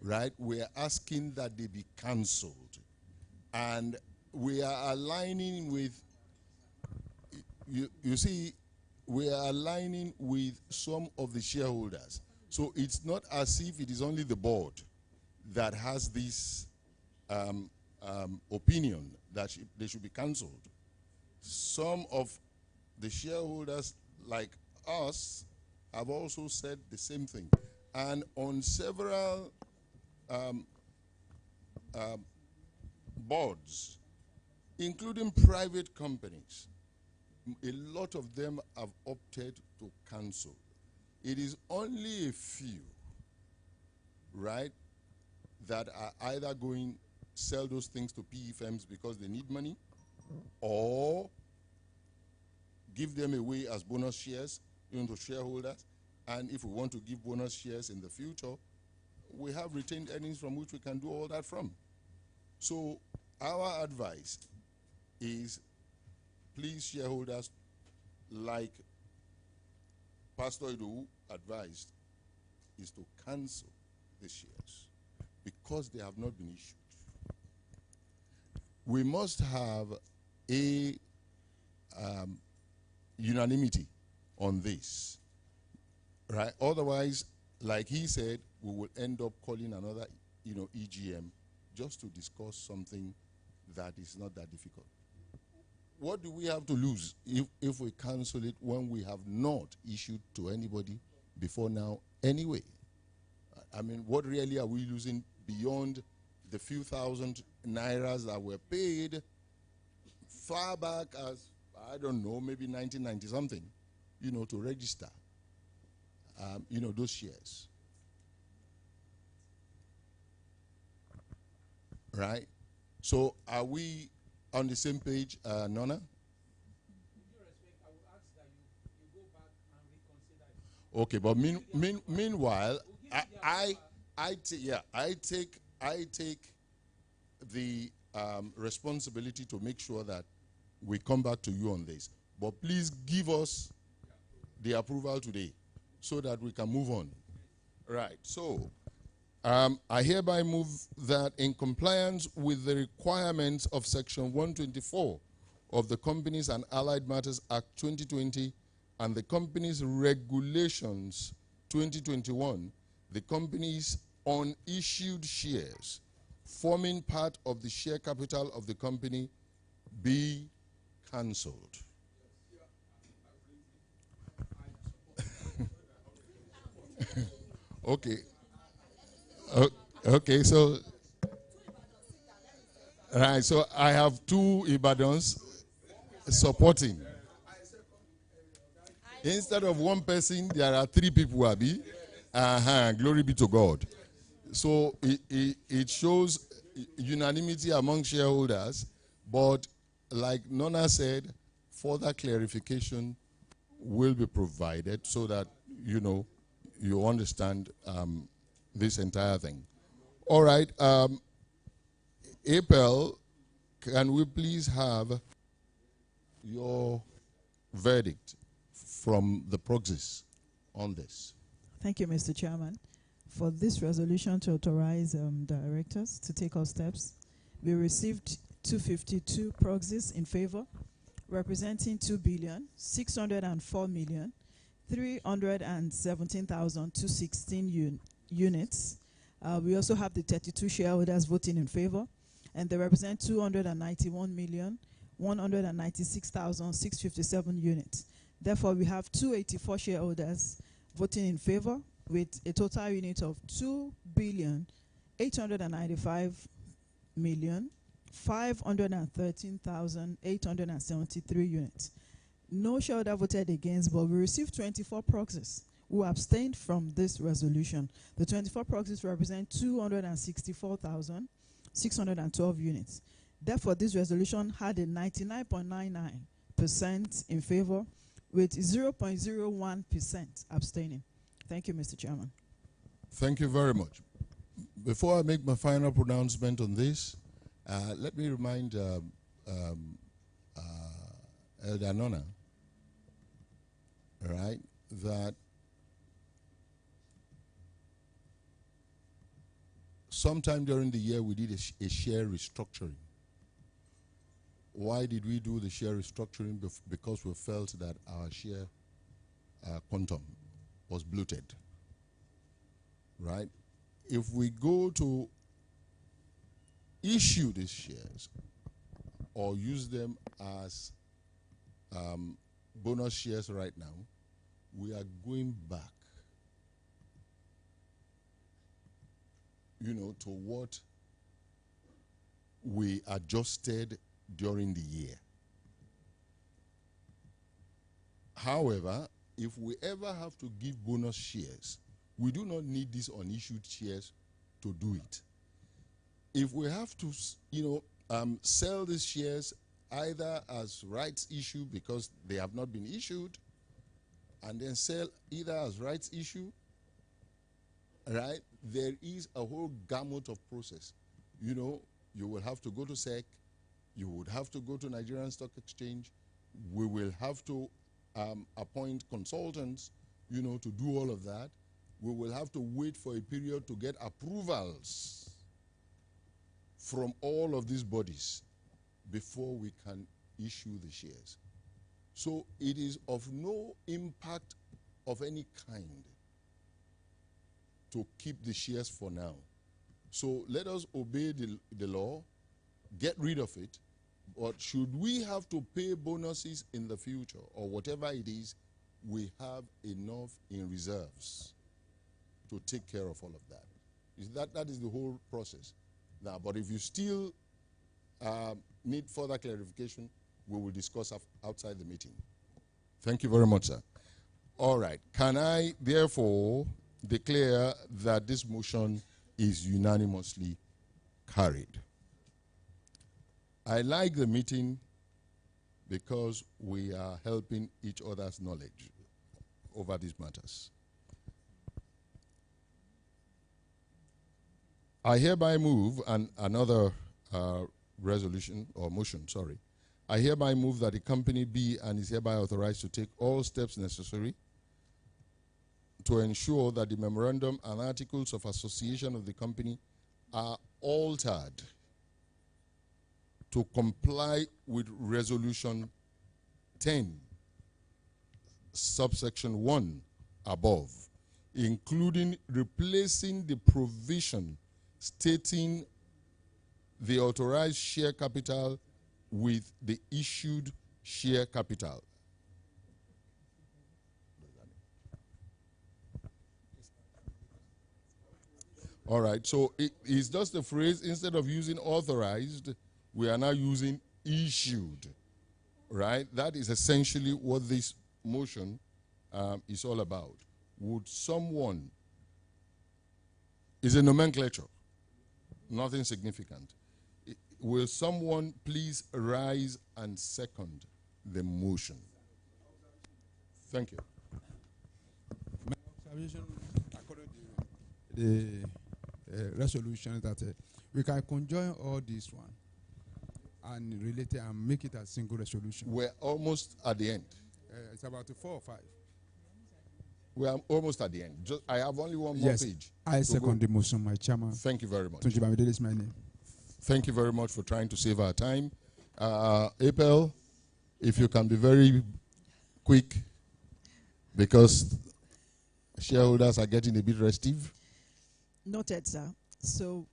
right, we are asking that they be cancelled. And we are aligning with, you see, we are aligning with some of the shareholders. So it's not as if it is only the board that has this opinion that they should be cancelled. Some of the shareholders, like us, have also said the same thing. And on several boards, including private companies, a lot of them have opted to cancel. It is only a few, right, that are either going sell those things to PE firms because they need money, or give them away as bonus shares, to shareholders. And if we want to give bonus shares in the future, we have retained earnings from which we can do all that from. So our advice is, please, shareholders, like Pastor Ido advised, is to cancel the shares because they have not been issued. We must have a unanimity on this, right? Otherwise, like he said, we will end up calling another, EGM just to discuss something that is not that difficult. What do we have to lose if we cancel it when we have not issued to anybody before now anyway? I mean, what really are we losing beyond the few thousand nairas that were paid far back as, I don't know, maybe 1990 something, to register, those shares. Right? So are we on the same page, Nona? Okay, but meanwhile, I take the responsibility to make sure that we come back to you on this. But please give us the approval today so that we can move on. Right. So I hereby move that in compliance with the requirements of Section 124 of the Companies and Allied Matters Act 2020 and the Companies Regulations 2021, the company's unissued shares forming part of the share capital of the company be cancelled. Okay. Okay, so right, so I have two Ibadans supporting. Instead of one person, there are three people, Abi. Glory be to God. So it shows unanimity among shareholders, but like Nona said, further clarification will be provided so that you understand this entire thing. All right, April, can we please have your verdict from the proxies on this? Thank you, Mr. Chairman. For this resolution to authorize directors to take all steps, we received 252 proxies in favor, representing 2,604,317,216 units. We also have the 32 shareholders voting in favor, and they represent 291,196,657 units. Therefore, we have 284 shareholders voting in favor, with a total unit of 2,895,513,873 units. No shareholder voted against, but we received 24 proxies who abstained from this resolution. The 24 proxies represent 264,612 units. Therefore, this resolution had a 99.99% in favor, with 0.01% abstaining. Thank you, Mr. Chairman. Thank you very much. Before I make my final pronouncement on this, let me remind Elder Nona, right, that sometime during the year we did a share restructuring. Why did we do the share restructuring? Because we felt that our share quantum was bloated, right? If we go to issue these shares or use them as bonus shares right now, we are going back, to what we adjusted during the year. However, if we ever have to give bonus shares, we do not need these unissued shares to do it. If we have to, sell these shares either as rights issue because they have not been issued, and then sell either as rights issue, right? There is a whole gamut of process. You will have to go to SEC, you would have to go to Nigerian Stock Exchange, we will have to appoint consultants, to do all of that. We will have to wait for a period to get approvals from all of these bodies before we can issue the shares. So it is of no impact of any kind to keep the shares for now. So let us obey the law, get rid of it. But should we have to pay bonuses in the future or whatever it is, we have enough in reserves to take care of all of that. That is the whole process. Now, but if you still need further clarification, we will discuss outside the meeting. Thank you very much, sir. All right. Can I therefore declare that this motion is unanimously carried? I like the meeting because we are helping each other's knowledge over these matters. I hereby move another resolution or motion, sorry. I hereby move that the company be and is hereby authorized to take all steps necessary to ensure that the memorandum and articles of association of the company are altered to comply with Resolution 10, subsection 1 above, including replacing the provision stating the authorized share capital with the issued share capital. All right, so it's just a phrase, instead of using authorized, we are now using issued, right? That is essentially what this motion is all about. Would someone It's a nomenclature, nothing significant. Will someone please rise and second the motion? Thank you. My observation, according to the resolution, that we can conjoin all this one and relate it and make it a single resolution. We're almost at the end. It's about 4 or 5. We are almost at the end. I have only one more page. I second the motion, my chairman. Thank you very much. Tunji Bamidele is my name. Thank you very much for trying to save our time. April, if you can be very quick, because shareholders are getting a bit restive. Noted, sir. So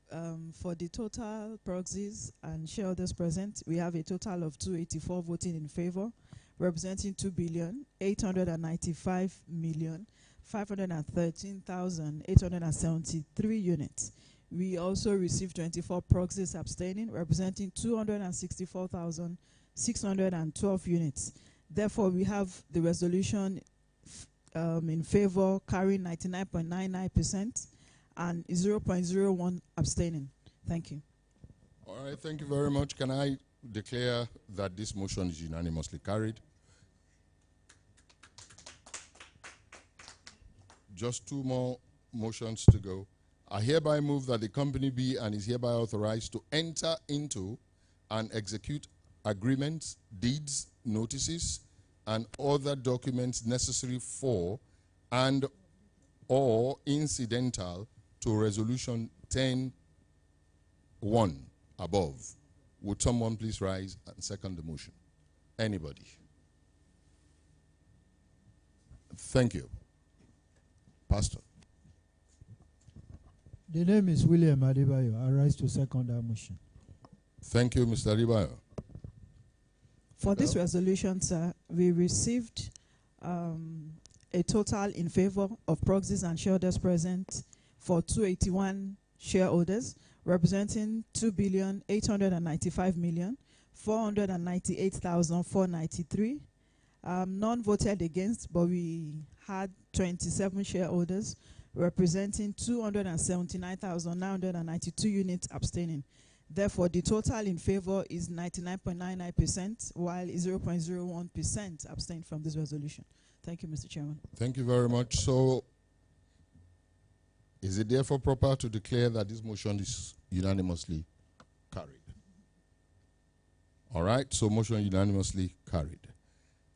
for the total proxies and shareholders present, we have a total of 284 voting in favor, representing 2,895,513,873 units. We also received 24 proxies abstaining, representing 264,612 units. Therefore, we have the resolution in favor carrying 99.99% and 0.01 abstaining. Thank you. All right, thank you very much. Can I declare that this motion is unanimously carried? Just 2 more motions to go. I hereby move that the company be and is hereby authorized to enter into and execute agreements, deeds, notices, and other documents necessary for and or incidental to resolution 10(1) above. Would someone please rise and second the motion? Anybody? Thank you. Pastor. The name is William Adebayo. I rise to second that motion. Thank you, Mr. Adebayo. For this resolution, sir, we received a total in favor of proxies and shareholders present for 281 shareholders, representing 2,895,498,493. None voted against, but we had 27 shareholders, representing 279,992 units abstaining. Therefore, the total in favor is 99.99%, while 0.01% abstained from this resolution. Thank you, Mr. Chairman. Thank you very much. So, is it therefore proper to declare that this motion is unanimously carried? All right, so motion unanimously carried.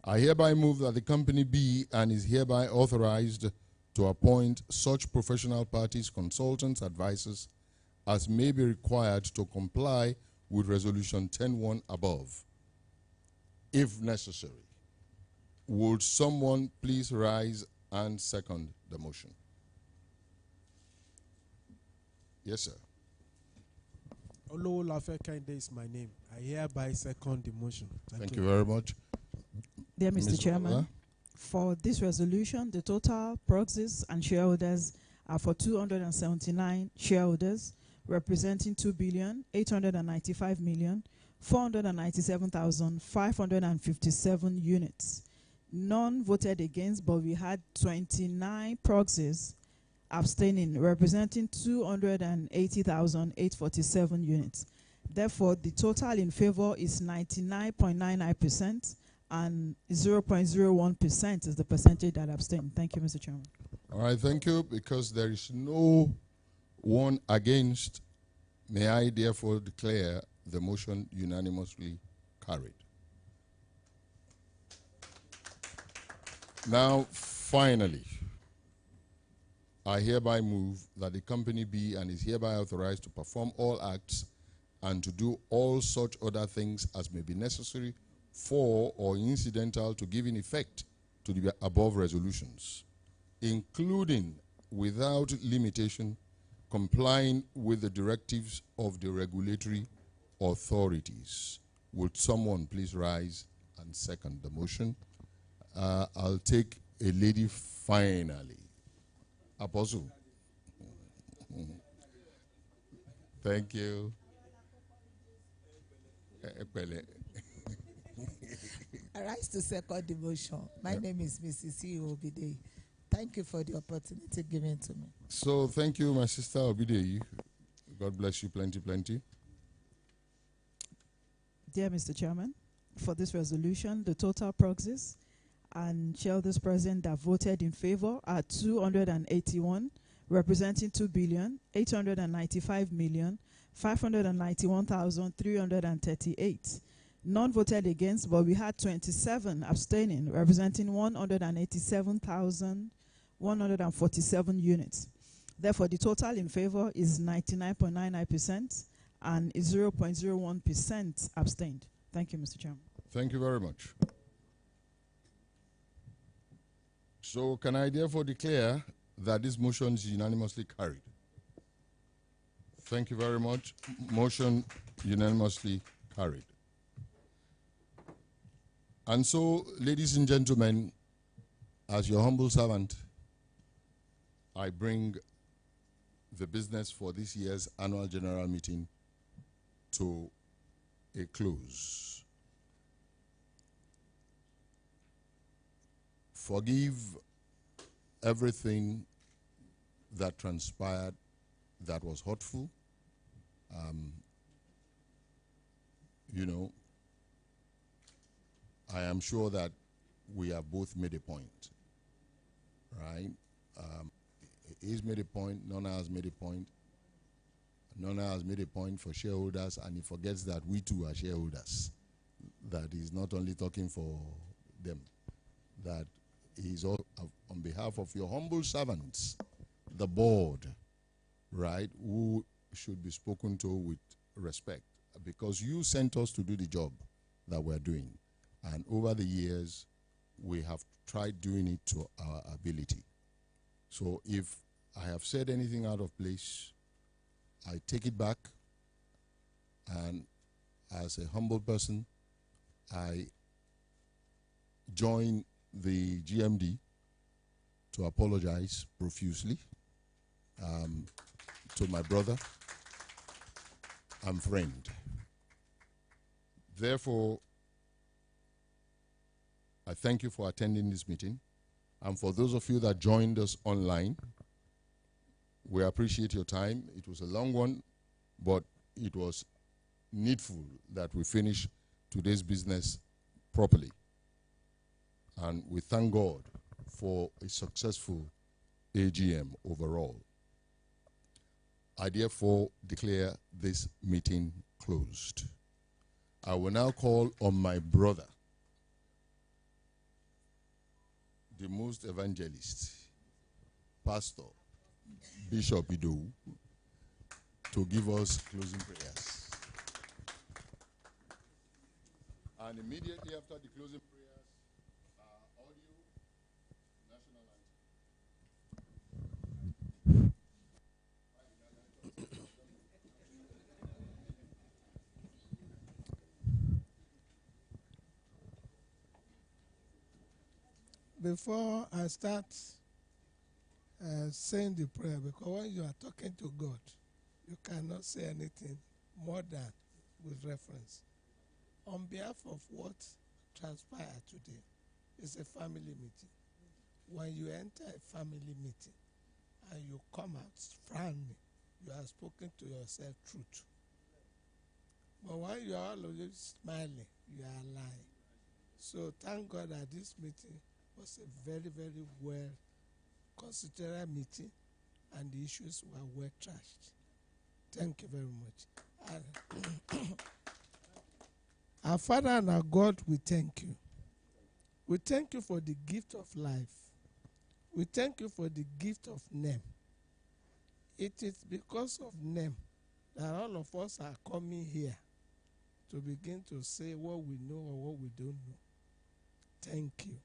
I hereby move that the company be and is hereby authorized to appoint such professional parties, consultants, advisors, as may be required to comply with Resolution 10(1) above, if necessary. Would someone please rise and second the motion? Yes, sir. Olowo Lafe Kende is my name. I hereby second the motion. Thank you very much. Dear Mr. Chairman, for this resolution, the total proxies and shareholders are for 279 shareholders, representing 2,895,497,557 units. None voted against, but we had 29 proxies abstaining, representing 280,847 units. Therefore, the total in favor is 99.99%, and 0.01% is the percentage that abstained. Thank you, Mr. Chairman. All right, thank you. Because there is no one against, may I therefore declare the motion unanimously carried. Now, finally, I hereby move that the company be and is hereby authorized to perform all acts and to do all such other things as may be necessary for or incidental to giving effect to the above resolutions, including, without limitation, complying with the directives of the regulatory authorities. Would someone please rise and second the motion? I'll take a lady finally. Apostle. Thank you. I rise to second the motion. My name is Mrs. C. Obide. Thank you for the opportunity given to me. So thank you, my sister Obideyi. God bless you plenty, plenty. Dear Mr. Chairman, for this resolution, the total proxies and shareholders present that voted in favor are 281, representing 2,895,591,338. None voted against, but we had 27 abstaining, representing 187,147 units. Therefore, the total in favor is 99.99% and 0.01% abstained. Thank you, Mr. Chairman. Thank you very much. So can I therefore declare that this motion is unanimously carried? Thank you very much. Motion unanimously carried. And so, ladies and gentlemen, as your humble servant, I bring the business for this year's annual general meeting to a close. Forgive everything that transpired that was hurtful. You know, I am sure that we have both made a point, right? He's made a point, Nona has made a point. Nona has made a point for shareholders, and he forgets that we too are shareholders. That he's not only talking for them, that he's all, on behalf of your humble servants, the board, right, who should be spoken to with respect, because you sent us to do the job that we're doing. And over the years, we have tried doing it to our ability. So if I have said anything out of place, I take it back, and as a humble person, I join the GMD to apologize profusely to my brother and friend. Therefore, I thank you for attending this meeting. And for those of you that joined us online, we appreciate your time. It was a long one, but it was needful that we finish today's business properly. And we thank God for a successful AGM overall. I therefore declare this meeting closed. I will now call on my brother, the most evangelist, Pastor Bishop Ido, to give us closing prayers. And immediately after the closing prayers, audio, national Before I start saying the prayer, because when you are talking to God, you cannot say anything more than with reference. On behalf of what transpired today, it's a family meeting. When you enter a family meeting and you come out frowning, you are spoken to yourself truth. But when you are always smiling, you are lying. So thank God that this meeting was a very, very well considered meeting, and the issues were well trashed. Thank you very much. And our Father and our God, we thank you. We thank you for the gift of life. We thank you for the gift of NEM. It is because of NEM that all of us are coming here to begin to say what we know or what we don't know. Thank you.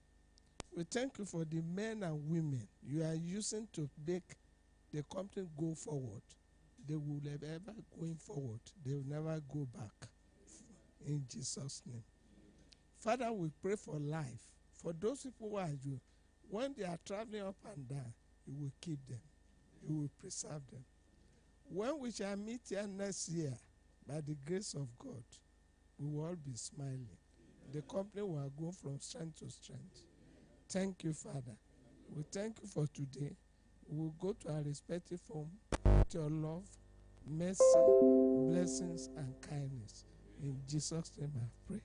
We thank you for the men and women you are using to make the company go forward. They will ever going forward. They will never go back. In Jesus' name. Father, we pray for life. For those people who are you, when they are traveling up and down, you will keep them. You will preserve them. When we shall meet here next year, by the grace of God, we will all be smiling. The company will go from strength to strength. Thank you, Father. We thank you for today. We will go to our respective home with your love, mercy, blessings, and kindness. In Jesus' name I have prayed.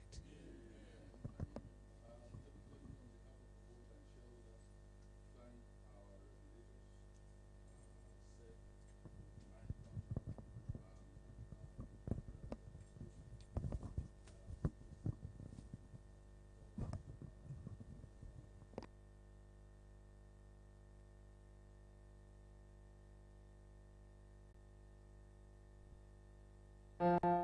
Thank you.